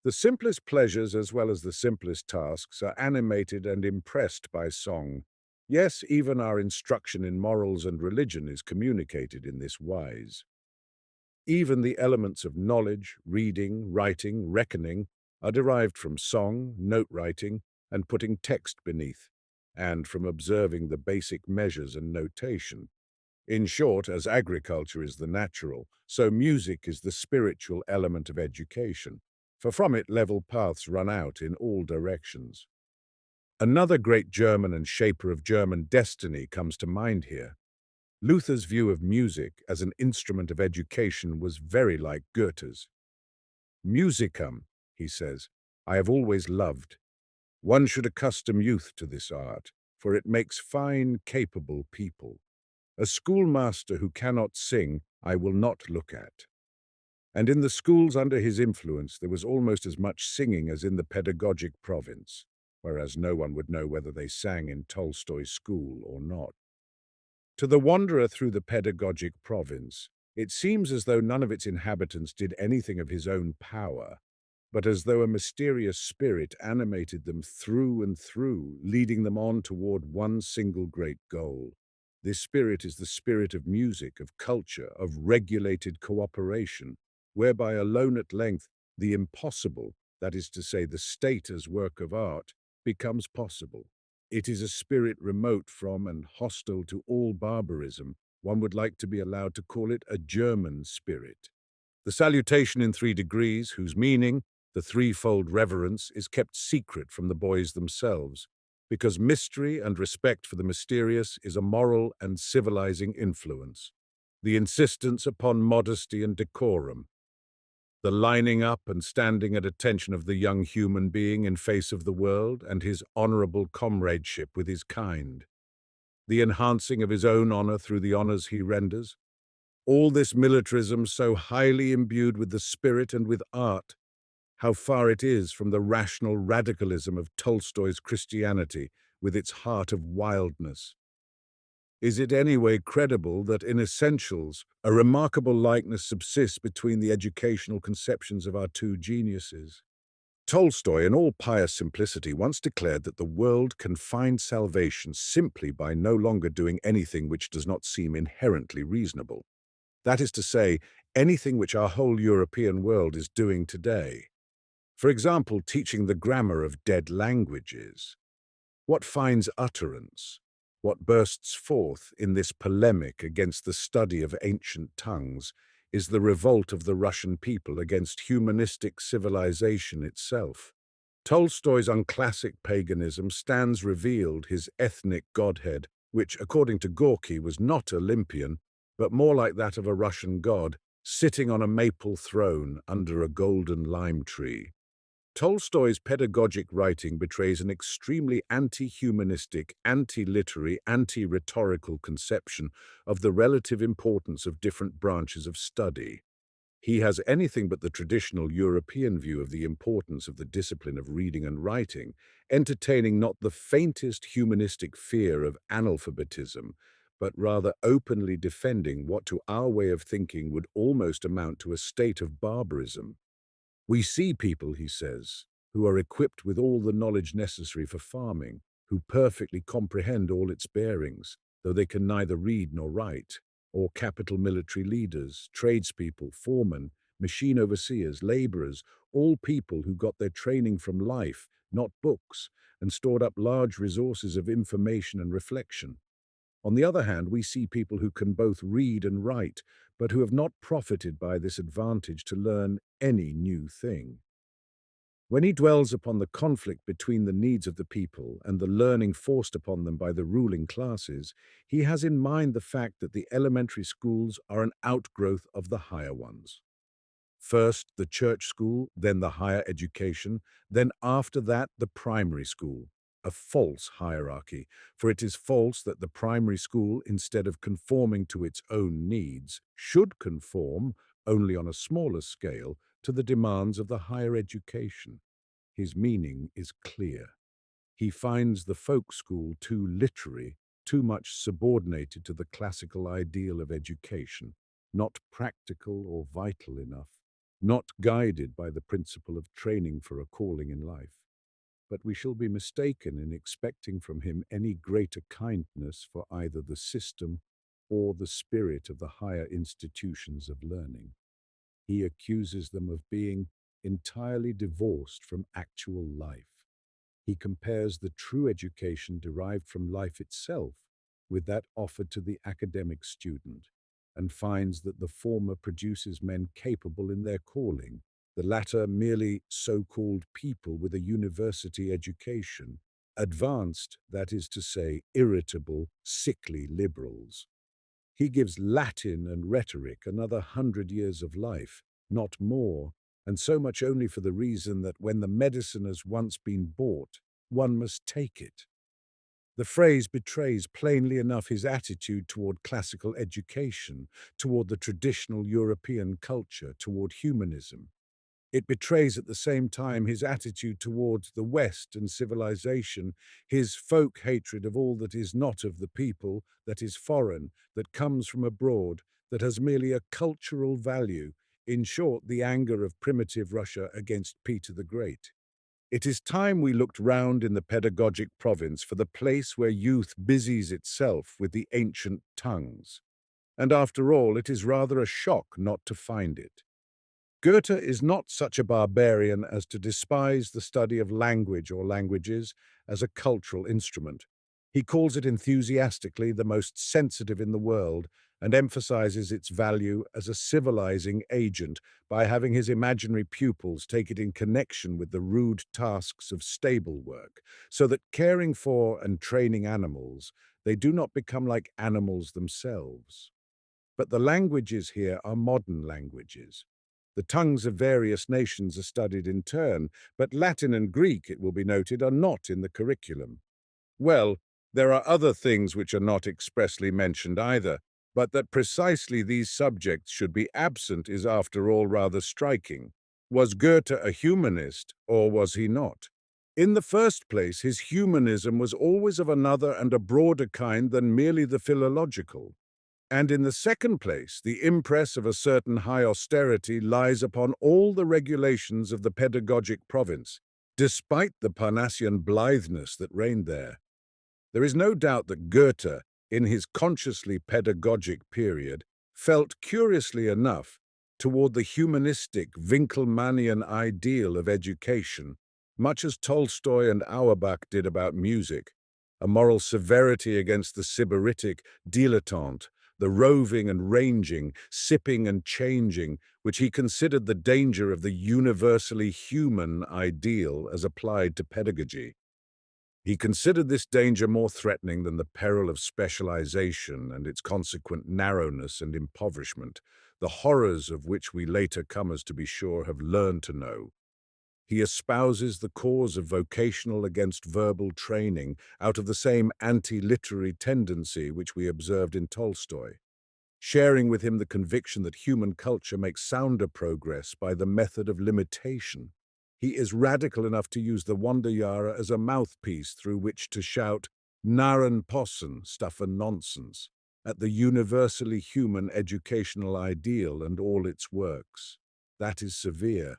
The simplest pleasures as well as the simplest tasks are animated and impressed by song. Yes, even our instruction in morals and religion is communicated in this wise. Even the elements of knowledge, reading, writing, reckoning are derived from song, note writing, and putting text beneath, and from observing the basic measures and notation. In short, as agriculture is the natural, so music is the spiritual element of education, for from it level paths run out in all directions. Another great German and shaper of German destiny comes to mind here. Luther's view of music as an instrument of education was very like Goethe's. Musicum, he says, I have always loved. One should accustom youth to this art, for it makes fine, capable people. A schoolmaster who cannot sing, I will not look at. And in the schools under his influence there was almost as much singing as in the pedagogic province, whereas no one would know whether they sang in Tolstoy's school or not. To the wanderer through the pedagogic province, it seems as though none of its inhabitants did anything of his own power, but as though a mysterious spirit animated them through and through, leading them on toward one single great goal. This spirit is the spirit of music, of culture, of regulated cooperation, whereby alone at length the impossible, that is to say, the state as work of art, becomes possible. It is a spirit remote from and hostile to all barbarism. One would like to be allowed to call it a German spirit. The salutation in 3 degrees, whose meaning, the threefold reverence, is kept secret from the boys themselves, because mystery and respect for the mysterious is a moral and civilizing influence. The insistence upon modesty and decorum, the lining up and standing at attention of the young human being in face of the world and his honorable comradeship with his kind, the enhancing of his own honor through the honors he renders, all this militarism so highly imbued with the spirit and with art, how far it is from the rational radicalism of Tolstoy's Christianity with its heart of wildness. Is it any way credible that in essentials a remarkable likeness subsists between the educational conceptions of our two geniuses? Tolstoy, in all pious simplicity, once declared that the world can find salvation simply by no longer doing anything which does not seem inherently reasonable. That is to say, anything which our whole European world is doing today. For example, teaching the grammar of dead languages. What finds utterance? What bursts forth in this polemic against the study of ancient tongues is the revolt of the Russian people against humanistic civilization itself. Tolstoy's unclassic paganism stands revealed his ethnic godhead, which, according to Gorky, was not Olympian, but more like that of a Russian god, sitting on a maple throne under a golden lime tree. Tolstoy's pedagogic writing betrays an extremely anti-humanistic, anti-literary, anti-rhetorical conception of the relative importance of different branches of study. He has anything but the traditional European view of the importance of the discipline of reading and writing, entertaining not the faintest humanistic fear of analphabetism, but rather openly defending what to our way of thinking would almost amount to a state of barbarism. We see people, he says, who are equipped with all the knowledge necessary for farming, who perfectly comprehend all its bearings, though they can neither read nor write, or capital military leaders, tradespeople, foremen, machine overseers, laborers, all people who got their training from life, not books, and stored up large resources of information and reflection. On the other hand, we see people who can both read and write, but who have not profited by this advantage to learn any new thing. When he dwells upon the conflict between the needs of the people and the learning forced upon them by the ruling classes, he has in mind the fact that the elementary schools are an outgrowth of the higher ones. First the church school, then the higher education, then after that the primary school. A false hierarchy, for it is false that the primary school, instead of conforming to its own needs, should conform, only on a smaller scale, to the demands of the higher education. His meaning is clear. He finds the folk school too literary, too much subordinated to the classical ideal of education, not practical or vital enough, not guided by the principle of training for a calling in life. But we shall be mistaken in expecting from him any greater kindness for either the system or the spirit of the higher institutions of learning. He accuses them of being entirely divorced from actual life. He compares the true education derived from life itself with that offered to the academic student, and finds that the former produces men capable in their calling, the latter merely so-called people with a university education, advanced, that is to say, irritable, sickly liberals. He gives Latin and rhetoric another 100 years of life, not more, and so much only for the reason that when the medicine has once been bought, one must take it. The phrase betrays plainly enough his attitude toward classical education, toward the traditional European culture, toward humanism. It betrays at the same time his attitude towards the West and civilization, his folk hatred of all that is not of the people, that is foreign, that comes from abroad, that has merely a cultural value, in short, the anger of primitive Russia against Peter the Great. It is time we looked round in the pedagogic province for the place where youth busies itself with the ancient tongues. And after all, it is rather a shock not to find it. Goethe is not such a barbarian as to despise the study of language or languages as a cultural instrument. He calls it enthusiastically the most sensitive in the world and emphasizes its value as a civilizing agent by having his imaginary pupils take it in connection with the rude tasks of stable work, so that caring for and training animals, they do not become like animals themselves. But the languages here are modern languages. The tongues of various nations are studied in turn, but Latin and Greek, it will be noted, are not in the curriculum. Well, there are other things which are not expressly mentioned either, but that precisely these subjects should be absent is after all rather striking. Was Goethe a humanist, or was he not? In the first place, his humanism was always of another and a broader kind than merely the philological. And in the second place, the impress of a certain high austerity lies upon all the regulations of the pedagogic province, despite the Parnassian blitheness that reigned there. There is no doubt that Goethe, in his consciously pedagogic period, felt curiously enough toward the humanistic Winckelmannian ideal of education, much as Tolstoy and Auerbach did about music, a moral severity against the sybaritic dilettante, the roving and ranging, sipping and changing, which he considered the danger of the universally human ideal as applied to pedagogy. He considered this danger more threatening than the peril of specialization and its consequent narrowness and impoverishment, the horrors of which we later comers, to be sure, have learned to know. He espouses the cause of vocational against verbal training out of the same anti-literary tendency which we observed in Tolstoy, sharing with him the conviction that human culture makes sounder progress by the method of limitation. He is radical enough to use the Wanderjahre as a mouthpiece through which to shout "Narren Possen, stuff and nonsense" at the universally human educational ideal and all its works. That is severe.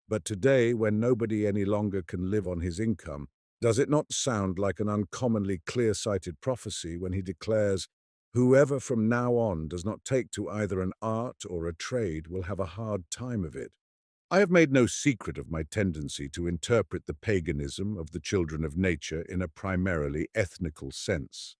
But today, when nobody any longer can live on his income, does it not sound like an uncommonly clear-sighted prophecy when he declares, "Whoever from now on does not take to either an art or a trade will have a hard time of it"? I have made no secret of my tendency to interpret the paganism of the children of nature in a primarily ethnical sense.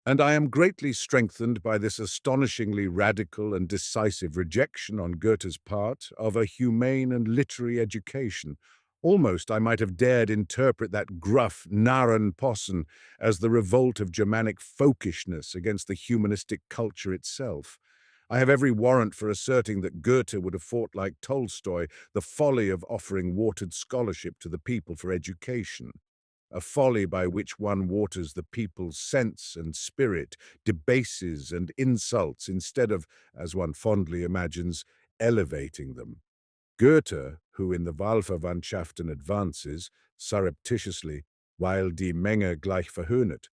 And I am greatly strengthened by this astonishingly radical and decisive rejection on Goethe's part of a humane and literary education. Almost I might have dared interpret that gruff Narren Possen as the revolt of Germanic folkishness against the humanistic culture itself. I have every warrant for asserting that Goethe would have fought like Tolstoy the folly of offering watered scholarship to the people for education, a folly by which one waters the people's sense and spirit, debases and insults instead of, as one fondly imagines, elevating them. Goethe, who in the Wahlverwandtschaften advances, surreptitiously, weil die Menge gleich verhöhnet,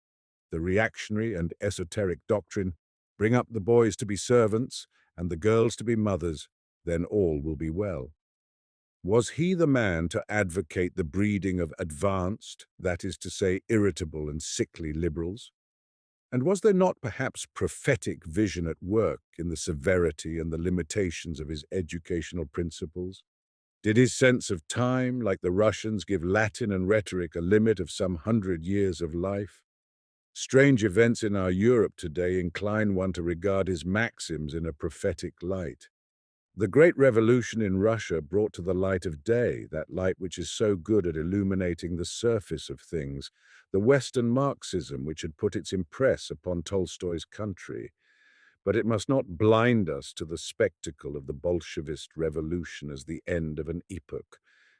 the reactionary and esoteric doctrine, bring up the boys to be servants and the girls to be mothers, then all will be well. Was he the man to advocate the breeding of advanced, that is to say, irritable and sickly liberals? And was there not perhaps prophetic vision at work in the severity and the limitations of his educational principles? Did his sense of time, like the Russians, give Latin and rhetoric a limit of some 100 years of life? Strange events in our Europe today incline one to regard his maxims in a prophetic light. The Great Revolution in Russia brought to the light of day that light which is so good at illuminating the surface of things, the Western Marxism which had put its impress upon Tolstoy's country. But it must not blind us to the spectacle of the Bolshevist revolution as the end of an epoch,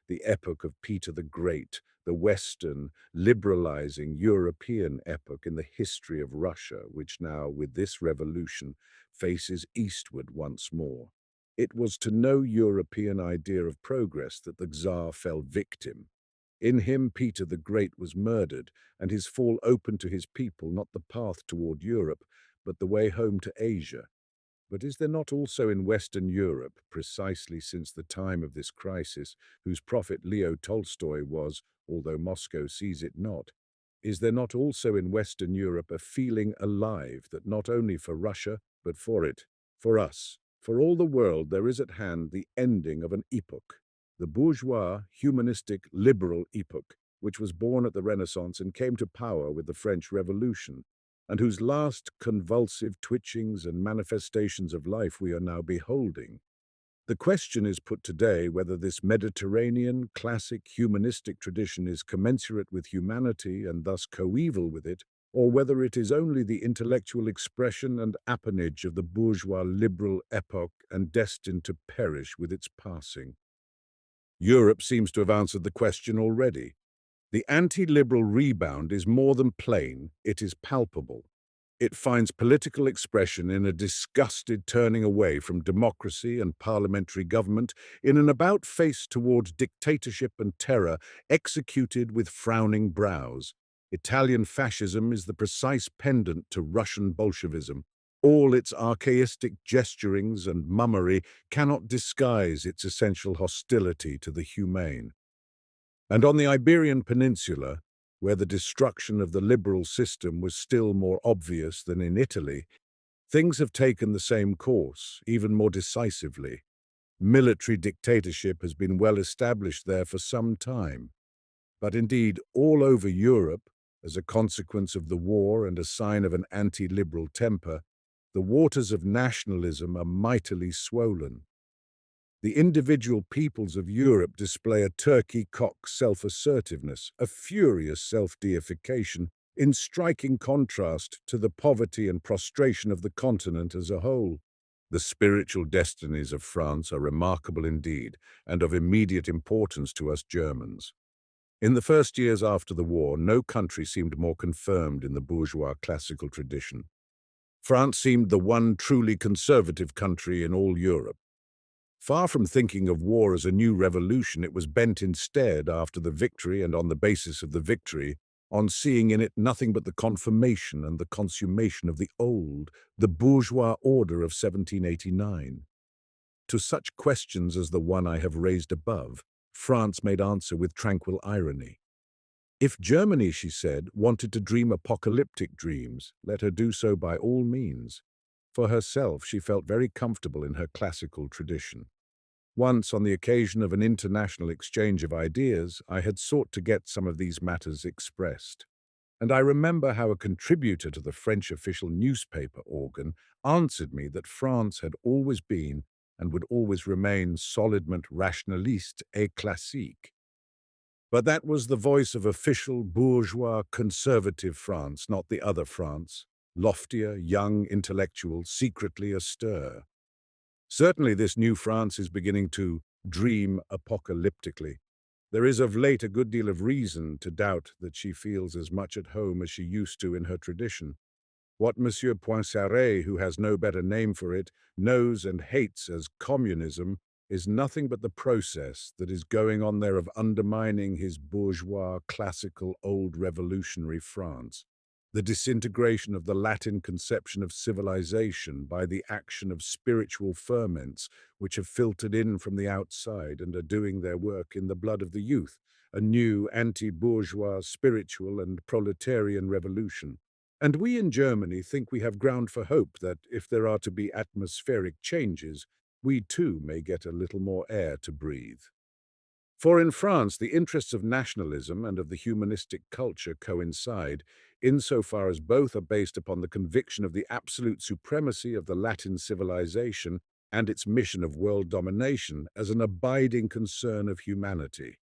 the epoch of Peter the Great, the Western, liberalizing European epoch in the history of Russia, which now, with this revolution, faces eastward once more. It was to no European idea of progress that the Tsar fell victim. In him, Peter the Great was murdered, and his fall opened to his people not the path toward Europe, but the way home to Asia. But is there not also in Western Europe, precisely since the time of this crisis, whose prophet Leo Tolstoy was, although Moscow sees it not, is there not also in Western Europe a feeling alive that not only for Russia, but for it, for us, for all the world there is at hand the ending of an epoch, the bourgeois, humanistic, liberal epoch, which was born at the Renaissance and came to power with the French Revolution, and whose last convulsive twitchings and manifestations of life we are now beholding. The question is put today whether this Mediterranean, classic, humanistic tradition is commensurate with humanity and thus coeval with it, or whether it is only the intellectual expression and appanage of the bourgeois liberal epoch and destined to perish with its passing. Europe seems to have answered the question already. The anti-liberal rebound is more than plain, it is palpable. It finds political expression in a disgusted turning away from democracy and parliamentary government, in an about-face towards dictatorship and terror executed with frowning brows. Italian fascism is the precise pendant to Russian Bolshevism. All its archaistic gesturings and mummery cannot disguise its essential hostility to the humane. And on the Iberian Peninsula, where the destruction of the liberal system was still more obvious than in Italy, things have taken the same course, even more decisively. Military dictatorship has been well established there for some time. But indeed, all over Europe, as a consequence of the war and a sign of an anti-liberal temper, the waters of nationalism are mightily swollen. The individual peoples of Europe display a turkey-cock self-assertiveness, a furious self-deification, in striking contrast to the poverty and prostration of the continent as a whole. The spiritual destinies of France are remarkable indeed, and of immediate importance to us Germans. In the first years after the war, no country seemed more confirmed in the bourgeois classical tradition. France seemed the one truly conservative country in all Europe. Far from thinking of war as a new revolution, it was bent instead, after the victory and on the basis of the victory, on seeing in it nothing but the confirmation and the consummation of the old, the bourgeois order of 1789. To such questions as the one I have raised above, France made answer with tranquil irony. If Germany, she said, wanted to dream apocalyptic dreams, let her do so by all means. For herself, she felt very comfortable in her classical tradition. Once, on the occasion of an international exchange of ideas, I had sought to get some of these matters expressed. And I remember how a contributor to the French official newspaper organ answered me that France had always been and would always remain solidement rationaliste et classique. But that was the voice of official, bourgeois, conservative France, not the other France, loftier, young, intellectual, secretly astir. Certainly this new France is beginning to dream apocalyptically. There is of late a good deal of reason to doubt that she feels as much at home as she used to in her tradition. What Monsieur Poincaré, who has no better name for it, knows and hates as communism, is nothing but the process that is going on there of undermining his bourgeois, classical, old revolutionary France. The disintegration of the Latin conception of civilization by the action of spiritual ferments which have filtered in from the outside and are doing their work in the blood of the youth, a new anti-bourgeois spiritual and proletarian revolution. And we in Germany think we have ground for hope that if there are to be atmospheric changes, we too may get a little more air to breathe. For in France, the interests of nationalism and of the humanistic culture coincide, insofar as both are based upon the conviction of the absolute supremacy of the Latin civilization and its mission of world domination as an abiding concern of humanity.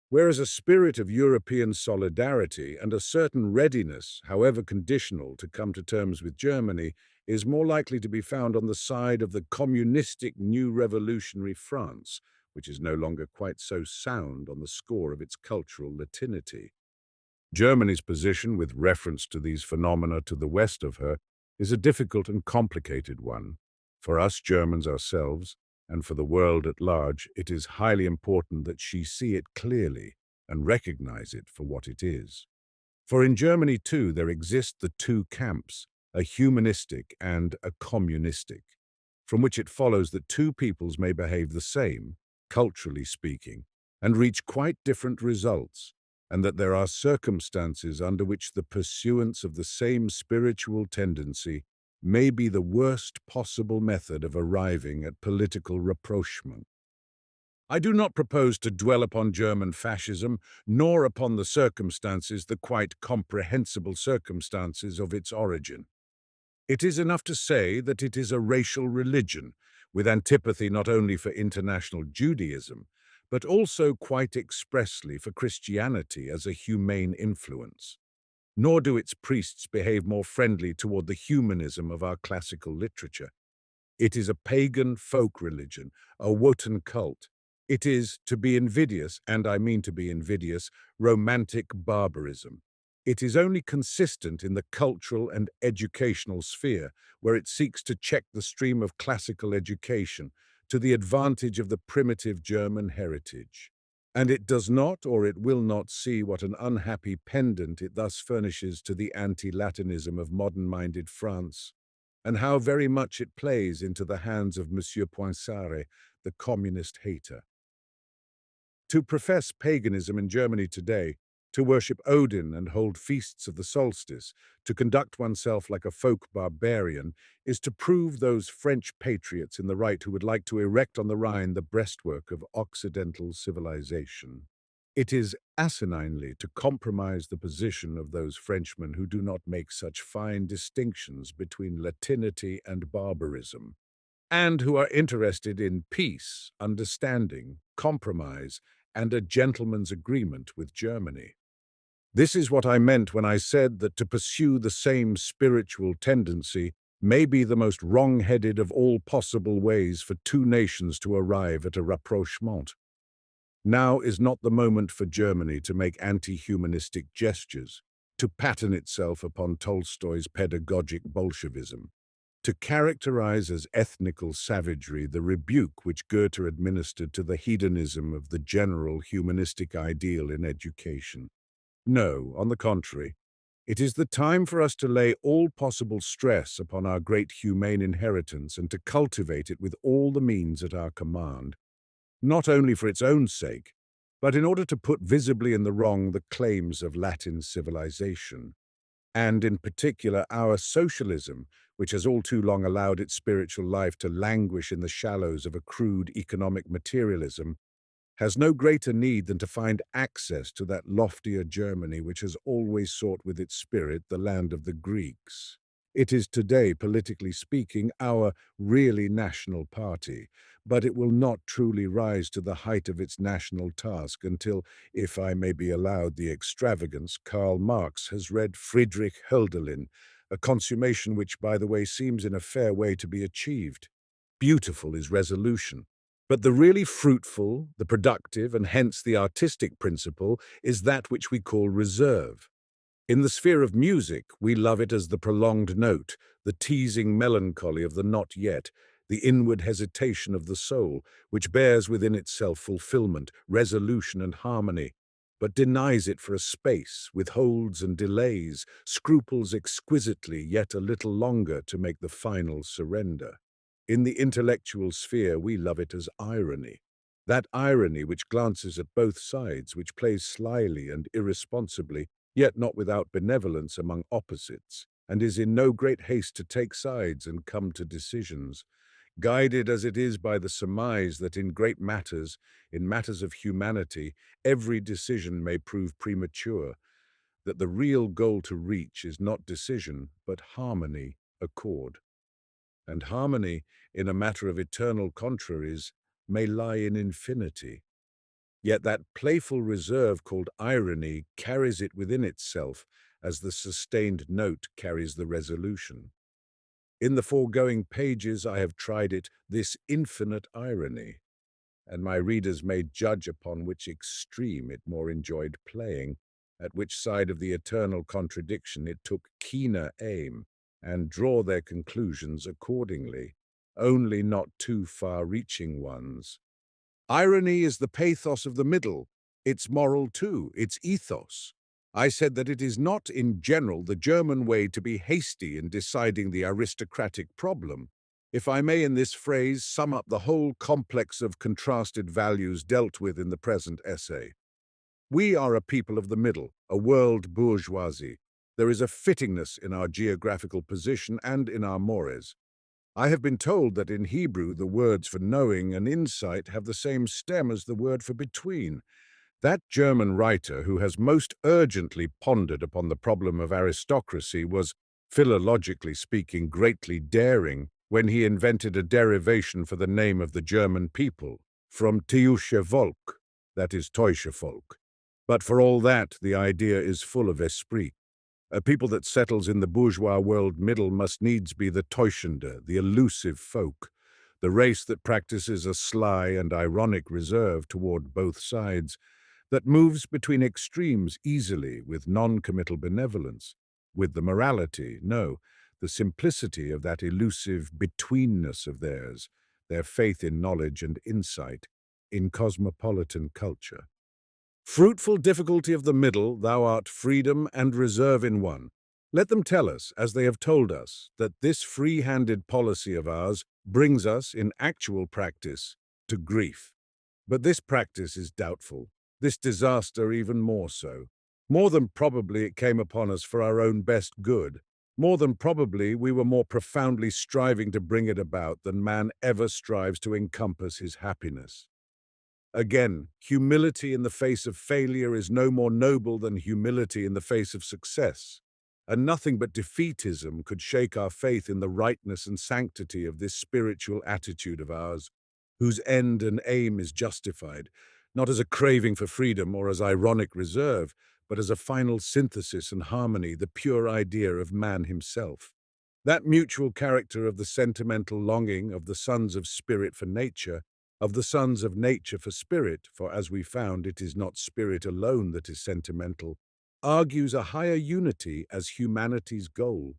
Whereas a spirit of European solidarity and a certain readiness, however conditional, to come to terms with Germany is more likely to be found on the side of the communistic new revolutionary France, which is no longer quite so sound on the score of its cultural Latinity. Germany's position with reference to these phenomena to the west of her is a difficult and complicated one. For us Germans ourselves, and for the world at large, it is highly important that she see it clearly and recognize it for what it is. For in Germany too there exist the two camps, a humanistic and a communistic, from which it follows that two peoples may behave the same, culturally speaking, and reach quite different results, and that there are circumstances under which the pursuance of the same spiritual tendency may be the worst possible method of arriving at political rapprochement. I do not propose to dwell upon German fascism, nor upon the circumstances, the quite comprehensible circumstances of its origin. It is enough to say that it is a racial religion, with antipathy not only for international Judaism, but also quite expressly for Christianity as a humane influence. Nor do its priests behave more friendly toward the humanism of our classical literature. It is a pagan folk religion, a Wotan cult. It is, to be invidious, and I mean to be invidious, romantic barbarism. It is only consistent in the cultural and educational sphere, where it seeks to check the stream of classical education to the advantage of the primitive German heritage. And it does not or it will not see what an unhappy pendant it thus furnishes to the anti-Latinism of modern-minded France, and how very much it plays into the hands of Monsieur Poincaré, the communist hater. To profess paganism in Germany today, to worship Odin and hold feasts of the solstice, to conduct oneself like a folk barbarian, is to prove those French patriots in the right who would like to erect on the Rhine the breastwork of Occidental civilization. It is asininely to compromise the position of those Frenchmen who do not make such fine distinctions between Latinity and barbarism, and who are interested in peace, understanding, compromise, and a gentleman's agreement with Germany. This is what I meant when I said that to pursue the same spiritual tendency may be the most wrong-headed of all possible ways for two nations to arrive at a rapprochement. Now is not the moment for Germany to make anti-humanistic gestures, to pattern itself upon Tolstoy's pedagogic Bolshevism, to characterize as ethnical savagery the rebuke which Goethe administered to the hedonism of the general humanistic ideal in education. No, on the contrary, it is the time for us to lay all possible stress upon our great humane inheritance and to cultivate it with all the means at our command, not only for its own sake, but in order to put visibly in the wrong the claims of Latin civilization, and in particular our socialism, which has all too long allowed its spiritual life to languish in the shallows of a crude economic materialism, has no greater need than to find access to that loftier Germany which has always sought with its spirit the land of the Greeks. It is today, politically speaking, our really national party, but it will not truly rise to the height of its national task until, if I may be allowed the extravagance, Karl Marx has read Friedrich Hölderlin, a consummation which, by the way, seems in a fair way to be achieved. Beautiful is resolution. But the really fruitful, the productive, and hence the artistic principle is that which we call reserve. In the sphere of music, we love it as the prolonged note, the teasing melancholy of the not yet, the inward hesitation of the soul, which bears within itself fulfillment, resolution, and harmony, but denies it for a space, withholds and delays, scruples exquisitely yet a little longer to make the final surrender. In the intellectual sphere, we love it as irony. That irony which glances at both sides, which plays slyly and irresponsibly, yet not without benevolence among opposites, and is in no great haste to take sides and come to decisions. guided as it is by the surmise that in great matters, in matters of humanity, every decision may prove premature, that the real goal to reach is not decision, but harmony, accord. And harmony, in a matter of eternal contraries, may lie in infinity. Yet that playful reserve called irony carries it within itself, as the sustained note carries the resolution. In the foregoing pages I have tried it, this infinite irony, and my readers may judge upon which extreme it more enjoyed playing, at which side of the eternal contradiction it took keener aim, and draw their conclusions accordingly, only not too far-reaching ones. Irony is the pathos of the middle, its moral too, its ethos. I said that it is not, in general, the German way to be hasty in deciding the aristocratic problem. If I may in this phrase sum up the whole complex of contrasted values dealt with in the present essay. We are a people of the middle, a world bourgeoisie. There is a fittingness in our geographical position and in our mores. I have been told that in Hebrew the words for knowing and insight have the same stem as the word for between. That German writer who has most urgently pondered upon the problem of aristocracy was, philologically speaking, greatly daring when he invented a derivation for the name of the German people, from Teusche Volk, that is Teusche Volk. But for all that, the idea is full of esprit. A people that settles in the bourgeois world middle must needs be the Täuschende, the elusive folk, the race that practices a sly and ironic reserve toward both sides, that moves between extremes easily with non-committal benevolence, with the morality, no, the simplicity of that elusive betweenness of theirs, their faith in knowledge and insight, in cosmopolitan culture. Fruitful difficulty of the middle, thou art freedom and reserve in one. Let them tell us, as they have told us, that this free-handed policy of ours brings us, in actual practice, to grief. But this practice is doubtful, this disaster even more so. More than probably it came upon us for our own best good. More than probably we were more profoundly striving to bring it about than man ever strives to encompass his happiness. Again, humility in the face of failure is no more noble than humility in the face of success, and nothing but defeatism could shake our faith in the rightness and sanctity of this spiritual attitude of ours, whose end and aim is justified, not as a craving for freedom or as ironic reserve, but as a final synthesis and harmony, the pure idea of man himself. That mutual character of the sentimental longing of the sons of spirit for nature, of the sons of nature for spirit, for as we found it is not spirit alone that is sentimental, argues a higher unity as humanity's goal,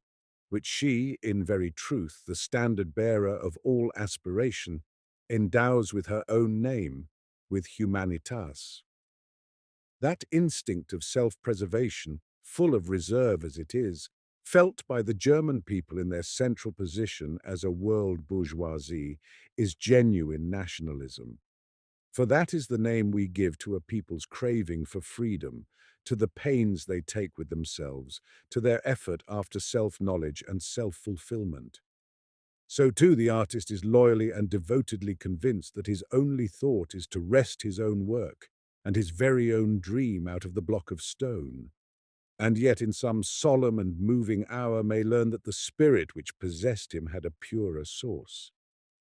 which she, in very truth, the standard-bearer of all aspiration, endows with her own name, with humanitas. That instinct of self-preservation, full of reserve as it is, felt by the German people in their central position as a world bourgeoisie, is genuine nationalism. For that is the name we give to a people's craving for freedom, to the pains they take with themselves, to their effort after self-knowledge and self-fulfillment. So too the artist is loyally and devotedly convinced that his only thought is to wrest his own work and his very own dream out of the block of stone, and yet in some solemn and moving hour may learn that the spirit which possessed him had a purer source,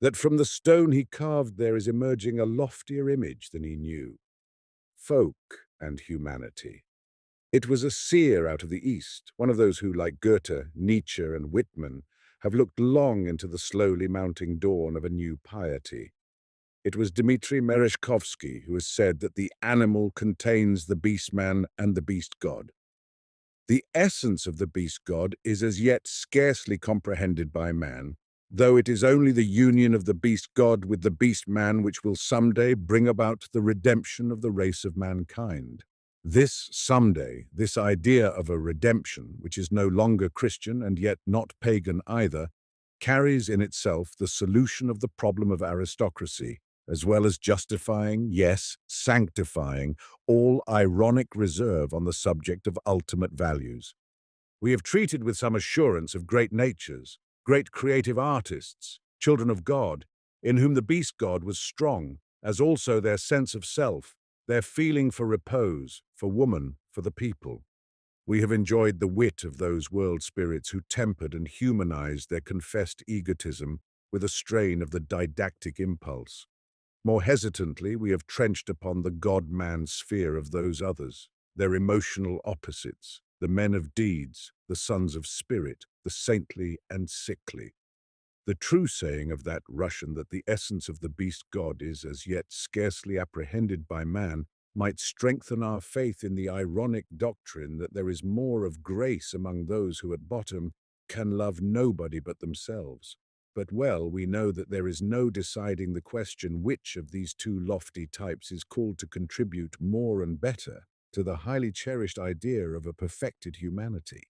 that from the stone he carved there is emerging a loftier image than he knew. Folk and humanity. It was a seer out of the East, one of those who, like Goethe, Nietzsche, and Whitman, have looked long into the slowly mounting dawn of a new piety. It was Dmitri Merezhkovsky who has said that the animal contains the beast man and the beast god. The essence of the beast god is as yet scarcely comprehended by man, though it is only the union of the beast god with the beast man which will someday bring about the redemption of the race of mankind. This someday, this idea of a redemption, which is no longer Christian and yet not pagan either, carries in itself the solution of the problem of aristocracy, as well as justifying, yes, sanctifying, all ironic reserve on the subject of ultimate values. We have treated with some assurance of great natures, great creative artists, children of God, in whom the beast god was strong, as also their sense of self, their feeling for repose, for woman, for the people. We have enjoyed the wit of those world spirits who tempered and humanized their confessed egotism with a strain of the didactic impulse. More hesitantly, we have trenched upon the God-man sphere of those others, their emotional opposites, the men of deeds, the sons of spirit, the saintly and sickly. The true saying of that Russian that the essence of the beast god is as yet scarcely apprehended by man might strengthen our faith in the ironic doctrine that there is more of grace among those who at bottom can love nobody but themselves. But well, we know that there is no deciding the question which of these two lofty types is called to contribute more and better to the highly cherished idea of a perfected humanity.